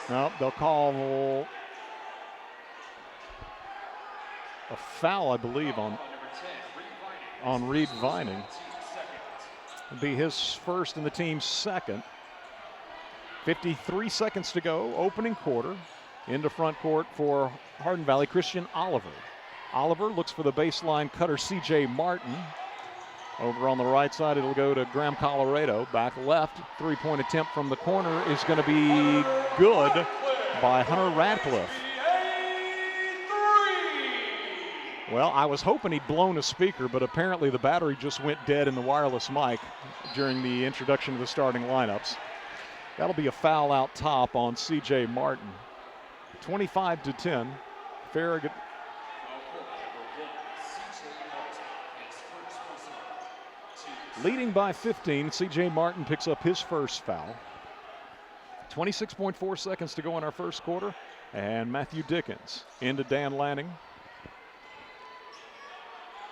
No, they'll call a foul, I believe, on Reed Vining. It'll be his first and the team's second. 53 seconds to go, opening quarter. Into front court for Hardin Valley, Christian Oliver. Oliver looks for the baseline cutter, C.J. Martin. Over on the right side, it'll go to Graham Colorado. Back left, three-point attempt from the corner is going to be good by Hunter Radcliffe. Well, I was hoping he'd blown a speaker, but apparently the battery just went dead in the wireless mic during the introduction of the starting lineups. That'll be a foul out top on C.J. Martin. 25-10. Farragut. Leading by 15, C.J. Martin picks up his first foul. 26.4 seconds to go in our first quarter. And Matthew Dickens into Dan Lanning.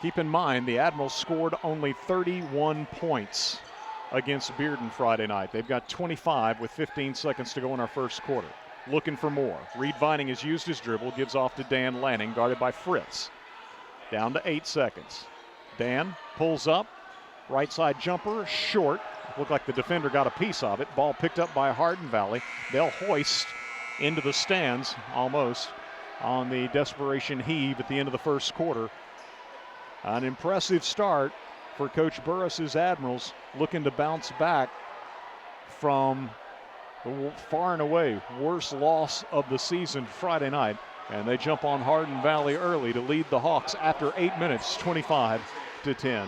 Keep in mind, the Admirals scored only 31 points against Bearden Friday night. They've got 25 with 15 seconds to go in our first quarter. Looking for more. Reed Vining has used his dribble, gives off to Dan Lanning, guarded by Fritz. Down to 8 seconds. Dan pulls up. Right side jumper, short. Looked like the defender got a piece of it. Ball picked up by Hardin Valley. They'll hoist into the stands almost on the desperation heave at the end of the first quarter. An impressive start for Coach Burris's Admirals, looking to bounce back from the far and away worst loss of the season Friday night. And they jump on Hardin Valley early to lead the Hawks after 8 minutes, 25-10.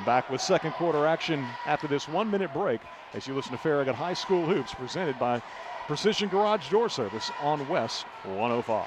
Back with second quarter action after this 1 minute break as you listen to Farragut High School Hoops, presented by Precision Garage Door Service on West 105.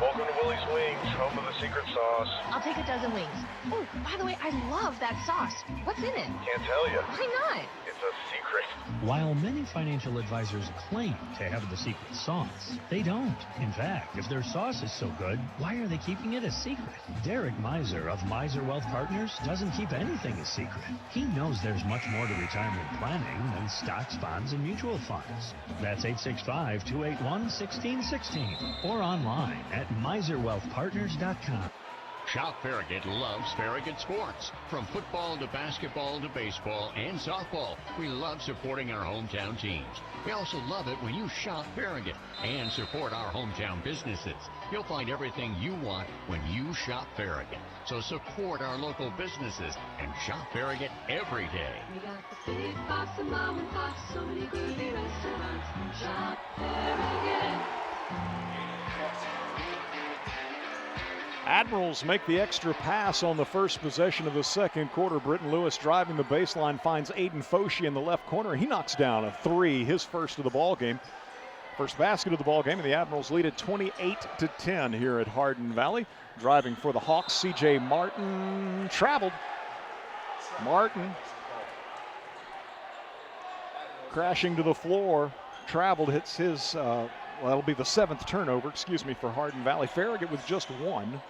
Welcome to Willie's Wings, home of the secret sauce. I'll take a dozen wings. Oh, by the way, I love that sauce. What's in it? Can't tell you. Why not? It's a secret. While many financial advisors claim to have the secret sauce, they don't. In fact, if their sauce is so good, why are they keeping it a secret? Derek Miser of Miser Wealth Partners doesn't keep anything a secret. He knows there's much more to retirement planning than stocks, bonds, and mutual funds. That's 865-281-1616 or online at miserwealthpartners.com. Shop Farragut loves Farragut sports. From football to basketball to baseball and softball, we love supporting our hometown teams. We also love it when you shop Farragut and support our hometown businesses. You'll find everything you want when you shop Farragut. So support our local businesses and shop Farragut every day. We got the big box of mom and pop, so many groovy restaurants. Shop Farragut. Admirals make the extra pass on the first possession of the second quarter. Britton Lewis driving the baseline, finds Aiden Foshie in the left corner. He knocks down a three, his first of the ball game. First basket of the ball game, and the Admirals lead at 28-10 here at Hardin Valley. Driving for the Hawks, C.J. Martin traveled. Martin crashing to the floor, traveled, hits his, that'll be the seventh turnover, for Hardin Valley. Farragut with just one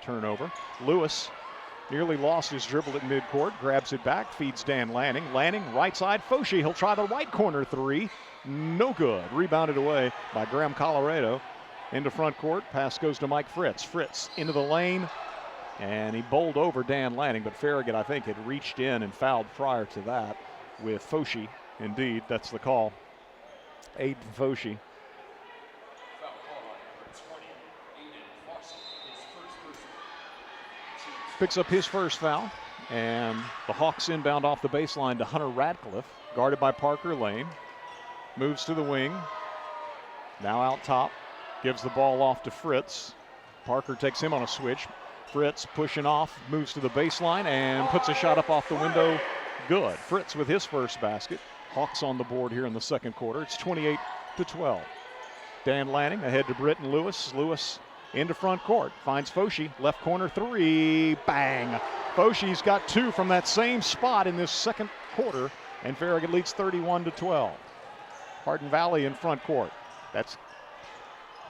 turnover. Lewis nearly lost his dribble at midcourt, grabs it back, feeds Dan Lanning. Lanning, right side, Foshie, he'll try the right corner three. No good. Rebounded away by Graham Colorado. Into front court, pass goes to Mike Fritz. Fritz into the lane, and he bowled over Dan Lanning, but Farragut, I think, had reached in and fouled prior to that with Foshie. Indeed, that's the call. Aiden Foshie. Picks up his first foul, and the Hawks inbound off the baseline to Hunter Radcliffe, guarded by Parker Lane. Moves to the wing, now out top. Gives the ball off to Fritz. Parker takes him on a switch. Fritz pushing off, moves to the baseline, and puts a shot up off the window. Good. Fritz with his first basket. Hawks on the board here in the second quarter. It's 28-12. Dan Lanning ahead to Britton Lewis. Lewis into front court. Finds Foshi. Left corner three. Bang. Foshi's got 2 from that same spot in this second quarter. And Farragut leads 31-12. Hardin Valley in front court. That's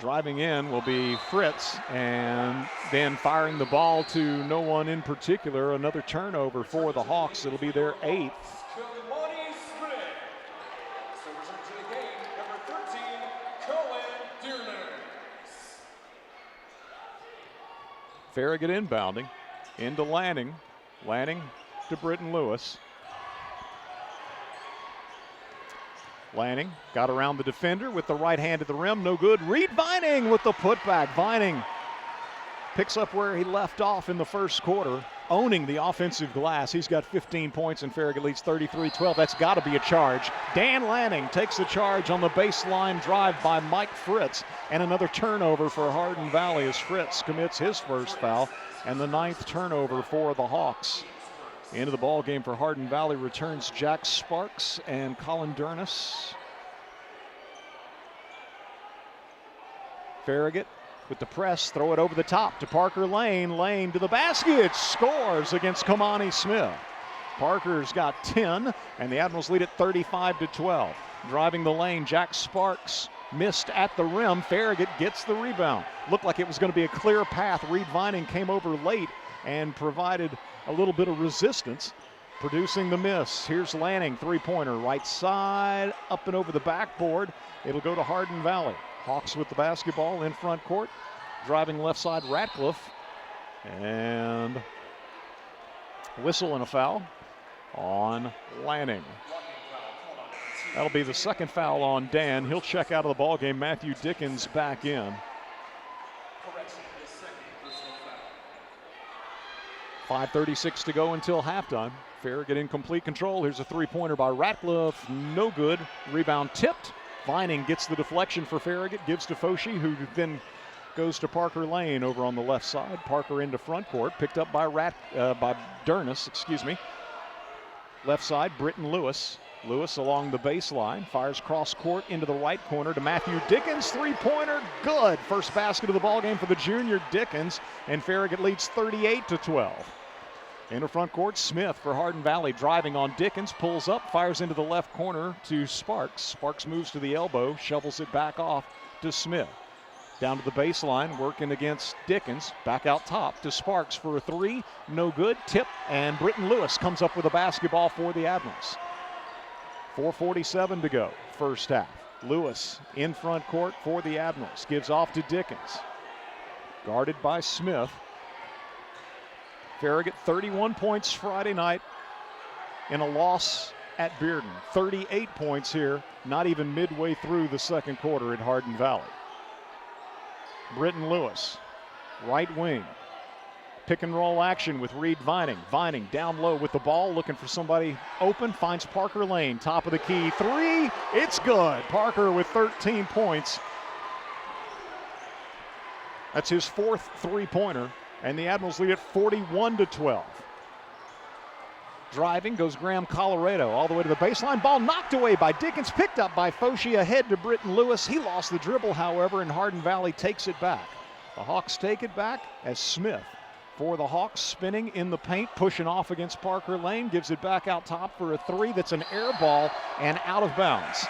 driving in will be Fritz, and then firing the ball to no one in particular. Another turnover for the Hawks. It'll be their 8th. Farragut inbounding into Lanning. Lanning to Britton Lewis. Lanning got around the defender with the right hand at the rim. No good. Reed Vining with the putback. Vining picks up where he left off in the first quarter, owning the offensive glass. He's got 15 points and Farragut leads 33-12. That's got to be a charge. Dan Lanning takes the charge on the baseline drive by Mike Fritz. And another turnover for Hardin Valley as Fritz commits his first foul and the 9th turnover for the Hawks. Into the ball game for Hardin Valley returns Jack Sparks and Colin Durness. Farragut with the press, throw it over the top to Parker Lane. Lane to the basket, scores against Kamani Smith. Parker's got 10, and the Admirals lead at 35-12. Driving the lane, Jack Sparks missed at the rim. Farragut gets the rebound. Looked like it was going to be a clear path. Reed Vining came over late and provided a little bit of resistance, producing the miss. Here's Lanning, three-pointer, right side, up and over the backboard. It'll go to Hardin Valley. Hawks with the basketball in front court. Driving left side, Ratcliffe. And whistle and a foul on Lanning. That'll be the second foul on Dan. He'll check out of the ball game. Matthew Dickens back in. 5:36 to go until halftime. Farragut in complete control. Here's a three-pointer by Ratcliffe. No good. Rebound tipped. Vining gets the deflection for Farragut. Gives to Foshi, who then goes to Parker Lane over on the left side. Parker into front court. Picked up by Durness, Left side, Britton Lewis. Lewis along the baseline. Fires cross court into the right corner to Matthew Dickens. Three-pointer, good. First basket of the ball game for the junior Dickens. And Farragut leads 38-12. Into front court, Smith for Hardin Valley, driving on Dickens, pulls up, fires into the left corner to Sparks. Sparks moves to the elbow, shovels it back off to Smith. Down to the baseline, working against Dickens. Back out top to Sparks for a three. No good. Tip, and Britton Lewis comes up with a basketball for the Admirals. 4:47 to go, first half. Lewis in front court for the Admirals. Gives off to Dickens. Guarded by Smith. Farragut 31 points Friday night in a loss at Bearden. 38 points here, not even midway through the second quarter at Hardin Valley. Britton Lewis, right wing. Pick and roll action with Reed Vining. Vining down low with the ball, looking for somebody open, finds Parker Lane, top of the key. Three, it's good. Parker with 13 points. That's his fourth three-pointer, and the Admirals lead at 41-12. Driving goes Graham Colorado all the way to the baseline. Ball knocked away by Dickens, picked up by Foshi, ahead to Britton Lewis. He lost the dribble, however, and Hardin Valley takes it back. The Hawks take it back as Smith for the Hawks, spinning in the paint, pushing off against Parker Lane, gives it back out top for a three. That's an air ball and out of bounds.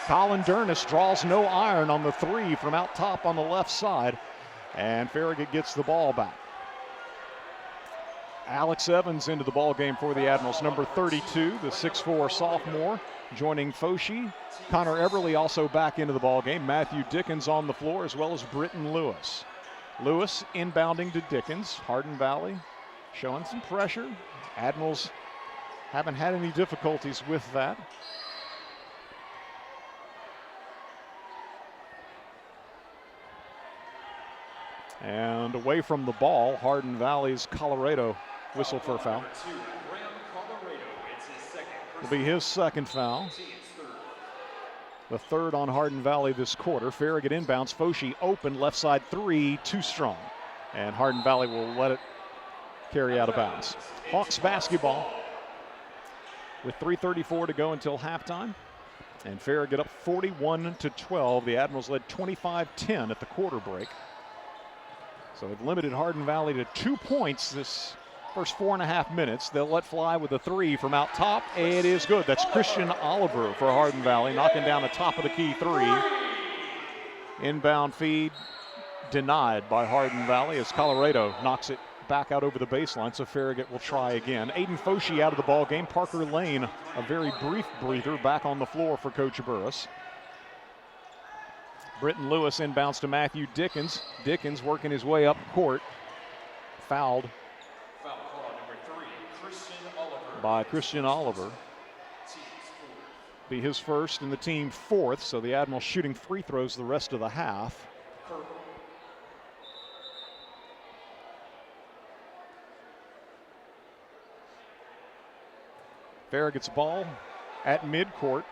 Colin Durness draws no iron on the three from out top on the left side, and Farragut gets the ball back. Alex Evans into the ball game for the Admirals, number 32, the 6'4 sophomore, joining Foshi. Connor Everly also back into the ball game. Matthew Dickens on the floor, as well as Britton Lewis. Lewis inbounding to Dickens. Hardin Valley showing some pressure. Admirals haven't had any difficulties with that. And away from the ball, Hardin Valley's Colorado whistle for a foul. Will be his second foul. the third on Hardin Valley this quarter. Farragut inbounds. Foshi open, left side three, too strong. And Hardin Valley will let it carry out of bounds. Hawks basketball with 3:34 to go until halftime. And Farragut up 41-12. The Admirals led 25-10 at the quarter break. So they've limited Hardin Valley to 2 points this first 4.5 minutes. They'll let fly with a three from out top. It is good. That's Christian Oliver for Hardin Valley, knocking down the top of the key three. Inbound feed denied by Hardin Valley as Colorado knocks it back out over the baseline, so Farragut will try again. Aiden Foshi out of the ball game. Parker Lane, a very brief breather, back on the floor for Coach Burris. Britton Lewis inbounds to Matthew Dickens. Dickens working his way up court. Fouled by Christian Oliver. Be his first and the team fourth, so the Admirals shooting free throws the rest of the half. Farragut's ball at midcourt.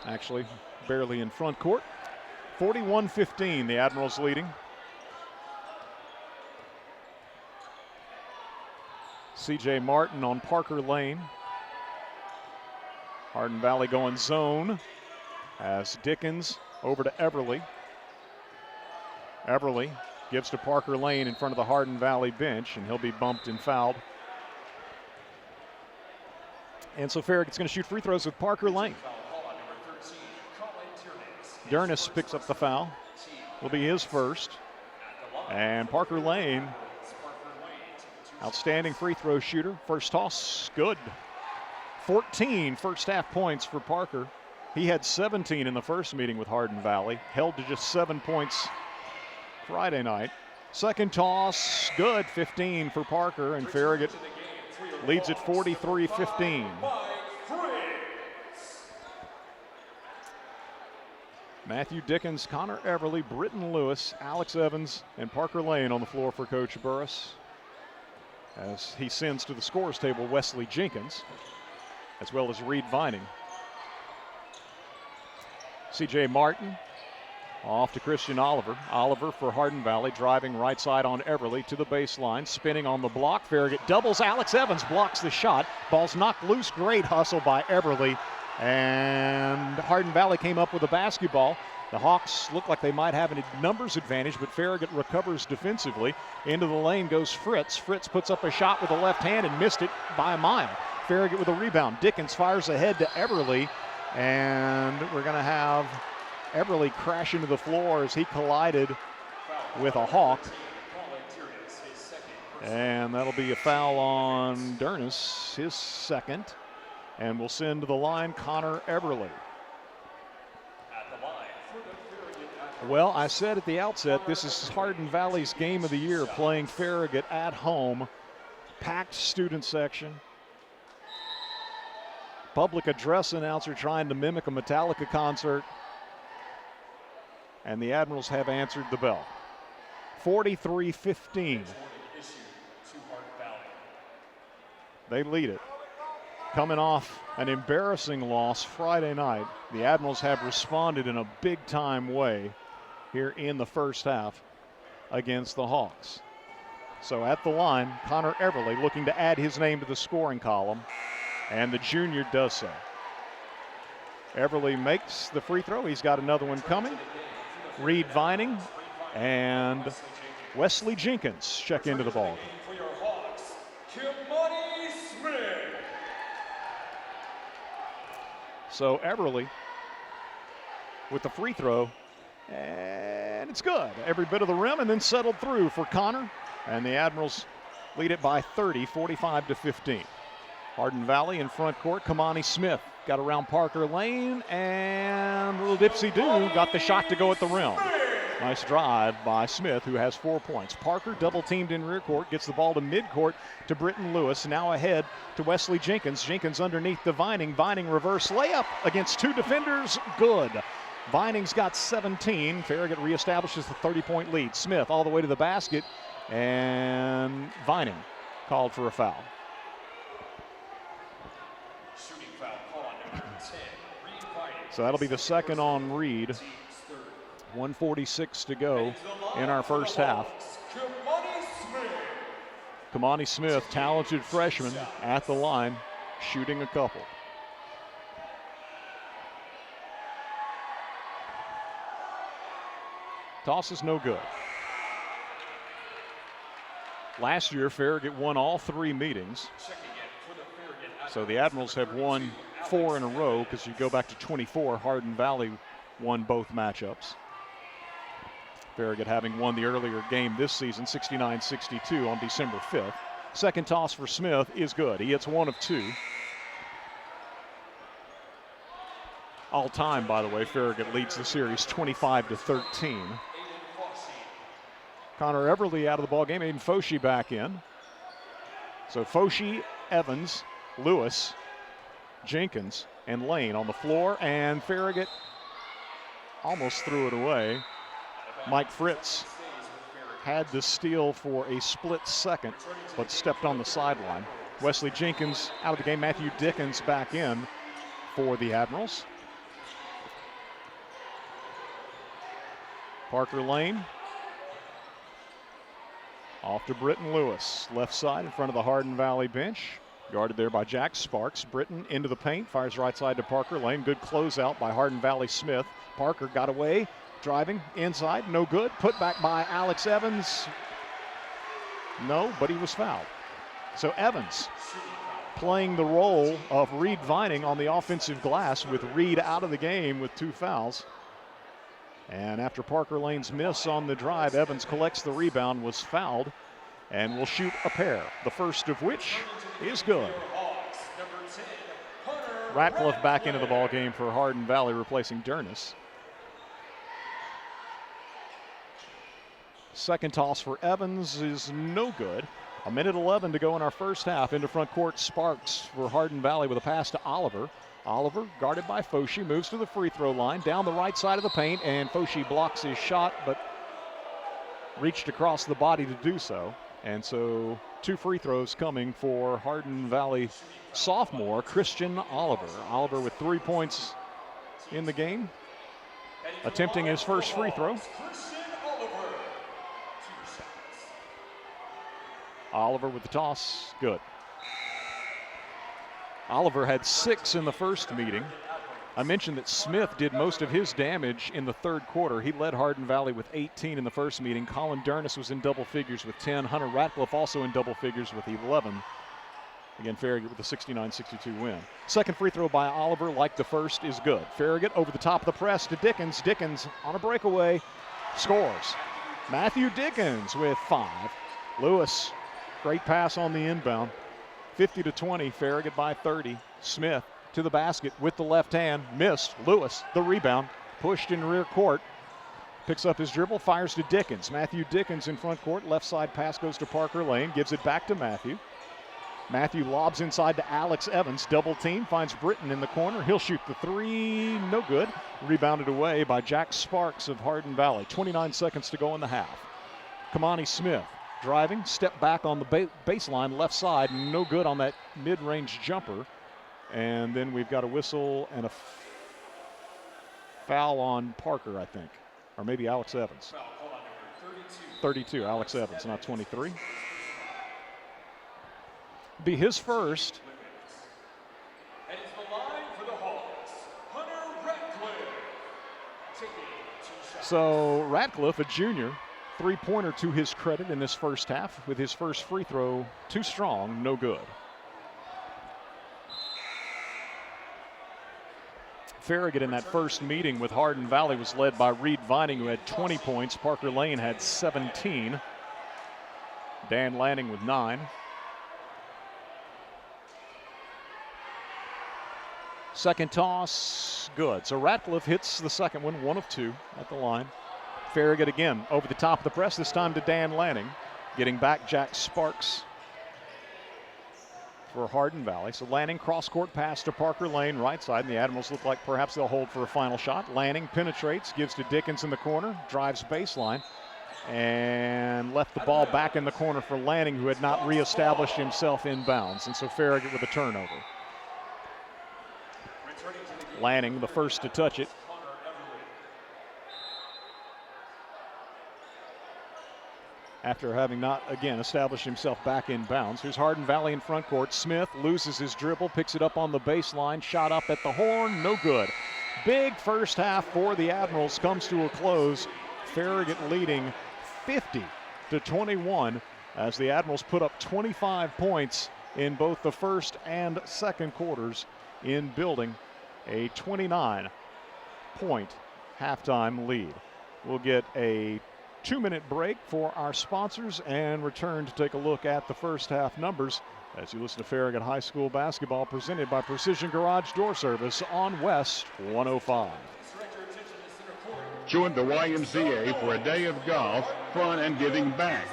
Actually, barely in front court. 41-15, the Admirals leading. C.J. Martin on Parker Lane. Hardin Valley going zone as Dickens over to Everly. Everly gives to Parker Lane in front of the Hardin Valley bench, and he'll be bumped and fouled. And so Farragut's going to shoot free throws with Parker Lane. Dernis picks up the foul. Will be his first. And Parker Lane, outstanding free throw shooter. First toss, good. 14 first half points for Parker. He had 17 in the first meeting with Hardin Valley, held to just 7 points Friday night. Second toss, good, 15 for Parker, and Farragut leads it 43-15. Matthew Dickens, Connor Everly, Britton Lewis, Alex Evans, and Parker Lane on the floor for Coach Burris. As he sends to the scorers table Wesley Jenkins, as well as Reed Vining. C.J. Martin off to Christian Oliver. Oliver for Hardin Valley, driving right side on Everly to the baseline, spinning on the block. Farragut doubles. Alex Evans blocks the shot. Ball's knocked loose. Great hustle by Everly. And Hardin Valley came up with a basketball. The Hawks look like they might have a numbers advantage, but Farragut recovers defensively. Into the lane goes Fritz. Fritz puts up a shot with the left hand and missed it by a mile. Farragut with a rebound. Dickens fires ahead to Everly, and we're going to have Everly crash into the floor as he collided with a Hawk. And that'll be a foul on Dernis, his second. And we'll send to the line Connor Everly. Well, I said at the outset, this is Hardin Valley's game of the year, playing Farragut at home. Packed student section. Public address announcer trying to mimic a Metallica concert. And the Admirals have answered the bell. 43-15. They lead it. Coming off an embarrassing loss Friday night, the Admirals have responded in a big-time way here in the first half against the Hawks. So at the line, Connor Everly looking to add his name to the scoring column, and the junior does so. Everly makes the free throw. He's got another one coming. Reed Vining and Wesley Jenkins check into the ball. So Everly with the free throw, and it's good. Every bit of the rim, and then settled through for Connor, and the Admirals lead it by 30, 45-15. Hardin Valley in front court. Kamani Smith got around Parker Lane, and little dipsy-do got the shot to go at the rim. Nice drive by Smith, who has 4 points. Parker double-teamed in rear court, gets the ball to midcourt to Britton Lewis. Now ahead to Wesley Jenkins. Jenkins underneath the Vining. Vining reverse layup against two defenders. Good. Vining's got 17. Farragut reestablishes the 30-point lead. Smith all the way to the basket, and Vining called for a foul. So that'll be the second on Reed. 1:46 to go in our first half. Kamani Smith, talented freshman at the line, shooting a couple. Toss is no good. Last year, Farragut won all 3 meetings. So the Admirals have won 4 in a row, because you go back to 24, Hardin Valley won both matchups. Farragut having won the earlier game this season, 69-62 on December 5th. Second toss for Smith is good. He hits 1 of 2. All time, by the way, Farragut leads the series 25-13. Connor Everly out of the ballgame. Aiden Foshee back in. So Foshee, Evans, Lewis, Jenkins, and Lane on the floor, and Farragut almost threw it away. Mike Fritz had the steal for a split second, but stepped on the sideline. Wesley Jenkins out of the game. Matthew Dickens back in for the Admirals. Parker Lane off to Britton Lewis. Left side in front of the Hardin Valley bench. Guarded there by Jack Sparks. Britton into the paint. Fires right side to Parker Lane. Good closeout by Hardin Valley Smith. Parker got away. Driving inside. No good. Put back by Alex Evans. No, but he was fouled. So Evans playing the role of Reed Vining on the offensive glass, with Reed out of the game with 2 fouls. And after Parker Lane's miss on the drive, Evans collects the rebound, was fouled, and will shoot a pair, the first of which is good. Ratcliffe back into the ball game for Hardin Valley, replacing Dernis. Second toss for Evans is no good. 1:11 to go in our first half. Into front court, Sparks for Hardin Valley with a pass to Oliver. Oliver, guarded by Foshee, moves to the free throw line, down the right side of the paint, and Foshee blocks his shot, but reached across the body to do so. And so 2 free throws coming for Hardin Valley sophomore Christian Oliver. Oliver with 3 points in the game, attempting his first free throw. Oliver with the toss, good. Oliver had 6 in the first meeting. I mentioned that Smith did most of his damage in the third quarter. He led Hardin Valley with 18 in the first meeting. Colin Dernis was in double figures with 10. Hunter Ratcliffe also in double figures with 11. Again, Farragut with a 69-62 win. Second free throw by Oliver, like the first, is good. Farragut over the top of the press to Dickens. Dickens on a breakaway, scores. Matthew Dickens with 5. Lewis, great pass on the inbound. 50-20, Farragut by 30. Smith to the basket with the left hand, missed. Lewis, the rebound, pushed in rear court. Picks up his dribble, fires to Dickens. Matthew Dickens in front court. Left side pass goes to Parker Lane, gives it back to Matthew. Matthew lobs inside to Alex Evans. Double team, finds Britton in the corner. He'll shoot the 3, no good. Rebounded away by Jack Sparks of Hardin Valley. 29 seconds to go in the half. Kamani Smith driving, step back on the baseline, left side, no good on that mid-range jumper. And then we've got a whistle and a foul on Parker, I think. Or maybe Alex Evans. 32, Alex Evans, not 23. Be his first. And it's the line for the Hawks, Hunter Ratcliffe. Taking 2 shots. So Ratcliffe, a junior, 3-pointer to his credit in this first half, with his first free throw too strong, no good. Farragut in that first meeting with Hardin Valley was led by Reed Vining, who had 20 points. Parker Lane had 17. Dan Lanning with 9. Second toss, good. So Ratcliffe hits the second one, 1 of 2 at the line. Farragut again over the top of the press, this time to Dan Lanning. Getting back Jack Sparks for Hardin Valley. So Lanning cross-court pass to Parker Lane, right side, and the Admirals look like perhaps they'll hold for a final shot. Lanning penetrates, gives to Dickens in the corner, drives baseline, and left the ball back in the corner for Lanning, who had not reestablished himself inbounds. And so Farragut with a turnover. Lanning, the first to touch it. After having not, again, established himself back in bounds. Here's Hardin Valley in front court. Smith loses his dribble, picks it up on the baseline, shot up at the horn, no good. Big first half for the Admirals comes to a close. Farragut leading 50-21 as the Admirals put up 25 points in both the first and second quarters in building a 29-point halftime lead. We'll get a 2-minute break for our sponsors and return to take a look at the first half numbers as you listen to Farragut High School basketball presented by Precision Garage Door Service on West 105. Join the YMCA for a day of golf, fun, and giving back.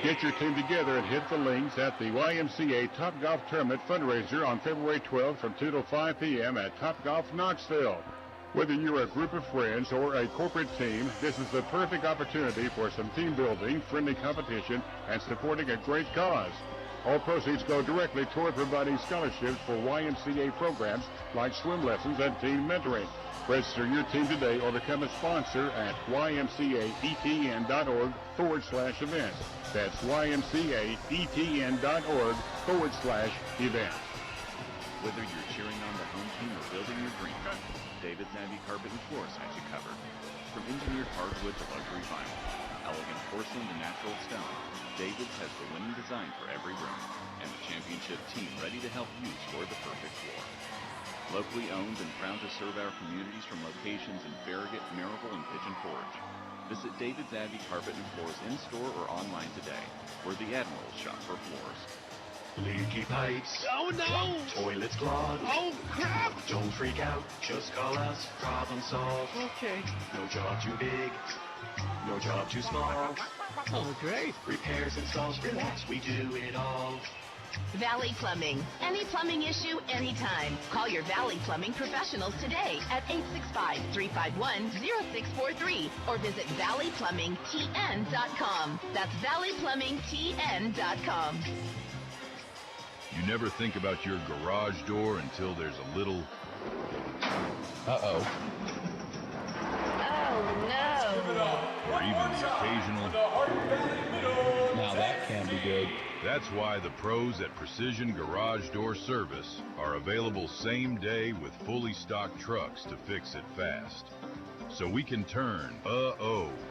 Get your team together and hit the links at the YMCA Top Golf Tournament fundraiser on February 12th from 2 to 5 p.m. at Top Golf Knoxville. Whether you're a group of friends or a corporate team, this is the perfect opportunity for some team building, friendly competition, and supporting a great cause. All proceeds go directly toward providing scholarships for YMCA programs like swim lessons and team mentoring. Register your team today or become a sponsor at ymcaetn.org/events. That's ymcaetn.org/events. Whether you're cheering on the home team or building your dream home, David's Navy Carpet and Floors has you covered. From engineered hardwood to luxury vinyl, elegant porcelain to natural stone, David's has the winning design for every room and the championship team ready to help you score the perfect floor. Locally owned and proud to serve our communities from locations in Farragut, Maryville, and Pigeon Forge. Visit David's Abbey Carpet and Floors in-store or online today, where the Admirals shop for floors. Leaky pipes. Oh no! Toilets clogged. Oh crap! Don't freak out. Just call us. Problem solved. Okay. No job too big. No job too small. Oh, great. Repairs, installs, relax. We do it all. Valley Plumbing. Any plumbing issue, anytime. Call your Valley Plumbing professionals today at 865-351-0643 or visit valleyplumbingtn.com. That's valleyplumbingtn.com. You never think about your garage door until there's a little... Oh, no. Or even the occasional... Now that can be good. That's why the pros at Precision Garage Door Service are available same day with fully stocked trucks to fix it fast. So we can turn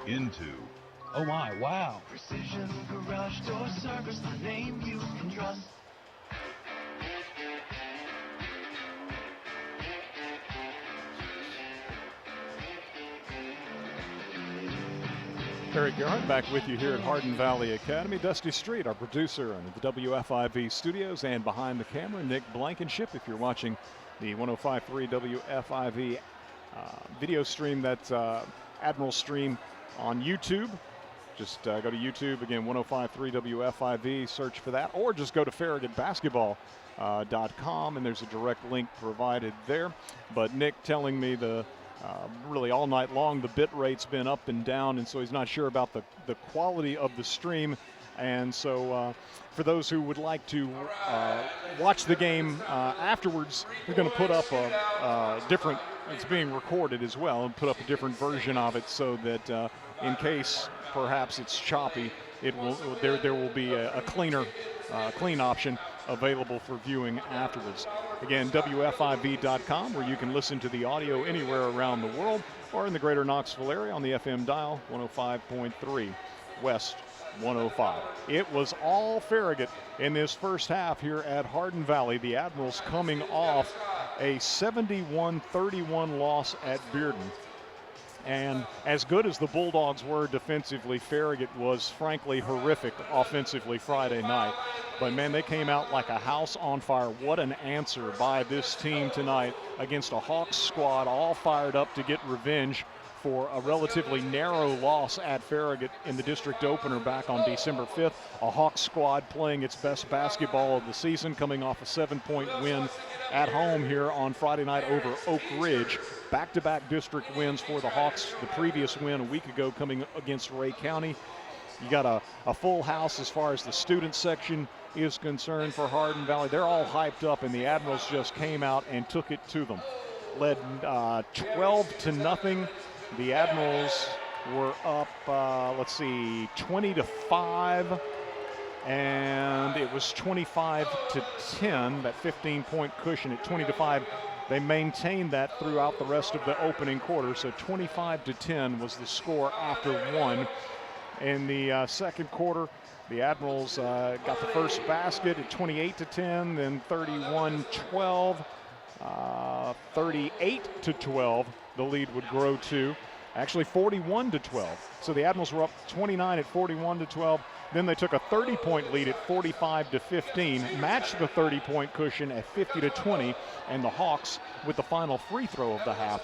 into... Oh my, wow. Precision Garage Door Service, the name you can trust. Eric Garrett back with you here at Hardin Valley Academy. Dusty Street, our producer in the WFIV studios, and behind the camera, Nick Blankenship. If you're watching the 105.3 WFIV video stream, that's Admiral Stream on YouTube. Just go to YouTube, again, 105.3 WFIV, search for that, or just go to FarragutBasketball.com, and there's a direct link provided there. But Nick telling me really all night long the bit rate's been up and down, and so he's not sure about the quality of the stream. And so for those who would like to watch the game afterwards, we're going to put up a different, it's being recorded as well, and put up a different version of it so that in case perhaps it's choppy, there will be a clean option available for viewing afterwards. Again, WFIV.com, where you can listen to the audio anywhere around the world or in the greater Knoxville area on the FM dial, 105.3 West 105. It was all Farragut in this first half here at Hardin Valley. The Admirals coming off a 71-31 loss at Bearden. And as good as the Bulldogs were defensively, Farragut was frankly horrific offensively Friday night. But man, they came out like a house on fire. What an answer by this team tonight against a Hawks squad all fired up to get revenge for a relatively narrow loss at Farragut in the district opener back on December 5th. A Hawks squad playing its best basketball of the season, coming off a 7-point win at home here on Friday night over Oak Ridge. Back-to-back district wins for the Hawks. The previous win a week ago coming against Ray County. You got a full house as far as the student section is concerned for Hardin Valley. They're all hyped up, and the Admirals just came out and took it to them. led 12-0. The Admirals were up, 20-5. And it was 25-10, that 15-point cushion at 20-5. They maintained that throughout the rest of the opening quarter, so 25-10 was the score after one. In the second quarter, the Admirals got the first basket at 28-10, then 31-12, 38-12. The lead would grow to actually 41-12. So the Admirals were up 29 at 41-12. Then they took a 30-point lead at 45-15, matched the 30-point cushion at 50-20, and the Hawks, with the final free throw of the half,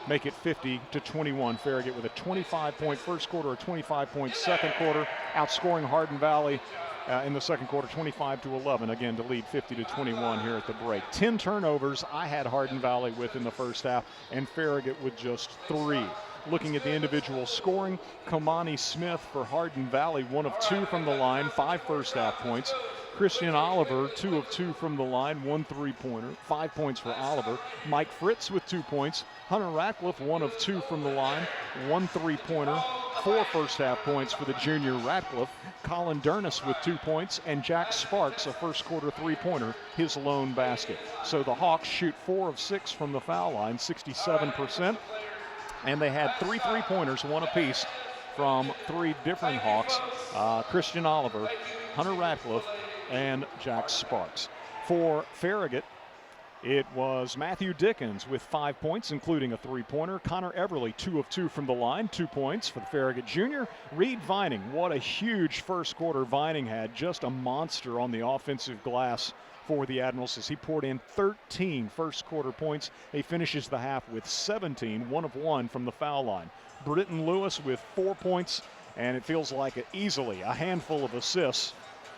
make it 50-21. Farragut with a 25-point first quarter, a 25-point second quarter, outscoring Hardin Valley in the second quarter, 25-11, again to lead 50-21 here at the break. 10 turnovers I had Hardin Valley with in the first half, and Farragut with just 3. Looking at the individual scoring, Kamani Smith for Hardin Valley, 1 of 2 from the line, 5 first half points. Christian Oliver, 2 of 2 from the line, 1 3-pointer, 5 points for Oliver. Mike Fritz with 2 points. Hunter Ratcliffe, 1 of 2 from the line, 1 3-pointer, 4 first half points for the junior Ratcliffe. Colin Durness with 2 points, and Jack Sparks, a first quarter 3-pointer, his lone basket. So the Hawks shoot 4 of 6 from the foul line, 67%. And they had 3 3-pointers, 1 apiece from 3 different Hawks, Christian Oliver, Hunter Ratcliffe, and Jack Sparks. For Farragut, it was Matthew Dickens with 5 points, including a 3-pointer. Connor Everly, 2 of 2 from the line, 2 points for the Farragut junior. Reed Vining, what a huge first quarter Vining had, just a monster on the offensive glass for the Admirals as he poured in 13 first quarter points. He finishes the half with 17, 1 of 1 from the foul line. Britton Lewis with 4 points, and it feels like easily a handful of assists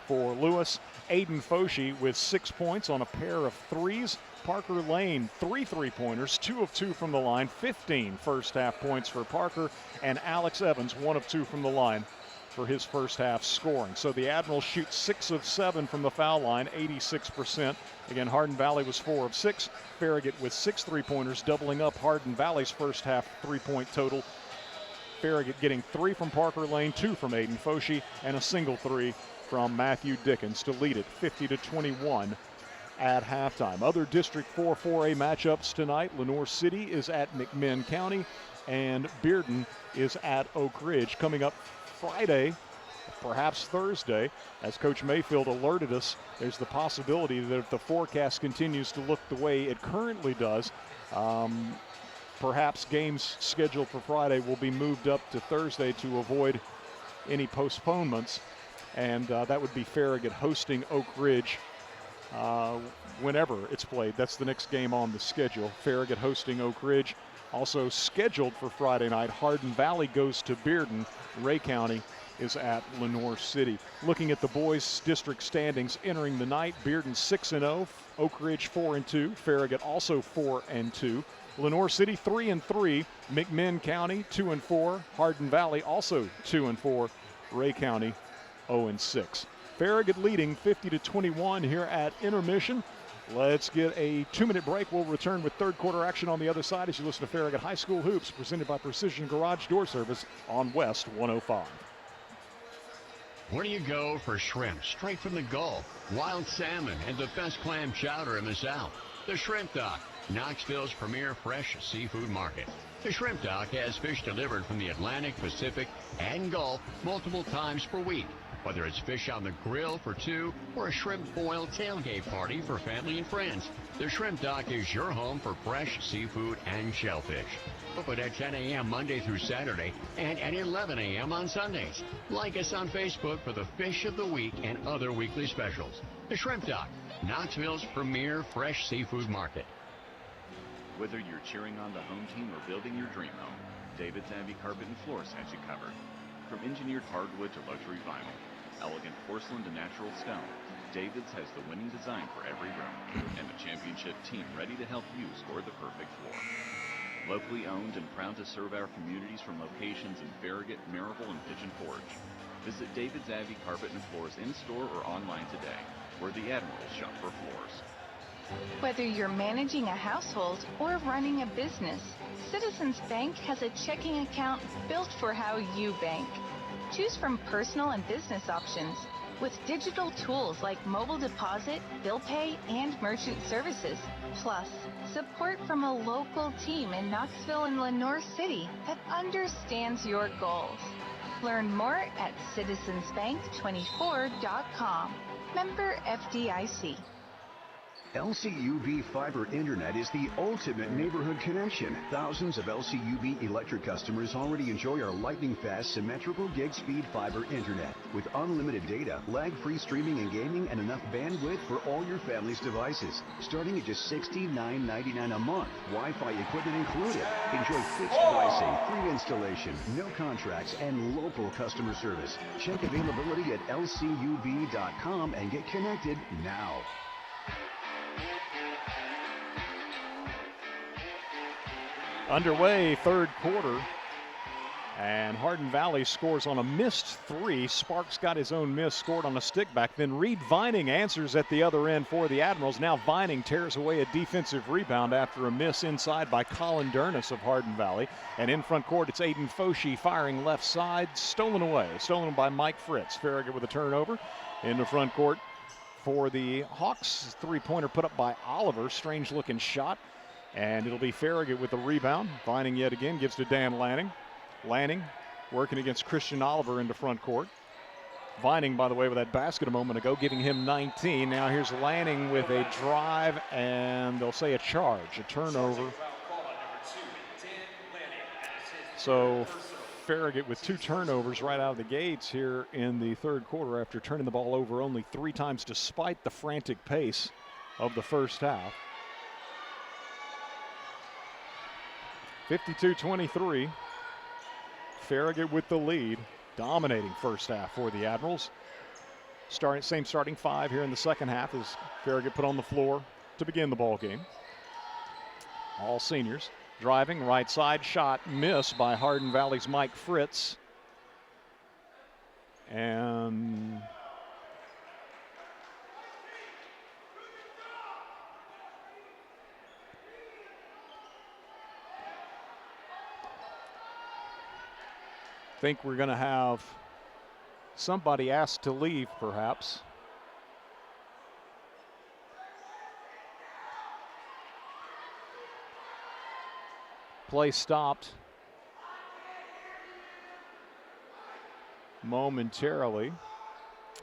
for Lewis. Aiden Foshi with 6 points on a pair of threes. Parker Lane, 3 3-pointers, 2 of 2 from the line, 15 first half points for Parker. And Alex Evans, 1 of 2 from the line for his first half scoring. So the Admirals shoot 6 of 7 from the foul line, 86%. Again, Hardin Valley was 4 of 6. Farragut with 6 3-pointers, doubling up Hardin Valley's first half 3-point total. Farragut getting 3 from Parker Lane, 2 from Aiden Foshi, and a single 3 from Matthew Dickens to lead it 50-21 at halftime. Other District 4 4A matchups tonight. Lenoir City is at McMinn County, and Bearden is at Oak Ridge. Coming up Friday, perhaps Thursday, as Coach Mayfield alerted us, there's the possibility that if the forecast continues to look the way it currently does, perhaps games scheduled for Friday will be moved up to Thursday to avoid any postponements. And that would be Farragut hosting Oak Ridge whenever it's played. That's the next game on the schedule. Farragut hosting Oak Ridge. Also scheduled for Friday night, Hardin Valley goes to Bearden. Ray County is at Lenoir City. Looking at the boys' district standings entering the night, Bearden 6-0, Oak Ridge 4-2, Farragut also 4-2, Lenoir City 3-3, McMinn County 2-4, Hardin Valley also 2-4, Ray County 0-6. Farragut leading 50-21 here at intermission. Let's get a 2-minute break. We'll return with third quarter action on the other side as you listen to Farragut High School Hoops, presented by Precision Garage Door Service on West 105. Where do you go for shrimp straight from the Gulf, wild salmon, and the best clam chowder in the South? The Shrimp Dock, Knoxville's premier fresh seafood market. The Shrimp Dock has fish delivered from the Atlantic, Pacific, and Gulf multiple times per week. Whether it's fish on the grill for 2 or a shrimp boil tailgate party for family and friends, the Shrimp Dock is your home for fresh seafood and shellfish. Open at 10 a.m. Monday through Saturday and at 11 a.m. on Sundays. Like us on Facebook for the Fish of the Week and other weekly specials. The Shrimp Dock, Knoxville's premier fresh seafood market. Whether you're cheering on the home team or building your dream home, David's Abbey Carpet and Floors has you covered. From engineered hardwood to luxury vinyl, elegant porcelain to natural stone, David's has the winning design for every room and the championship team ready to help you score the perfect floor. Locally owned and proud to serve our communities from locations in Farragut, Maryville, and Pigeon Forge. Visit David's Abbey Carpet and Floors in-store or online today, where the Admirals shop for floors. Whether you're managing a household or running a business, Citizens Bank has a checking account built for how you bank. Choose from personal and business options with digital tools like mobile deposit, bill pay, and merchant services. Plus, support from a local team in Knoxville and Lenoir City that understands your goals. Learn more at citizensbank24.com. Member FDIC. LCUB Fiber Internet is the ultimate neighborhood connection. Thousands of LCUB electric customers already enjoy our lightning-fast, symmetrical gig-speed fiber internet. With unlimited data, lag-free streaming and gaming, and enough bandwidth for all your family's devices. Starting at just $69.99 a month. Wi-Fi equipment included. Enjoy fixed pricing, free installation, no contracts, and local customer service. Check availability at lcub.com and get connected now. Underway, third quarter, and Hardin Valley scores on a missed three. Sparks got his own miss, scored on a stick back. Then Reed Vining answers at the other end for the Admirals. Now Vining tears away a defensive rebound after a miss inside by Colin Durness of Hardin Valley. And in front court, it's Aiden Foshee firing left side, stolen away. Stolen by Mike Fritz. Farragut with a turnover in the front court for the Hawks. Three-pointer put up by Oliver. Strange-looking shot. And it'll be Farragut with the rebound. Vining yet again gives to Dan Lanning. Lanning working against Christian Oliver into front court. Vining, by the way, with that basket a moment ago, giving him 19. Now here's Lanning with a drive, and they'll say a charge, a turnover. So Farragut with two turnovers right out of the gates here in the third quarter after turning the ball over only 3 times despite the frantic pace of the first half. 52-23. Farragut with the lead, dominating first half for the Admirals. Same starting 5 here in the second half as Farragut put on the floor to begin the ball game. All seniors. Driving, right side shot, miss by Hardin Valley's Mike Fritz. And think we're going to have somebody asked to leave, perhaps. Play stopped momentarily,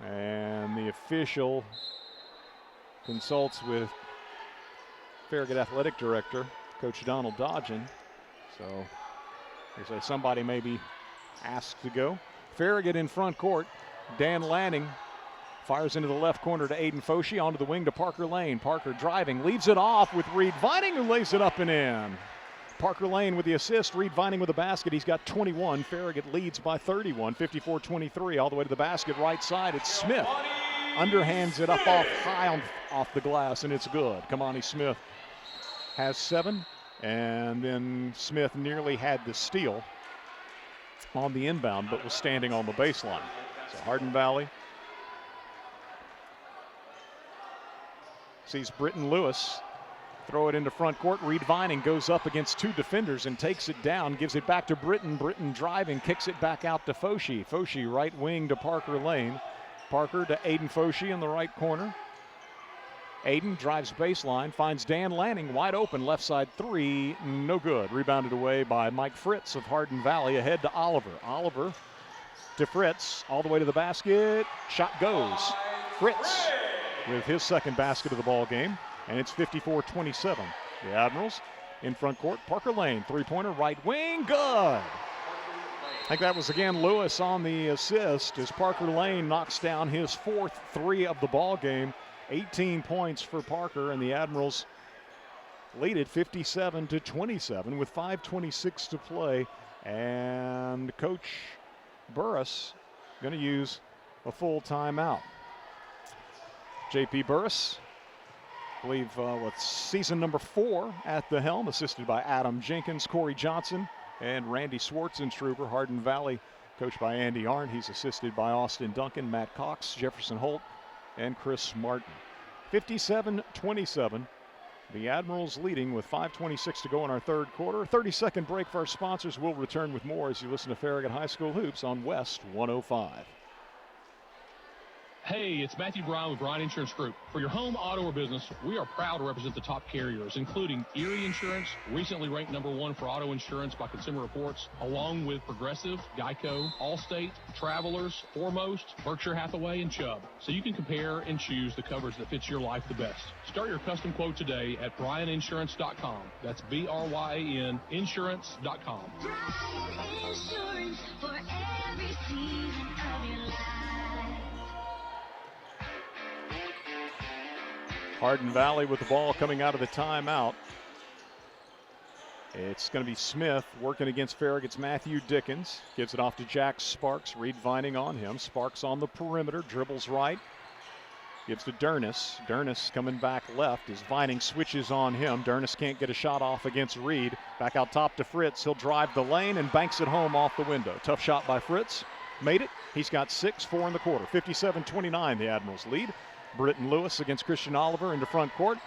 and the official consults with Farragut Athletic Director, Coach Donald Dodgen. So they say somebody may be asked to go. Farragut in front court. Dan Lanning fires into the left corner to Aiden Foshee, onto the wing to Parker Lane. Parker driving, leaves it off with Reed Vining, who lays it up and in. Parker Lane with the assist, Reed Vining with the basket. He's got 21. Farragut leads by 31, 54-23, all the way to the basket, right side. It's Smith. Underhands it up off the glass, and it's good. Kamani Smith has 7, and then Smith nearly had the steal on the inbound, but was standing on the baseline. So Hardin Valley sees Britton Lewis throw it into front court. Reed Vining goes up against 2 defenders and takes it down, gives it back to Britton. Britton driving, kicks it back out to Foshee. Foshee right wing to Parker Lane. Parker to Aiden Foshee in the right corner. Aiden drives baseline, finds Dan Lanning wide open, left side 3, no good. Rebounded away by Mike Fritz of Hardin Valley, ahead to Oliver. Oliver to Fritz, all the way to the basket. Shot goes. Fritz with his second basket of the ball game, and it's 54-27. The Admirals in front court. Parker Lane, three-pointer, right wing, good. I think that was again Lewis on the assist as Parker Lane knocks down his 4th 3 of the ball game. 18 points for Parker, and the Admirals lead it 57-27 with 5:26 to play. And Coach Burris going to use a full timeout. J.P. Burris, I believe season number 4 at the helm, assisted by Adam Jenkins, Corey Johnson, and Randy Schwarzenstruber. Hardin Valley, coached by Andy Arndt. He's assisted by Austin Duncan, Matt Cox, Jefferson Holt, and Chris Martin. 57-27. The Admirals leading with 5:26 to go in our third quarter. 30-second break for our sponsors. We'll return with more as you listen to Farragut High School Hoops on West 105. Hey, it's Matthew Brown with Brown Insurance Group. For your home, auto, or business, we are proud to represent the top carriers, including Erie Insurance, recently ranked #1 for auto insurance by Consumer Reports, along with Progressive, Geico, Allstate, Travelers, Foremost, Berkshire Hathaway, and Chubb. So you can compare and choose the coverage that fits your life the best. Start your custom quote today at bryaninsurance.com. That's BRYAN insurance.com. Brian Insurance for every season of your life. Hardin Valley with the ball coming out of the timeout. It's going to be Smith working against Farragut's Matthew Dickens. Gives it off to Jack Sparks. Reed Vining on him. Sparks on the perimeter. Dribbles right. Gives to Dernis. Dernis coming back left as Vining switches on him. Dernis can't get a shot off against Reed. Back out top to Fritz. He'll drive the lane and banks it home off the window. Tough shot by Fritz. Made it. He's got 6, 4 in the quarter. 57-29 the Admirals lead. Britton Lewis against Christian Oliver into front court.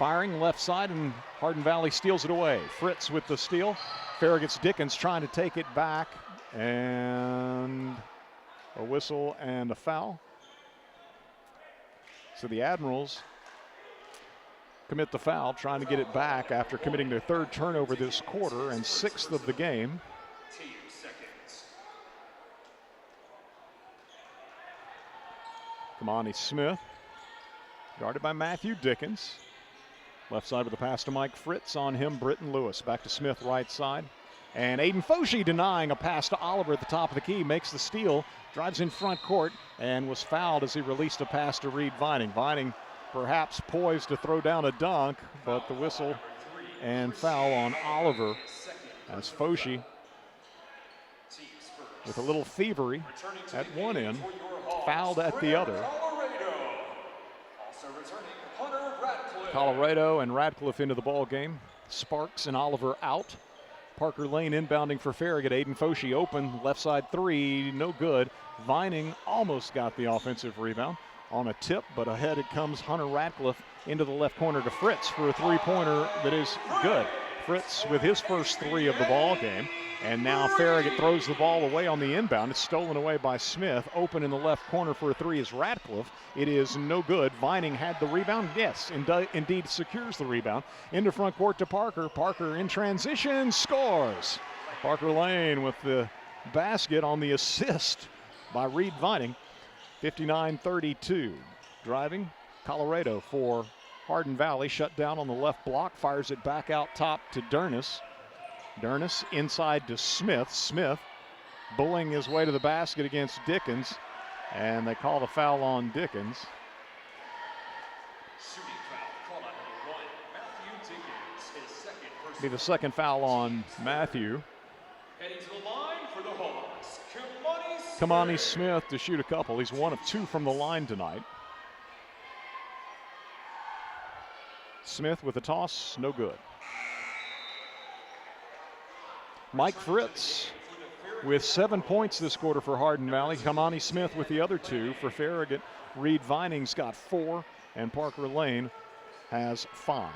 Firing left side, and Hardin Valley steals it away. Fritz with the steal. Farragut's Dickens trying to take it back, and a whistle and a foul. So the Admirals commit the foul, trying to get it back after committing their 3rd turnover this quarter and 6th of the game. Kamani Smith, guarded by Matthew Dickens. Left side with a pass to Mike Fritz. On him, Britton Lewis. Back to Smith, right side. And Aiden Foshee denying a pass to Oliver at the top of the key. Makes the steal, drives in front court, and was fouled as he released a pass to Reed Vining. Vining perhaps poised to throw down a dunk, but the whistle and foul on Oliver as Foshee, with a little thievery at one end, fouled at the other. Colorado and Radcliffe into the ball game. Sparks and Oliver out. Parker Lane inbounding for Farragut. Aiden Foshee open, left side 3, no good. Vining almost got the offensive rebound on a tip, but ahead it comes Hunter Radcliffe into the left corner to Fritz for a 3-pointer that is good. Fritz with his first 3 of the ball game. And now Farragut throws the ball away on the inbound. It's stolen away by Smith. Open in the left corner for a 3 is Radcliffe. It is no good. Vining had the rebound. Yes, indeed secures the rebound. Into front court to Parker. Parker in transition, scores. Parker Lane with the basket on the assist by Reed Vining. 59-32. Driving Colorado for Hardin Valley. Shut down on the left block. Fires it back out top to Dernis. Dernis inside to Smith. Smith bullying his way to the basket against Dickens, and they call the foul on Dickens. Be the second foul on Matthew. Heading to the line for the Hawks, Kamani Smith to shoot a couple. He's 1 of 2 from the line tonight. Smith with a toss, no good. Mike Fritz with 7 points this quarter for Hardin Valley. Kamani Smith with the other 2 for Farragut. Reed Vining's got 4, and Parker Lane has 5.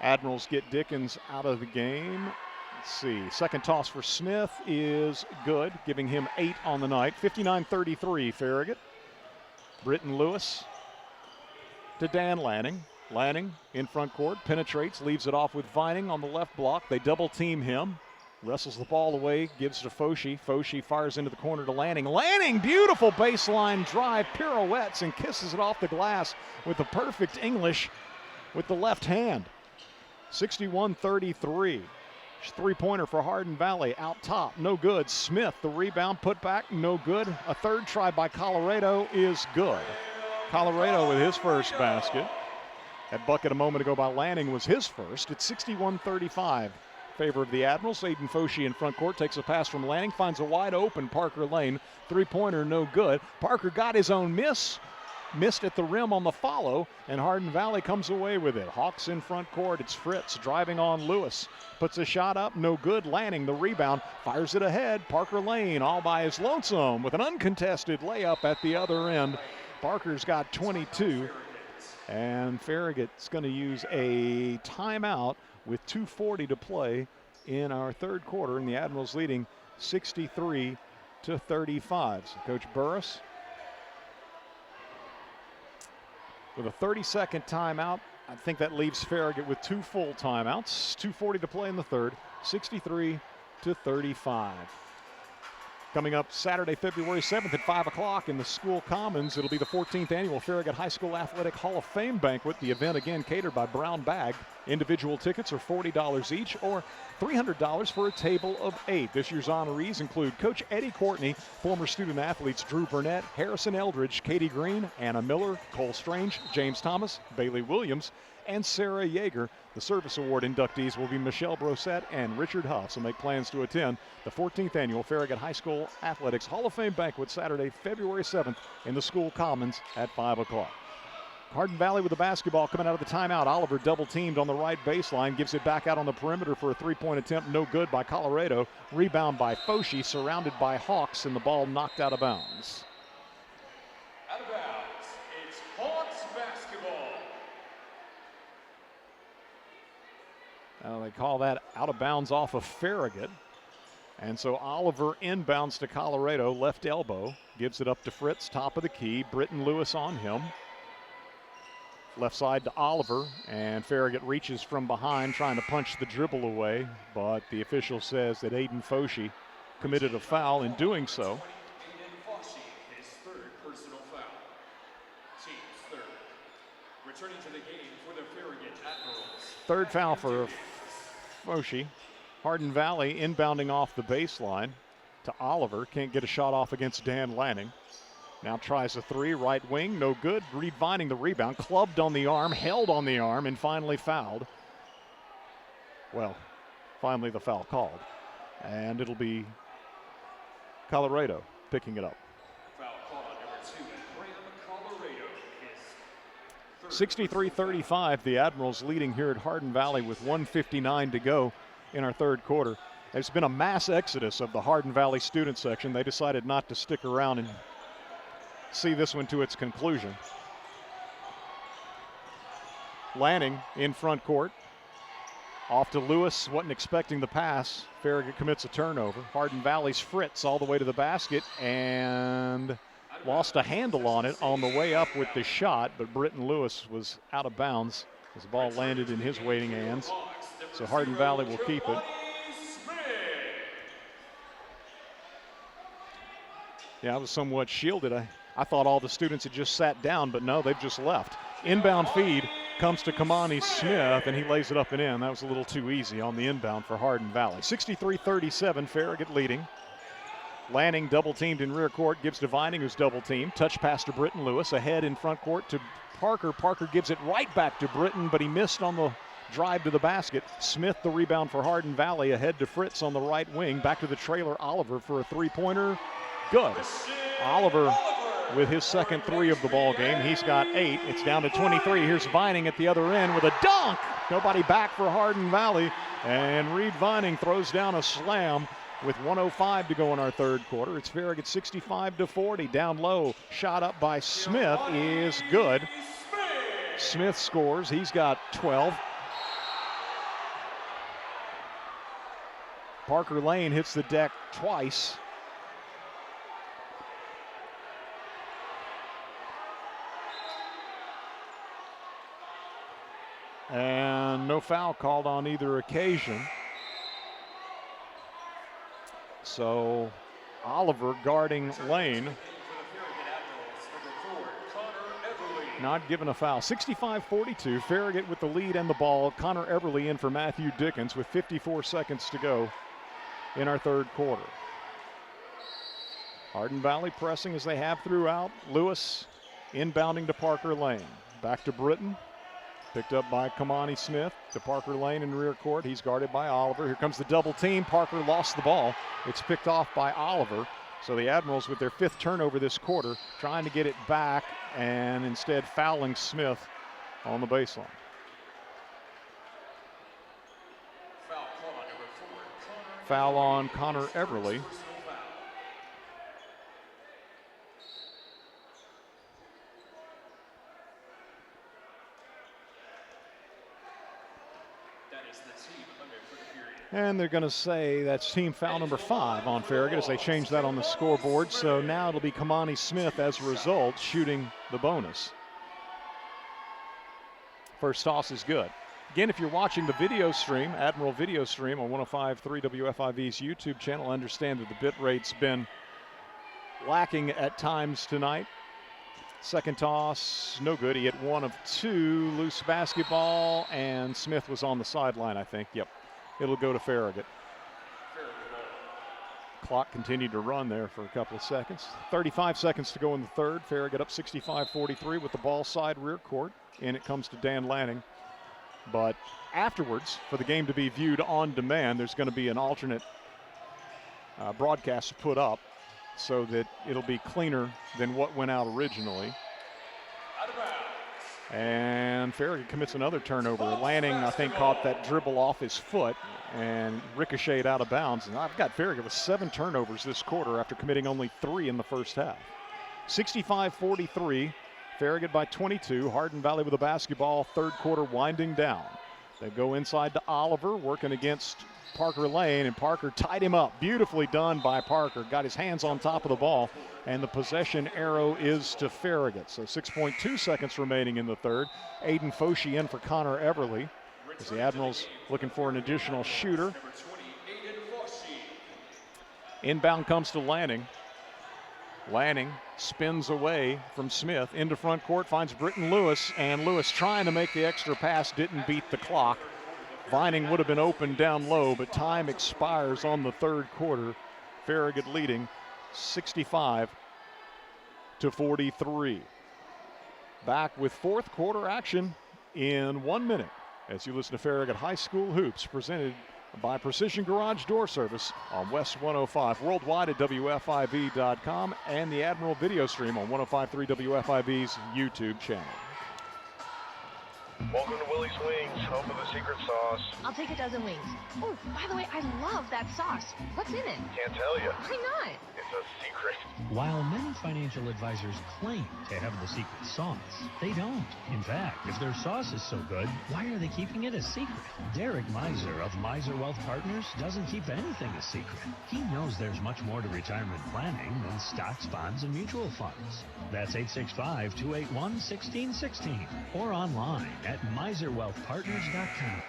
Admirals get Dickens out of the game. Let's see. Second toss for Smith is good, giving him 8 on the night. 59-33 Farragut. Britton Lewis to Dan Lanning. Lanning in front court, penetrates, leaves it off with Vining on the left block. They double team him. Wrestles the ball away, gives to Foshee. Foshee fires into the corner to Lanning. Lanning, beautiful baseline drive, pirouettes and kisses it off the glass with the perfect English with the left hand. 61-33. 3-pointer for Hardin Valley out top, no good. Smith, the rebound, put back, no good. A 3rd try by Colorado is good. Colorado with his first basket. That bucket a moment ago by Lanning was his first. It's 61-35. Favor of the Admirals. Aiden Foshee in front court takes a pass from Lanning, finds a wide open Parker Lane. 3-pointer, no good. Parker got his own miss. Missed at the rim on the follow, and Hardin Valley comes away with it. Hawks in front court. It's Fritz driving on Lewis. Puts a shot up, no good. Lanning the rebound, fires it ahead. Parker Lane all by his lonesome with an uncontested layup at the other end. Parker's got 22. And Farragut's going to use a timeout with 2:40 to play in our third quarter, and the Admirals leading 63-35. So Coach Burris with a 30-second timeout. I think that leaves Farragut with 2 full timeouts. 2:40 to play in the third, 63-35. Coming up Saturday, February 7th at 5 o'clock in the school commons, it'll be the 14th annual Farragut High School Athletic Hall of Fame banquet. The event again catered by Brown Bag. Individual tickets are $40 each or $300 for a table of 8. This year's honorees include Coach Eddie Courtney, former student athletes Drew Burnett, Harrison Eldridge, Katie Green, Anna Miller, Cole Strange, James Thomas, Bailey Williams, and Sarah Yeager. The Service Award inductees will be Michelle Brosette and Richard Huff. So make plans to attend the 14th annual Farragut High School Athletics Hall of Fame banquet Saturday, February 7th in the school commons at 5 o'clock. Hardin Valley with the basketball coming out of the timeout. Oliver double teamed on the right baseline, gives it back out on the perimeter for a 3-point attempt. No good by Colorado. Rebound by Foshi, surrounded by Hawks, and the ball knocked out of bounds. Out of bounds. It's Hawks basketball. They call that out of bounds off of Farragut. And so Oliver inbounds to Colorado, left elbow, gives it up to Fritz, top of the key. Britton Lewis on him. Left side to Oliver, and Farragut reaches from behind trying to punch the dribble away, but the official says that Aiden Foshi committed a foul in doing so. Aiden Foshi, his third personal foul. Team's third. Returning to the game for the Farragut Admirals. Third foul for Foshi. Hardin Valley inbounding off the baseline to Oliver. Can't get a shot off against Dan Lanning. Now tries a 3, right wing, no good. Reed Vining the rebound, clubbed on the arm, held on the arm, and finally fouled. Well, finally the foul called. And it'll be Colorado picking it up. Foul call on number 2, Graham Colorado. 63-35, the Admirals leading here at Hardin Valley with 1:59 to go in our third quarter. There's been a mass exodus of the Hardin Valley student section. They decided not to stick around and see this one to its conclusion. Lanning in front court. Off to Lewis, wasn't expecting the pass. Farragut commits a turnover. Hardin Valley's Fritz all the way to the basket and lost a handle on it on the way up with the shot, but Britton Lewis was out of bounds as the ball landed in his waiting hands. So Hardin Valley will keep it. Yeah, I was somewhat shielded. I thought all the students had just sat down, but no, they've just left. Inbound feed comes to Kamani Smith, and he lays it up and in. That was a little too easy on the inbound for Hardin Valley. 63-37, Farragut leading. Lanning double teamed in rear court, gives to Vining, who's double teamed. Touch pass to Britton Lewis, ahead in front court to Parker. Parker gives it right back to Britton, but he missed on the drive to the basket. Smith the rebound for Hardin Valley, ahead to Fritz on the right wing. Back to the trailer, Oliver for a 3-pointer. Good. Oliver with his second 3 of the ball game. He's got 8. It's down to 23. Here's Vining at the other end with a dunk. Nobody back for Hardin Valley. And Reed Vining throws down a slam with 1:05 to go in our third quarter. It's Farragut 65-40. Down low, shot up by Smith is good. Smith scores. He's got 12. Parker Lane hits the deck twice. And no foul called on either occasion. So Oliver guarding Lane. Not given a foul. 65-42. Farragut with the lead and the ball. Connor Everly in for Matthew Dickens with 54 seconds to go in our third quarter. Hardin Valley pressing as they have throughout. Lewis inbounding to Parker Lane. Back to Britton. Picked up by Kamani Smith to Parker Lane in rear court. He's guarded by Oliver. Here comes the double team. Parker lost the ball. It's picked off by Oliver. So the Admirals with their 5th turnover this quarter, trying to get it back and instead fouling Smith on the baseline. Foul on Connor Everly. And they're going to say that's team foul number 5 on Farragut as they change that on the scoreboard. So now it'll be Kamani Smith as a result shooting the bonus. First toss is good. Again, if you're watching the video stream, Admiral video stream on 105.3 WFIV's YouTube channel, understand that the bit rate's been lacking at times tonight. Second toss, no good. He hit 1 of 2, loose basketball, and Smith was on the sideline, I think. Yep, it'll go to Farragut. Clock continued to run there for a couple of seconds. 35 seconds to go in the third. Farragut up 65-43 with the ball side rear court. In it comes to Dan Lanning. But afterwards, for the game to be viewed on demand, there's going to be an alternate broadcast put up so that it'll be cleaner than what went out originally. And Farragut commits another turnover. Lanning, I think, caught that dribble off his foot and ricocheted out of bounds. And I've got Farragut with 7 turnovers this quarter after committing only 3 in the first half. 65-43. Farragut by 22. Hardin Valley with the basketball, third quarter winding down. They go inside to Oliver, working against Parker Lane, and Parker tied him up. Beautifully done by Parker. Got his hands on top of the ball, and the possession arrow is to Farragut. So 6.2 seconds remaining in the third. Aiden Foshee in for Connor Everly as the Admirals looking for an additional shooter. Inbound comes to Lanning. Lanning spins away from Smith into front court, finds Britton Lewis, and Lewis trying to make the extra pass, didn't beat the clock. Vining would have been open down low, but time expires on the third quarter. Farragut leading 65-43. Back with fourth quarter action in 1 minute as you listen to Farragut High School Hoops, presented by Precision Garage Door Service on West 105, worldwide at WFIV.com, and the Admiral video stream on 105.3 WFIV's YouTube channel. Welcome to Willie's Wings, home of the secret sauce. I'll take a dozen wings. Oh, by the way, I love that sauce. What's in it? Can't tell you. Why not? It's a secret. While many financial advisors claim to have the secret sauce, they don't. In fact, if their sauce is so good, why are they keeping it a secret? Derek Miser of Miser Wealth Partners doesn't keep anything a secret. He knows there's much more to retirement planning than stocks, bonds, and mutual funds. That's 865-281-1616 or online at miserwealthpartners.com.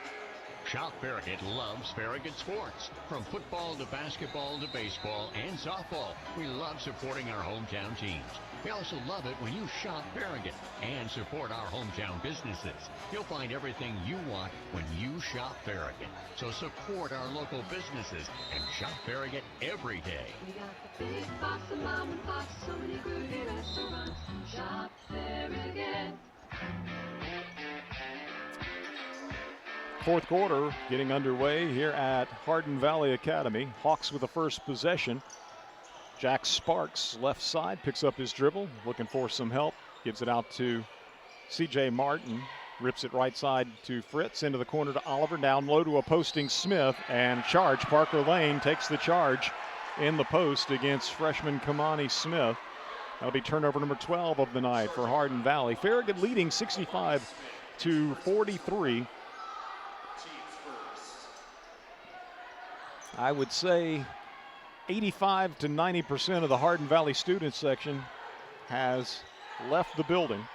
Shop Farragut loves Farragut sports. From football to basketball to baseball and softball, we love supporting our hometown teams. We also love it when you shop Farragut and support our hometown businesses. You'll find everything you want when you shop Farragut. So support our local businesses and shop Farragut every day. We got the big box of mom and pop, so many groovy restaurants. Shop Farragut. Fourth quarter getting underway here at Hardin Valley Academy. Hawks with the first possession. Jack Sparks, left side, picks up his dribble, looking for some help. Gives it out to C.J. Martin. Rips it right side to Fritz, into the corner to Oliver. Down low to a posting Smith, and charge. Parker Lane takes the charge in the post against freshman Kamani Smith. That'll be turnover number 12 of the night for Hardin Valley. Farragut leading 65-43. I would say 85 to 90% of the Hardin Valley student section has left the building.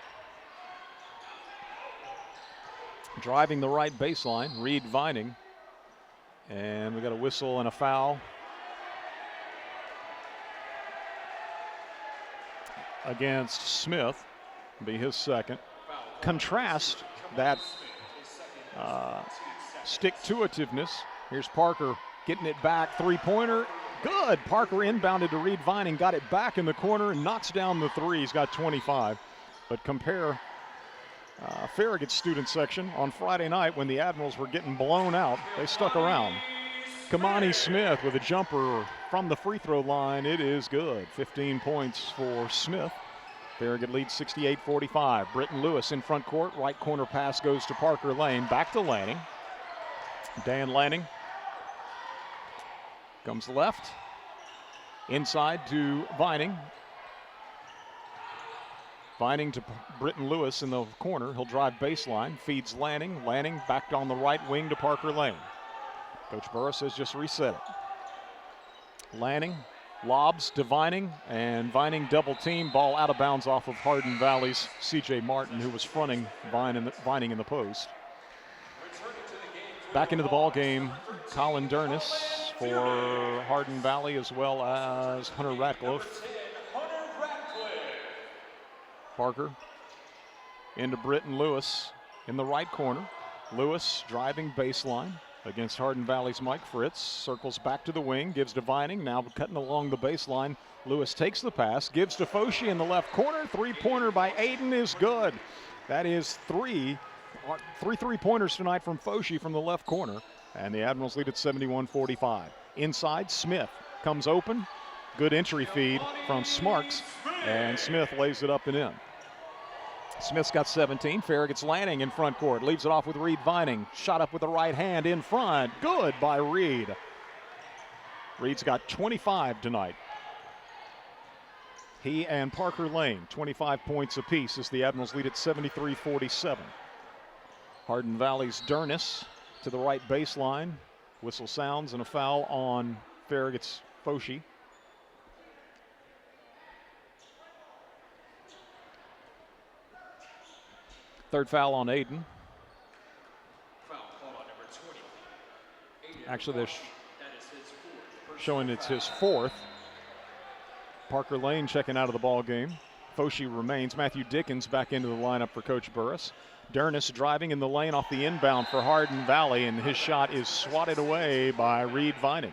Driving the right baseline, Reed Vining. And we got a whistle and a foul against Smith. Be his second. Contrast that stick-to-itiveness. Here's Parker getting it back, three-pointer, good. Parker inbounded to Reed Vining, got it back in the corner and knocks down the three. He's got 25. But compare Farragut student section on Friday night when the Admirals were getting blown out. They stuck around. Kamani Smith with a jumper from the free throw line. It is good. 15 points for Smith. Farragut leads 68-45. Britton Lewis in front court. Right corner pass goes to Parker Lane. Back to Lanning. Dan Lanning comes left. Inside to Vining. Vining to Britton Lewis in the corner. He'll drive baseline. Feeds Lanning. Lanning back on the right wing to Parker Lane. Coach Burris has just reset it. Lanning lobs to Vining, and Vining double team, ball out of bounds off of Hardin Valley's C.J. Martin, who was fronting Vining in the post. Back into the ball game, Colin Dernis for Hardin Valley, as well as Hunter Ratcliffe. Parker into Britton Lewis in the right corner. Lewis driving baseline against Hardin Valley's Mike Fritz. Circles back to the wing, gives to Vining, now cutting along the baseline. Lewis takes the pass, gives to Foshi in the left corner. Three-pointer by Aiden is good. That is three three-pointers tonight from Foshi from the left corner. And the Admirals lead at 71-45. Inside, Smith comes open. Good entry feed from Smarks, and Smith lays it up and in. Smith's got 17. Farragut's Lanning in front court. Leaves it off with Reed Vining. Shot up with the right hand in front. Good by Reed. Reed's got 25 tonight. He and Parker Lane, 25 points apiece as the Admirals lead at 73-47. Hardin Valley's Dernis to the right baseline. Whistle sounds and a foul on Farragut's Foshi. Third foul on Aiden. Actually, they're showing it's his fourth. Parker Lane checking out of the ball game. Foshi remains. Matthew Dickens back into the lineup for Coach Burris. Dernis driving in the lane off the inbound for Hardin Valley, and his shot is swatted away by Reed Vining.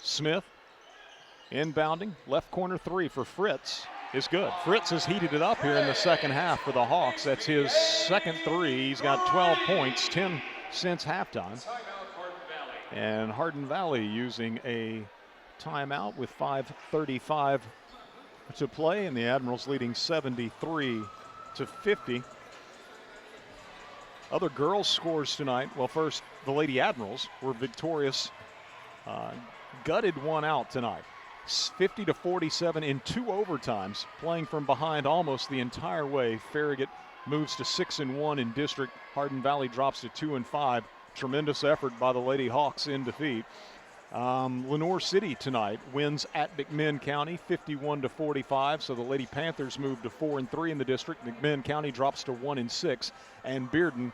Smith inbounding, left corner three for Fritz is good. Fritz has heated it up here in the second half for the Hawks. That's his second three. He's got 12 points, 10 since halftime. And Hardin Valley using a timeout with 5:35 to play, and the Admirals leading 73-50. Other girls' scores tonight. Well, first, the Lady Admirals were victorious. Gutted one out tonight. 50-47 in 2 overtimes, playing from behind almost the entire way. Farragut moves to 6-1 in district. Hardin Valley drops to 2-5. Tremendous effort by the Lady Hawks in defeat. Lenoir City tonight wins at McMinn County 51-45. So the Lady Panthers move to 4-3 in the district. McMinn County drops to 1-6, and Bearden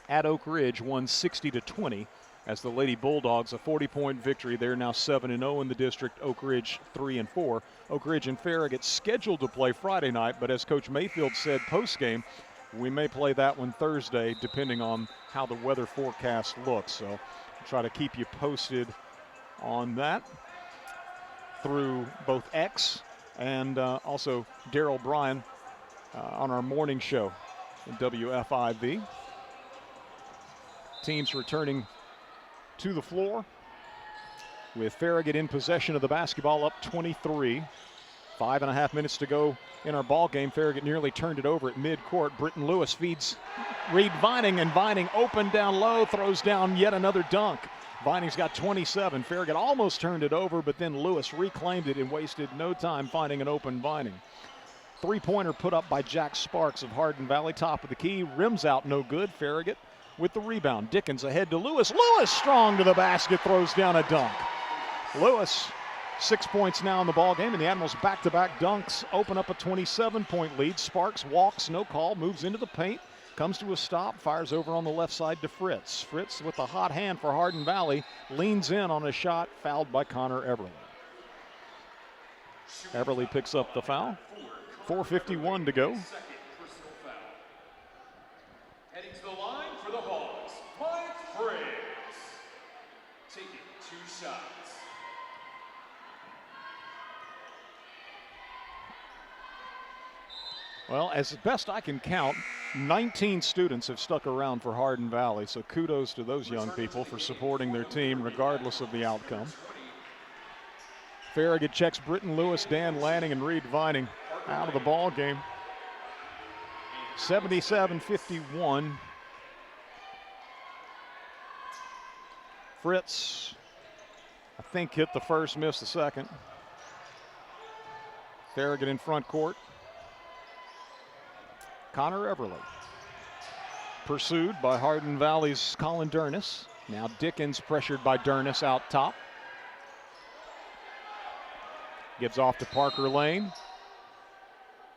at Oak Ridge won 60-20. As the Lady Bulldogs, a 40-point victory. They're now 7-0 in the district. Oak Ridge 3-4. Oak Ridge and Farragut scheduled to play Friday night, but as Coach Mayfield said post-game, we may play that one Thursday depending on how the weather forecast looks. So I'll try to keep you posted on that through both X and also Daryl Bryan on our morning show in WFIV. Teams returning to the floor with Farragut in possession of the basketball, up 23. 5.5 minutes to go in our ball game. Farragut nearly turned it over at midcourt. Britton Lewis feeds Reed Vining, and Vining open down low, throws down yet another dunk. Vining's got 27. Farragut almost turned it over, but then Lewis reclaimed it and wasted no time finding an open Vining. Three-pointer put up by Jack Sparks of Hardin Valley, top of the key. Rims out, no good. Farragut with the rebound. Dickens ahead to Lewis. Lewis strong to the basket, throws down a dunk. Lewis, 6 points now in the ball game, and the Admirals back-to-back dunks open up a 27-point lead. Sparks walks, no call, moves into the paint, comes to a stop, fires over on the left side to Fritz. Fritz with the hot hand for Hardin Valley, leans in on a shot, fouled by Connor Everly. Everly picks up the foul. 4:51 to go. Heading to the line for the Hawks, Mike Fritz. Taking 2 shots. Well, as best I can count, 19 students have stuck around for Hardin Valley, so kudos to those young people for supporting their team regardless of the outcome. Farragut checks Britton Lewis, Dan Lanning, and Reed Vining out of the ball game. 77-51. Fritz, I think, hit the first, missed the second. Farragut in front court. Connor Everly. Pursued by Hardin Valley's Colin Dernis. Now Dickens pressured by Dernis out top. Gives off to Parker Lane.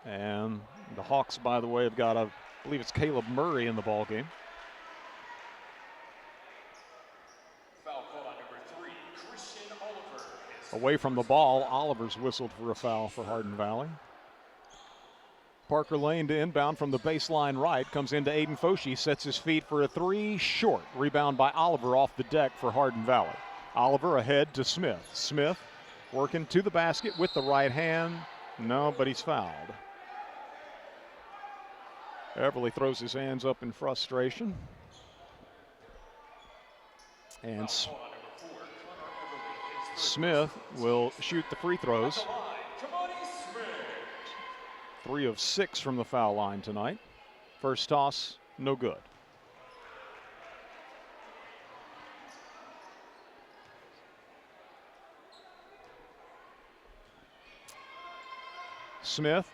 And the Hawks, by the way, have got, I believe it's Caleb Murray in the ball game. Foul call on number 3, Christian Oliver. Away from the ball, Oliver's whistled for a foul for Hardin Valley. Parker Lane to inbound from the baseline right. Comes into Aiden Foshee, sets his feet for a 3, short. Rebound by Oliver off the deck for Hardin Valley. Oliver ahead to Smith. Smith working to the basket with the right hand. No, but he's fouled. Everly throws his hands up in frustration. And Smith will shoot the free throws. 3 of 6 from the foul line tonight. First toss, no good. Smith,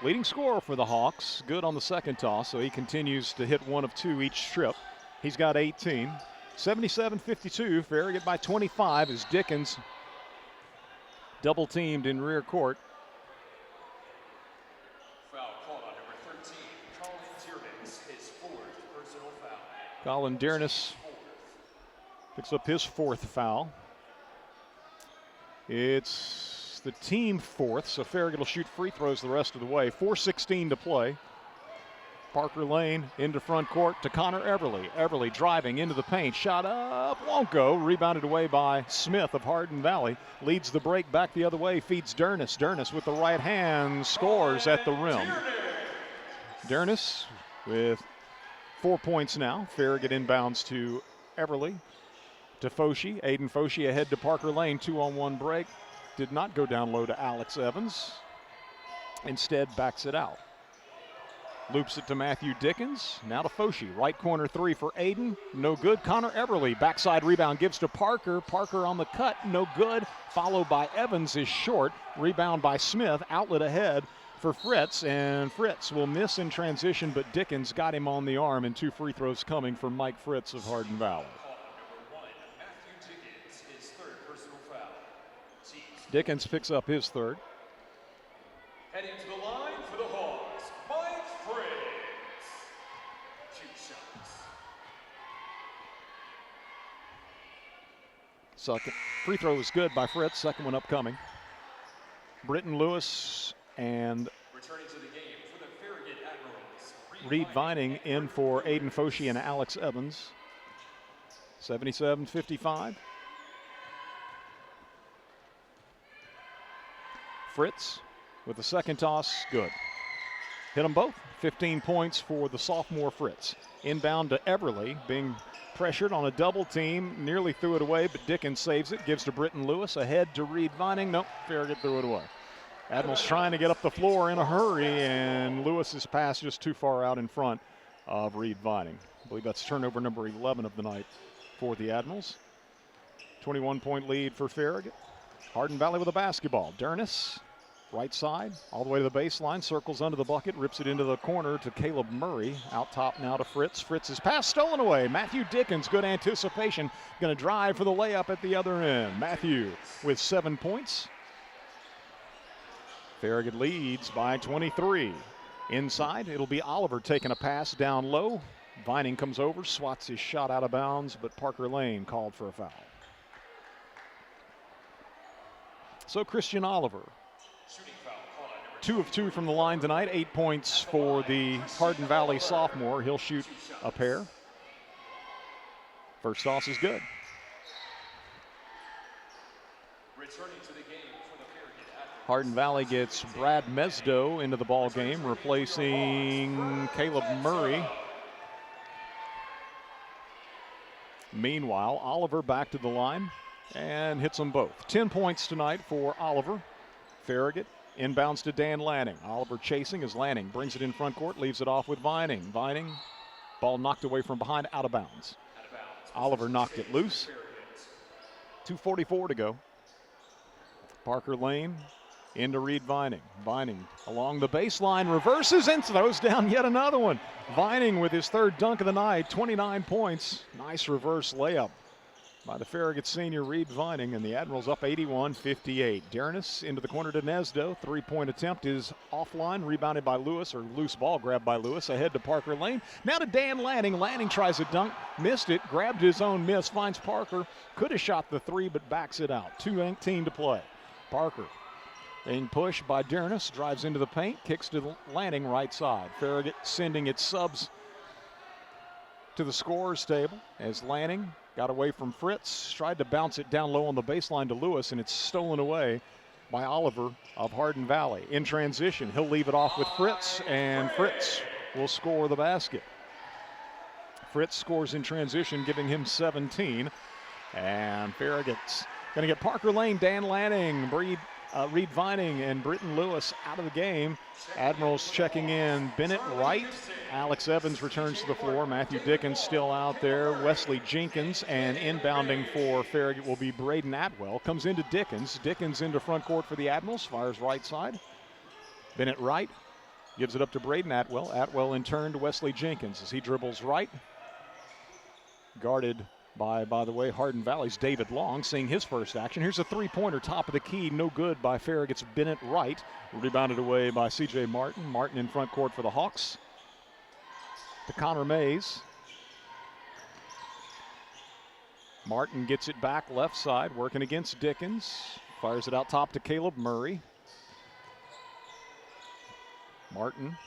leading scorer for the Hawks, good on the second toss, so he continues to hit 1 of 2 each trip. He's got 18. 77-52, Farragut by 25 as Dickens double teamed in rear court. Colin Dernis picks up his 4th foul. It's the team 4th, so Farragut will shoot free throws the rest of the way. 4:16 to play. Parker Lane into front court to Connor Everly. Everly driving into the paint, shot up, won't go. Rebounded away by Smith of Hardin Valley. Leads the break back the other way, feeds Dernis. Dernis with the right hand, scores at the rim. Dernis with 4 points now. Farragut inbounds to Everly. To Foshee. Aiden Foshee ahead to Parker Lane. 2-on-1 break. Did not go down low to Alex Evans. Instead backs it out. Loops it to Matthew Dickens. Now to Foshee. Right corner 3 for Aiden. No good. Connor Everly. Backside rebound gives to Parker. Parker on the cut. No good. Followed by Evans is short. Rebound by Smith. Outlet ahead for Fritz, and Fritz will miss in transition, but Dickens got him on the arm, and 2 free throws coming from Mike Fritz of Hardin Valley. Dickens picks up his 3rd. Heading to the line for the Hawks, Mike Fritz. 2 shots. Second free throw was good by Fritz, second one upcoming. Britton Lewis and returning to the game for the Farragut Admirals, Reed Vining in for Aiden Foshee and Alex Evans. 77-55. Fritz with the second toss, good. Hit them both. 15 points for the sophomore Fritz. Inbound to Everly, being pressured on a double team. Nearly threw it away, but Dickens saves it. Gives to Britton Lewis. Ahead to Reed Vining. Nope, Farragut threw it away. Admirals trying to get up the floor in a hurry, and Lewis's pass just too far out in front of Reed Vining. I believe that's turnover number 11 of the night for the Admirals. 21-point lead for Farragut. Hardin Valley with a basketball. Dernis, right side, all the way to the baseline, circles under the bucket, rips it into the corner to Caleb Murray. Out top now to Fritz. Fritz's pass stolen away. Matthew Dickens, good anticipation. Going to drive for the layup at the other end. Matthew with 7 points. Farragut leads by 23. Inside, it'll be Oliver taking a pass down low. Vining comes over, swats his shot out of bounds, but Parker Lane called for a foul. So Christian Oliver, 2 of 2 from the line tonight, 8 points for the Hardin Valley sophomore. He'll shoot a pair. First toss is good. Returning to the game for the Farragut. Hardin Valley gets Brad Mesdo into the ball game, replacing Caleb Murray. Meanwhile, Oliver back to the line and hits them both. 10 points tonight for Oliver. Farragut inbounds to Dan Lanning. Oliver chasing as Lanning brings it in front court, leaves it off with Vining. Vining, ball knocked away from behind, out of bounds. Oliver knocked it loose. 2:44 to go. Parker Lane into Reed Vining. Vining along the baseline, reverses and throws down yet another one. Vining with his third dunk of the night, 29 points. Nice reverse layup by the Farragut senior Reed Vining, and the Admirals up 81-58. Dearness into the corner to Nesdo. Three-point attempt is offline, rebounded by Lewis, or loose ball grabbed by Lewis. Ahead to Parker Lane. Now to Dan Lanning. Lanning tries a dunk, missed it, grabbed his own miss, finds Parker. Could have shot the three, but backs it out. 2:19 to play. Parker being pushed by Dearness, drives into the paint, kicks to Lanning right side. Farragut sending its subs to the scorer's table as Lanning got away from Fritz, tried to bounce it down low on the baseline to Lewis, and it's stolen away by Oliver of Hardin Valley. In transition, he'll leave it off with Fritz, and Fritz will score the basket. Fritz scores in transition, giving him 17. And Farragut's going to get Parker Lane, Dan Lanning, Reed Vining, and Britton Lewis out of the game. Admirals checking in Bennett Wright. Alex Evans returns to the floor. Matthew Dickens still out there. Wesley Jenkins, and inbounding for Farragut will be Braden Atwell. Comes into Dickens. Dickens into front court for the Admirals. Fires right side. Bennett Wright gives it up to Braden Atwell. Atwell in turn to Wesley Jenkins as he dribbles right. Guarded by the way, Hardin Valley's David Long, seeing his first action. Here's a three-pointer, top of the key, no good by Farragut's Bennett Wright. Rebounded away by C.J. Martin. Martin in front court for the Hawks. To Connor Mays. Martin gets it back left side, working against Dickens. Fires it out top to Caleb Murray. Martin.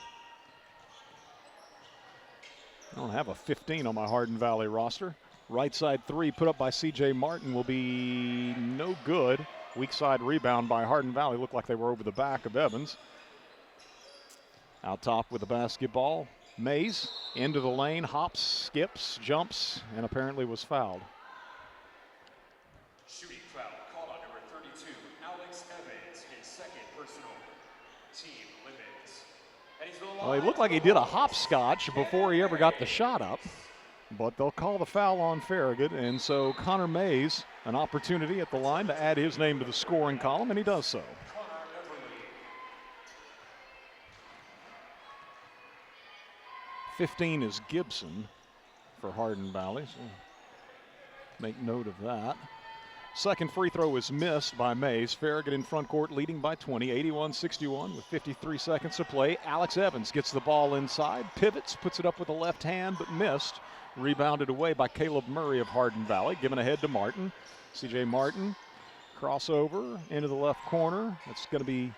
I don't have a 15 on my Hardin Valley roster. Right side three put up by C.J. Martin will be no good. Weak side rebound by Hardin Valley. Looked like they were over the back of Evans. Out top with the basketball. Mays into the lane, hops, skips, jumps, and apparently was fouled. Shooting foul called on number 32, Alex Evans, his second personal. Team limits. Well, he looked like he did a hopscotch before he ever got the shot up. But they'll call the foul on Farragut, and so Connor Mays, an opportunity at the line to add his name to the scoring column, and he does so. 15 is Gibson for Hardin Valley, so make note of that. Second free throw is missed by Mays. Farragut in front court leading by 20, 81-61 with 53 seconds to play. Alex Evans gets the ball inside, pivots, puts it up with the left hand, but missed. Rebounded away by Caleb Murray of Hardin Valley, given ahead to Martin. C.J. Martin, crossover into the left corner. It's going to be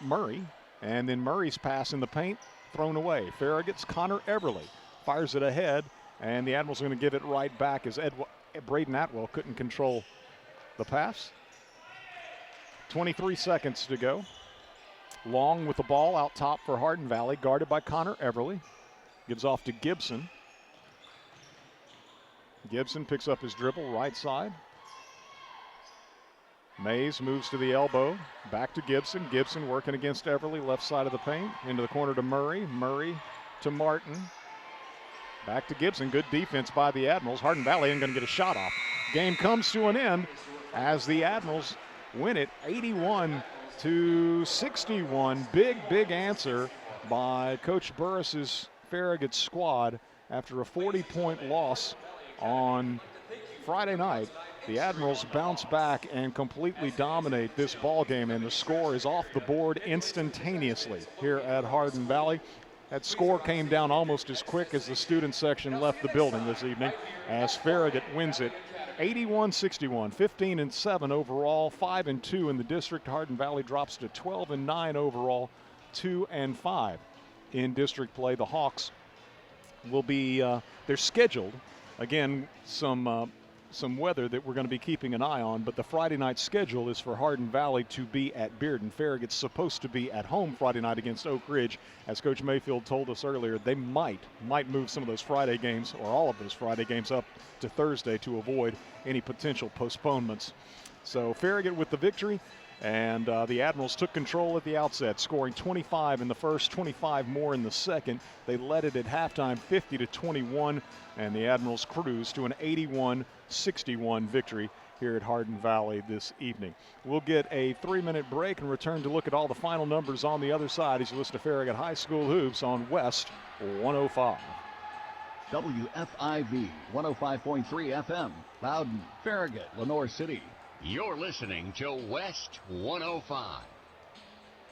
Murray. And then Murray's pass in the paint, thrown away. Farragut's Connor Everly fires it ahead, and the Admirals are going to give it right back as Braden Atwell couldn't control the pass. 23 seconds to go. Long with the ball out top for Hardin Valley, guarded by Connor Everly. Gives off to Gibson. Gibson picks up his dribble, right side. Mays moves to the elbow, back to Gibson. Gibson working against Everly, left side of the paint. Into the corner to Murray. Murray to Martin. Back to Gibson. Good defense by the Admirals. Hardin Valley ain't going to get a shot off. Game comes to an end as the Admirals win it 81-61. Big answer by Coach Burris's Farragut squad after a 40-point loss on Friday night. The Admirals bounce back and completely dominate this ball game, and the score is off the board instantaneously here at Hardin Valley. That score came down almost as quick as the student section left the building this evening as Farragut wins it 81-61, 15-7 overall, 5-2 in the district. Hardin Valley drops to 12-9 overall, 2-5 in district play. The Hawks will be, they're scheduled, again, some weather that we're going to be keeping an eye on, but the Friday night schedule is for Hardin Valley to be at Bearden. Farragut's supposed to be at home Friday night against Oak Ridge. As Coach Mayfield told us earlier, they might move some of those Friday games, or all of those Friday games, up to Thursday to avoid any potential postponements. So Farragut with the victory, And the Admirals took control at the outset, scoring 25 in the first, 25 more in the second. They led it at halftime 50-21, and the Admirals cruised to an 81-61 victory here at Hardin Valley this evening. We'll get a 3-minute break and return to look at all the final numbers on the other side as you listen to Farragut High School Hoops on West 105. WFIV 105.3 FM, Loudon, Farragut, Lenore City. You're listening to West 105.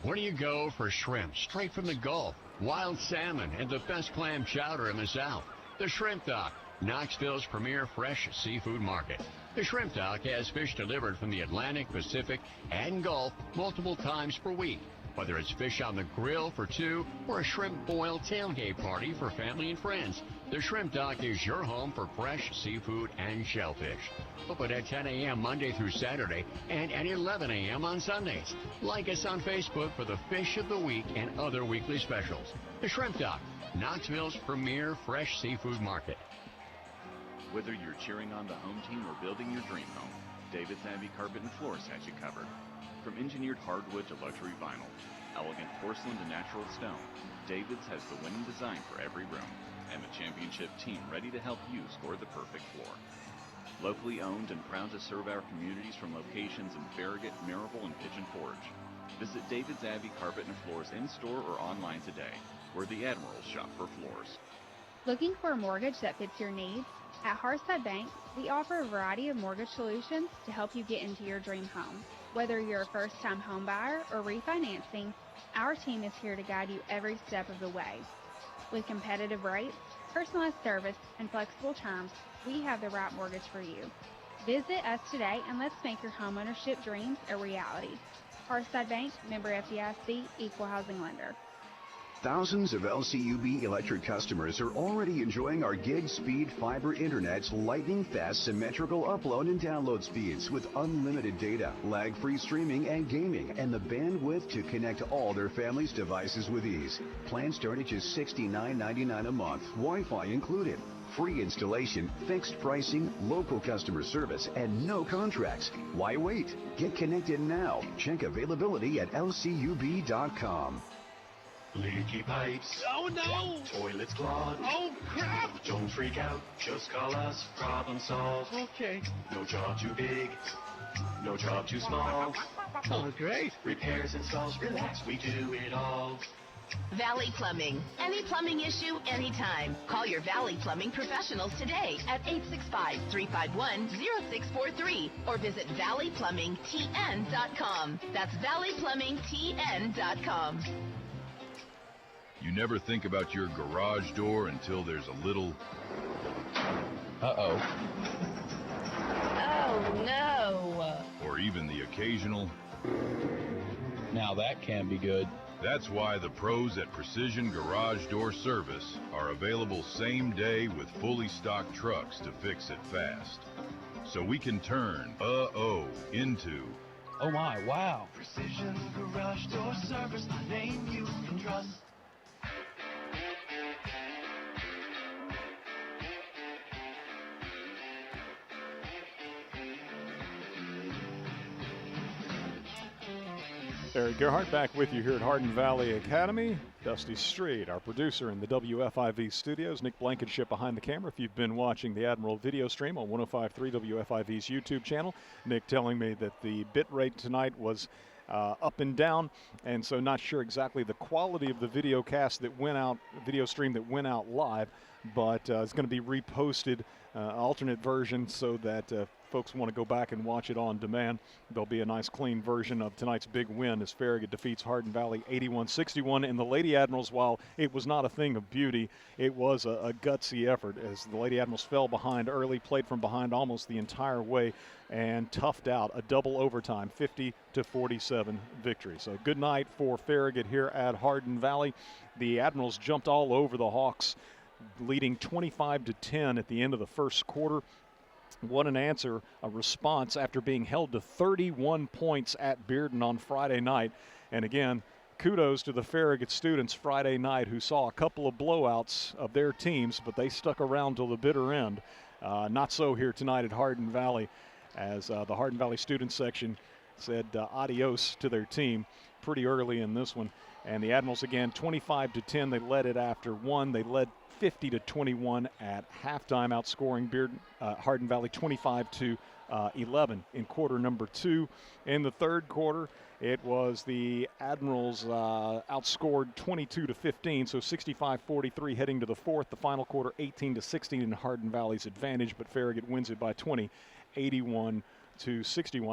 Where do you go for shrimp straight from the Gulf, wild salmon, and the best clam chowder in the South? The Shrimp Dock, Knoxville's premier fresh seafood market. The Shrimp Dock has fish delivered from the Atlantic, Pacific, and Gulf multiple times per week. Whether it's fish on the grill for two or a shrimp boil tailgate party for family and friends, the Shrimp Dock is your home for fresh seafood and shellfish. Open at 10 a.m. Monday through Saturday and at 11 a.m. on Sundays. Like us on Facebook for the fish of the week and other weekly specials. The Shrimp Dock, Knoxville's premier fresh seafood market. Whether you're cheering on the home team or building your dream home, David's Abbey Carpet and Floors has you covered. From engineered hardwood to luxury vinyl, elegant porcelain to natural stone, David's has the winning design for every room and the championship team ready to help you score the perfect floor. Locally owned and proud to serve our communities from locations in Farragut, Marable, and Pigeon Forge. Visit David's Abbey Carpet and Floors in-store or online today, where the Admirals shop for floors. Looking for a mortgage that fits your needs? At Hearthside Bank, we offer a variety of mortgage solutions to help you get into your dream home. Whether you're a first-time home buyer or refinancing, our team is here to guide you every step of the way. With competitive rates, personalized service, and flexible terms, we have the right mortgage for you. Visit us today and let's make your homeownership dreams a reality. Hearthside Bank, member FDIC, equal housing lender. Thousands of LCUB electric customers are already enjoying our gig speed fiber internet's lightning fast symmetrical upload and download speeds with unlimited data, lag-free streaming and gaming, and the bandwidth to connect all their family's devices with ease. Plans start at just $69.99 a month, Wi-Fi included. Free installation, fixed pricing, local customer service, and no contracts. Why wait? Get connected now. Check availability at lcub.com. Leaky pipes. Oh no! Toilets clogged. Oh crap! Don't freak out, just call us. Problem solved. Okay. No job too big, no job too small. Oh, great. Repairs, installs, relax, we do it all. Valley Plumbing. Any plumbing issue, anytime. Call your Valley Plumbing professionals today at 865-351-0643 or visit valleyplumbingtn.com. That's valleyplumbingtn.com. You never think about your garage door until there's a little... Uh-oh. Oh, no. Or even the occasional... Now that can be good. That's why the pros at Precision Garage Door Service are available same day with fully stocked trucks to fix it fast. So we can turn into... Oh my, wow. Precision Garage Door Service, the name you can trust. Eric Gerhardt back with you here at Hardin Valley Academy. Dusty Street, our producer in the WFIV studios. Nick Blankenship behind the camera. If you've been watching the Admiral video stream on 105.3 WFIV's YouTube channel, Nick telling me that the bit rate tonight was up and down, and so not sure exactly the quality of the video cast that went out, video stream that went out live, but it's going to be reposted, alternate version, so that folks want to go back and watch it on demand. There'll be a nice clean version of tonight's big win as Farragut defeats Hardin Valley 81-61. And the Lady Admirals, while it was not a thing of beauty, it was a gutsy effort as the Lady Admirals fell behind early, played from behind almost the entire way, and toughed out a double overtime 50-47 victory. So good night for Farragut here at Hardin Valley. The Admirals jumped all over the Hawks, leading 25-10 at the end of the first quarter. What an answer, a response after being held to 31 points at Bearden on Friday night. And again, kudos to the Farragut students Friday night who saw a couple of blowouts of their teams, but they stuck around till the bitter end. Not so here tonight at Hardin Valley, as the Hardin Valley student section said adios to their team pretty early in this one. And the Admirals, again, 25-10. They led it after one. They led 50-21 at halftime, outscoring Hardin Valley 25-11 in quarter number 2. In the third quarter, it was the Admirals outscored 22-15, so 65-43 heading to the fourth. The final quarter, 18-16 in Hardin Valley's advantage, but Farragut wins it by 20, 81-61.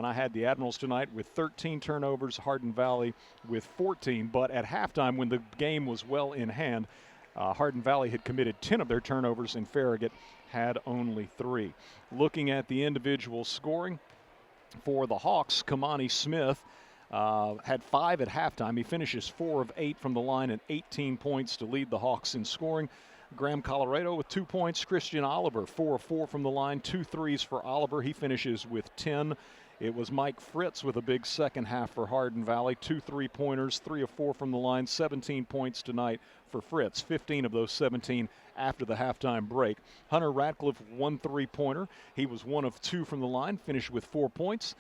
I had the Admirals tonight with 13 turnovers, Hardin Valley with 14, but at halftime when the game was well in hand, Hardin Valley had committed 10 of their turnovers and Farragut had only 3. Looking at the individual scoring for the Hawks, Kamani Smith had 5 at halftime. He finishes 4 of 8 from the line and 18 points to lead the Hawks in scoring. Graham Colorado with 2 points. Christian Oliver, 4 of 4 from the line, 2 threes for Oliver. He finishes with 10. It was Mike Fritz with a big second half for Hardin Valley. 2 3-pointers, 3 of 4 from the line, 17 points tonight for Fritz. 15 of those 17 after the halftime break. Hunter Ratcliffe, 1 3-pointer. He was 1 of 2 from the line, finished with 4 points.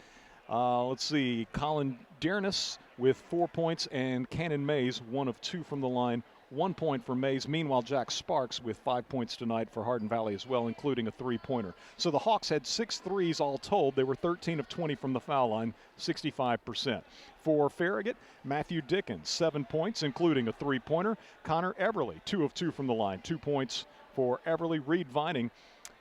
Let's see, Colin Dearness with 4 points, and Cannon Mays, 1 of 2 from the line, 1 point for Mays. Meanwhile, Jack Sparks with 5 points tonight for Hardin Valley as well, including a 3-pointer. So the Hawks had 6 threes all told. They were 13 of 20 from the foul line, 65%. For Farragut, Matthew Dickens, 7 points, including a 3-pointer. Connor Everly, 2 of 2 from the line, 2 points for Everly. Reed Vining,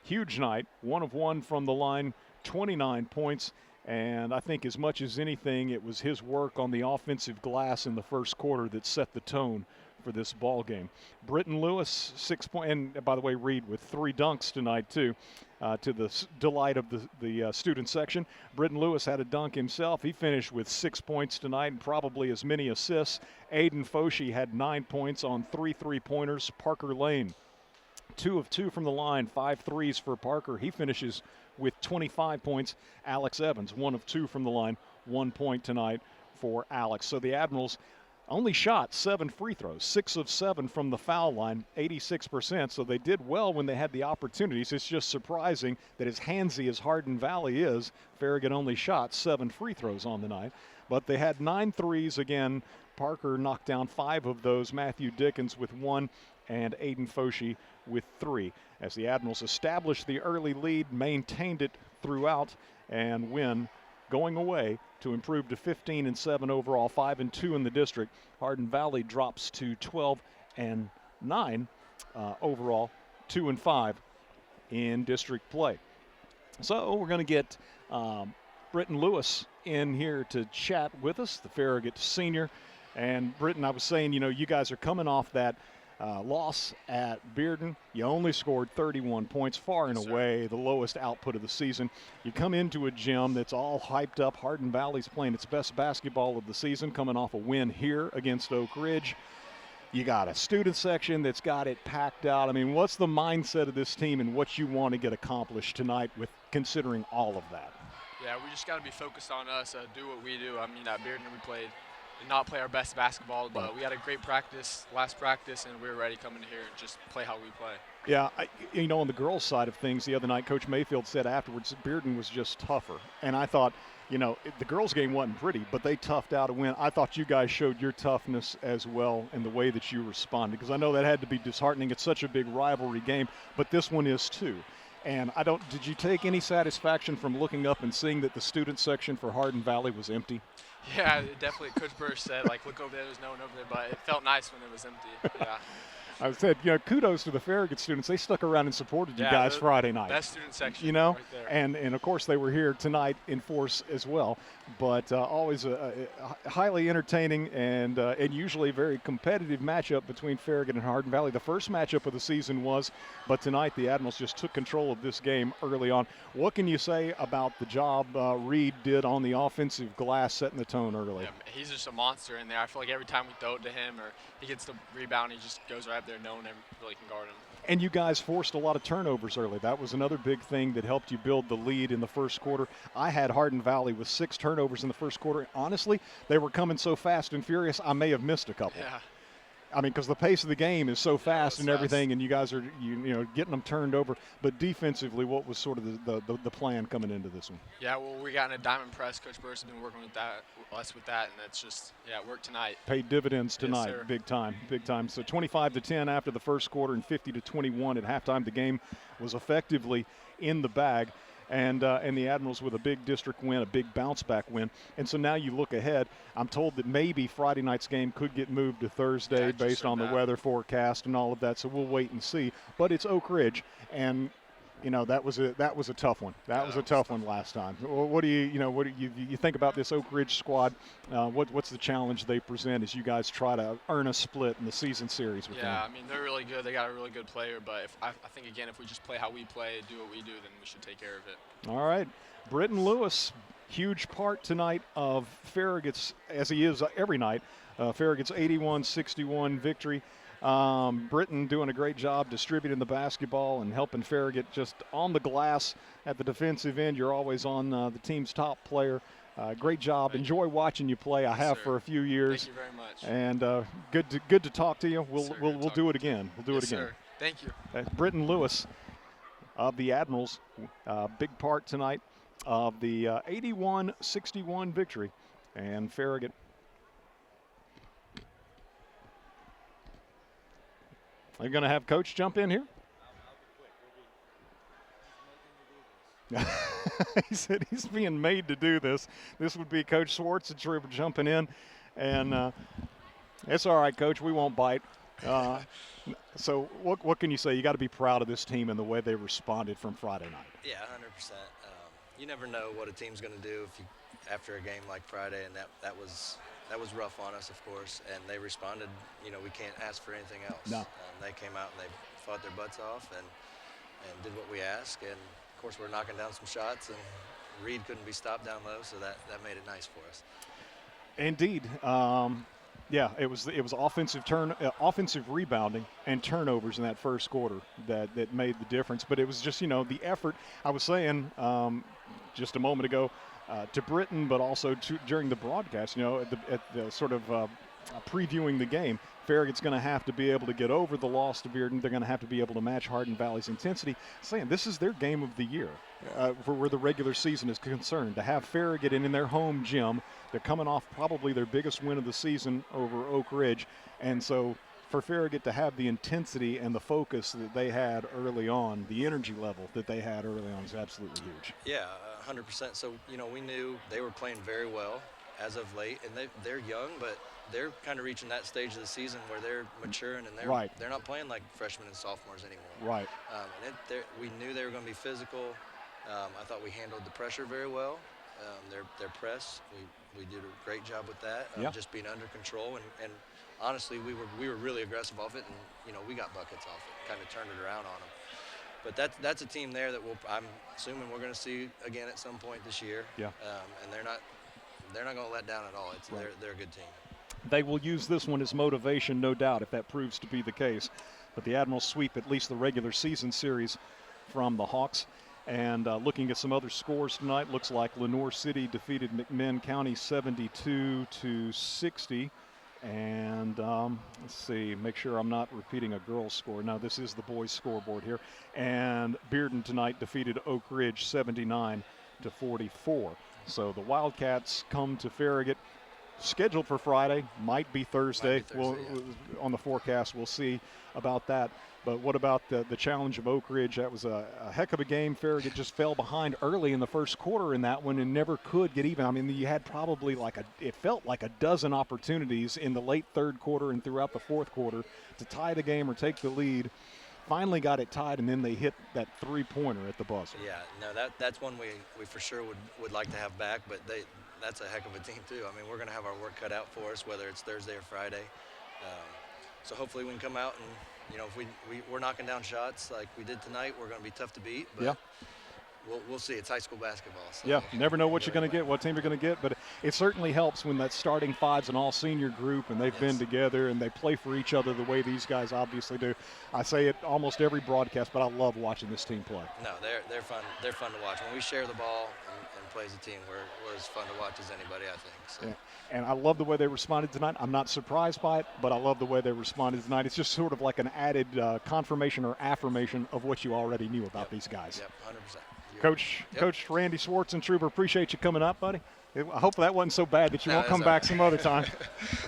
huge night, 1 of 1 from the line, 29 points. And I think as much as anything, it was his work on the offensive glass in the first quarter that set the tone for this ball game. Britton Lewis, 6 points, and by the way, Reed with 3 dunks tonight too, to the delight of the student section. Britton Lewis had a dunk himself. He finished with 6 points tonight and probably as many assists. Aiden Foshee had 9 points on 3 3-pointers. Parker Lane, 2 of 2 from the line, 5 threes for Parker. He finishes with 25 points. Alex Evans, 1 of 2 from the line, 1 point tonight for Alex. So the Admirals only shot 7 free throws, 6 of 7 from the foul line, 86%. So they did well when they had the opportunities. It's just surprising that as handsy as Hardin Valley is, Farragut only shot 7 free throws on the night. But they had 9 threes again. Parker knocked down 5 of those. Matthew Dickens with 1 and Aiden Foshee with 3. As the Admirals established the early lead, maintained it throughout, and win going away to improve to 15-7 overall, 5-2 in the district. Hardin Valley drops to 12-9 overall, 2-5 in district play. So we're going to get Britton Lewis in here to chat with us, the Farragut senior. And Britton, I was saying, you guys are coming off that loss at Bearden. You only scored 31 points, far and away the lowest output of the season. You come into a gym that's all hyped up. Hardin Valley's playing its best basketball of the season, coming off a win here against Oak Ridge. You got a student section that's got it packed out. I mean, what's the mindset of this team and what you want to get accomplished tonight with considering all of that? Yeah, we just got to be focused on us, do what we do. I mean, at Bearden we did not play our best basketball, but we had a great last practice, and we were ready coming here and just play how we play. Yeah, on the girls' side of things, the other night, Coach Mayfield said afterwards Bearden was just tougher. And I thought, the girls' game wasn't pretty, but they toughed out a win. I thought you guys showed your toughness as well in the way that you responded, because I know that had to be disheartening. It's such a big rivalry game, but this one is too. And did you take any satisfaction from looking up and seeing that the student section for Hardin Valley was empty? Yeah, definitely. Coach Burr said, look over there, there's no one over there, but it felt nice when it was empty. Yeah. I said, kudos to the Farragut students. They stuck around and supported you guys Friday night. Best student section right there. And of course they were here tonight in force as well. But always a highly entertaining and usually a very competitive matchup between Farragut and Hardin Valley. The first matchup of the season was, but tonight the Admirals just took control of this game early on. What can you say about the job Reed did on the offensive glass, setting the tone early? Yeah, he's just a monster in there. I feel like every time we throw it to him or he gets the rebound, he just goes right up there. No one really can guard him. And you guys forced a lot of turnovers early. That was another big thing that helped you build the lead in the first quarter. I had Hardin Valley with 6 turnovers in the first quarter. Honestly, they were coming so fast and furious, I may have missed a couple. Yeah. I mean, because the pace of the game is so fast and everything, and you guys are getting them turned over. But defensively, what was sort of the plan coming into this one? Yeah, well, we got in a diamond press. Coach Burris has been working with us with that, and it's just it worked tonight. Paid dividends tonight, yes, big time. So 25-10 after the first quarter and 50-21 at halftime. The game was effectively in the bag. And the Admirals with a big district win, a big bounce-back win. And so now you look ahead. I'm told that maybe Friday night's game could get moved to Thursday based on the weather forecast and all of that. So we'll wait and see. But it's Oak Ridge, and that was a tough one. That was a tough one last time. What do you think about this Oak Ridge squad? What's the challenge they present as you guys try to earn a split in the season series with them? Yeah, I mean, they're really good. They got a really good player, but I think again, if we just play how we play, do what we do, then we should take care of it. All right, Britton Lewis, huge part tonight of Farragut's, as he is every night. Farragut's 81-61 victory. Britton doing a great job distributing the basketball and helping Farragut just on the glass at the defensive end. You're always on the team's top player. Great job. Enjoy watching you play. I have for a few years. Thank you very much. And good to talk to you. We'll do it again. We'll do it again. Sir. Thank you. Britton Lewis of the Admirals, big part tonight of the 81-61 victory, and Farragut. Are you going to have Coach jump in here? He said he's being made to do this. This would be Coach Swartz jumping in, and it's all right, Coach. We won't bite. So what can you say? You got to be proud of this team and the way they responded from Friday night. Yeah, 100%. You never know what a team's going to do after a game like Friday, and that was rough on us, of course. And they responded. We can't ask for anything else. No. They came out and they fought their butts off and did what we asked. And of course, we're knocking down some shots, and Reed couldn't be stopped down low, so that made it nice for us. Indeed. Yeah, it was offensive rebounding and turnovers in that first quarter that made the difference. But it was just the effort. I was saying just a moment ago to Britton, but also during the broadcast. At the sort of previewing the game, Farragut's going to have to be able to get over the loss to Bearden. They're going to have to be able to match Hardin Valley's intensity. Saying this is their game of the year for where the regular season is concerned. To have Farragut in their home gym, they're coming off probably their biggest win of the season over Oak Ridge. And so for Farragut to have the intensity and the focus that they had early on, the energy level that they had early on is absolutely huge. Yeah, 100%. So, we knew they were playing very well as of late, and they're young, but they're kind of reaching that stage of the season where they're maturing, and they're not playing like freshmen and sophomores anymore. Right. We knew they were going to be physical. I thought we handled the pressure very well. Their press, we did a great job with that. Just being under control, and honestly, we were really aggressive off it, and we got buckets off it, kind of turned it around on them. But that's a team there that I'm assuming we're going to see again at some point this year. Yeah. And they're not going to let down at all. They're a good team. They will use this one as motivation, no doubt, if that proves to be the case. But the Admirals sweep at least the regular season series from the Hawks. And looking at some other scores tonight, looks like Lenoir City defeated McMinn County 72-60. And let's see, make sure I'm not repeating a girls' score. No, this is the boys' scoreboard here. And Bearden tonight defeated Oak Ridge 79-44. So the Wildcats come to Farragut. Scheduled for Friday, might be Thursday. On the forecast, we'll see about that. But what about the challenge of Oak Ridge? That was a heck of a game. Farragut just fell behind early in the first quarter in that one and never could get even. I mean, you had probably it felt like a dozen opportunities in the late third quarter and throughout the fourth quarter to tie the game or take the lead. Finally got it tied, and then they hit that three-pointer at the buzzer. Yeah, no, that's one we for sure would like to have back, but that's a heck of a team too. I mean, we're going to have our work cut out for us, whether it's Thursday or Friday. So hopefully we can come out and, if we're knocking down shots like we did tonight, we're going to be tough to beat. But we'll see. It's high school basketball. So yeah, you never know what you're going to get, what team you're going to get, but it certainly helps when that starting five's an all-senior group and they've been together and they play for each other the way these guys obviously do. I say it almost every broadcast, but I love watching this team play. No, they're fun. They're fun to watch. When we share the ball and play as a team, we're as fun to watch as anybody, I think. So. Yeah. And I love the way they responded tonight. I'm not surprised by it, but I love the way they responded tonight. It's just sort of like an added confirmation or affirmation of what you already knew about these guys. Yep, 100%. Coach Randy Schwartzentruber, appreciate you coming up, buddy. I hope that wasn't so bad that you won't come back some other time.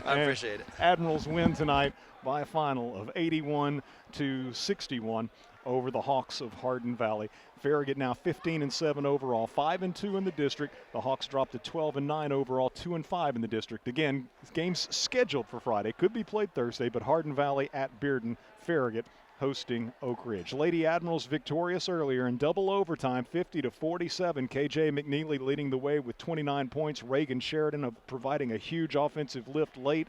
I appreciate it. Admirals win tonight by a final of 81-61 over the Hawks of Hardin Valley. Farragut now 15-7 overall, 5-2 in the district. The Hawks dropped to 12-9 overall, 2-5 in the district. Again, games scheduled for Friday, could be played Thursday, but Hardin Valley at Bearden, Farragut hosting Oak Ridge. Lady Admirals victorious earlier in double overtime, 50-47. KJ McNeely leading the way with 29 points. Reagan Sheridan providing a huge offensive lift late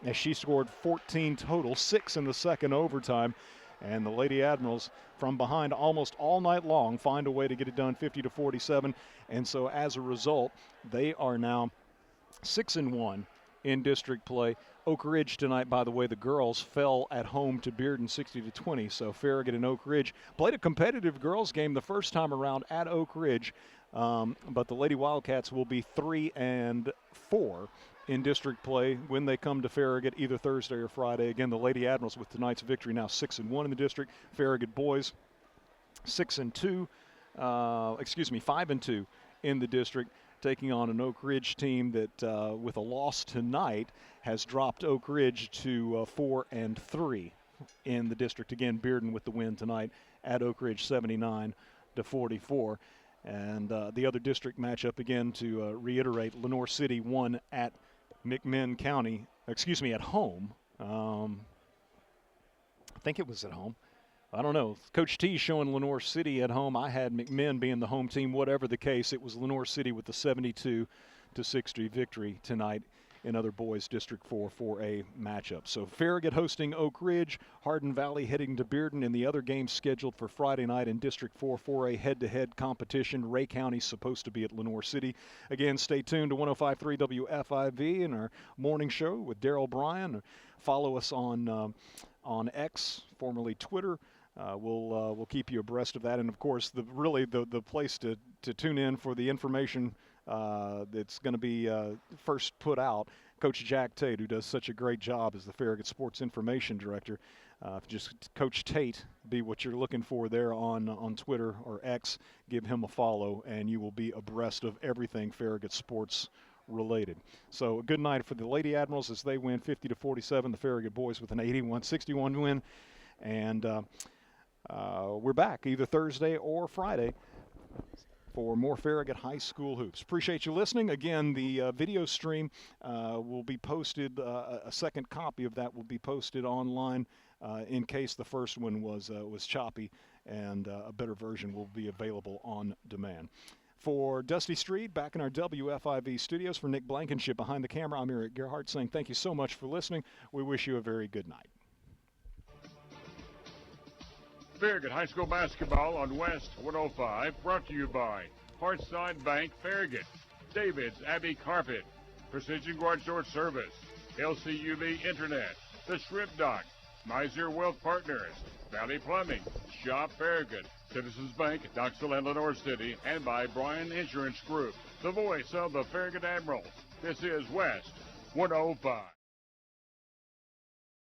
as she scored 14 total, 6 in the second overtime. And the Lady Admirals from behind almost all night long find a way to get it done, 50-47. And so as a result, they are now 6-1 in district play. Oak Ridge tonight, by the way, the girls fell at home to Bearden 60-20. So Farragut and Oak Ridge played a competitive girls game the first time around at Oak Ridge. But the Lady Wildcats will be 3-4 in district play when they come to Farragut either Thursday or Friday. Again, the Lady Admirals with tonight's victory now 6-1 in the district. Farragut boys 5-2 in the district, taking on an Oak Ridge team that with a loss tonight has dropped Oak Ridge to 4-3 in the district. Again, Bearden with the win tonight at Oak Ridge 79-44. And the other district matchup, again, to reiterate, Lenoir City won at McMinn County, at home. I think it was at home. I don't know. Coach T showing Lenoir City at home. I had McMinn being the home team. Whatever the case, it was Lenoir City with the 72-60 victory tonight in other boys District 4 4A matchup. So Farragut hosting Oak Ridge, Hardin Valley heading to Bearden, and the other games scheduled for Friday night in District 4 4A head-to-head competition. Ray County's supposed to be at Lenoir City. Again, stay tuned to 105.3 WFIV and our morning show with Daryl Bryan. Follow us on X, formerly Twitter. We'll keep you abreast of that, and of course, the place to tune in for the information that's going to be first put out. Coach Jack Tate, who does such a great job as the Farragut Sports Information Director. Just Coach Tate be what you're looking for there on Twitter or X. Give him a follow, and you will be abreast of everything Farragut sports related. So a good night for the Lady Admirals as they win 50-47. The Farragut boys with an 81-61 win, and we're back either Thursday or Friday for more Farragut High School hoops. Appreciate you listening. Again, the video stream will be posted. A second copy of that will be posted online in case the first one was choppy, and a better version will be available on demand. For Dusty Street, back in our WFIV studios, for Nick Blankenship behind the camera, I'm Eric Gerhardt saying thank you so much for listening. We wish you a very good night. Farragut High School basketball on West 105, brought to you by Hearthside Bank Farragut, David's Abbey Carpet, Precision Garage Door Service, LCUV Internet, The Shrimp Dock, Miser Wealth Partners, Valley Plumbing, Shop Farragut, Citizens Bank, Knoxville and Lenoir City, and by Bryan Insurance Group, the voice of the Farragut Admirals. This is West 105.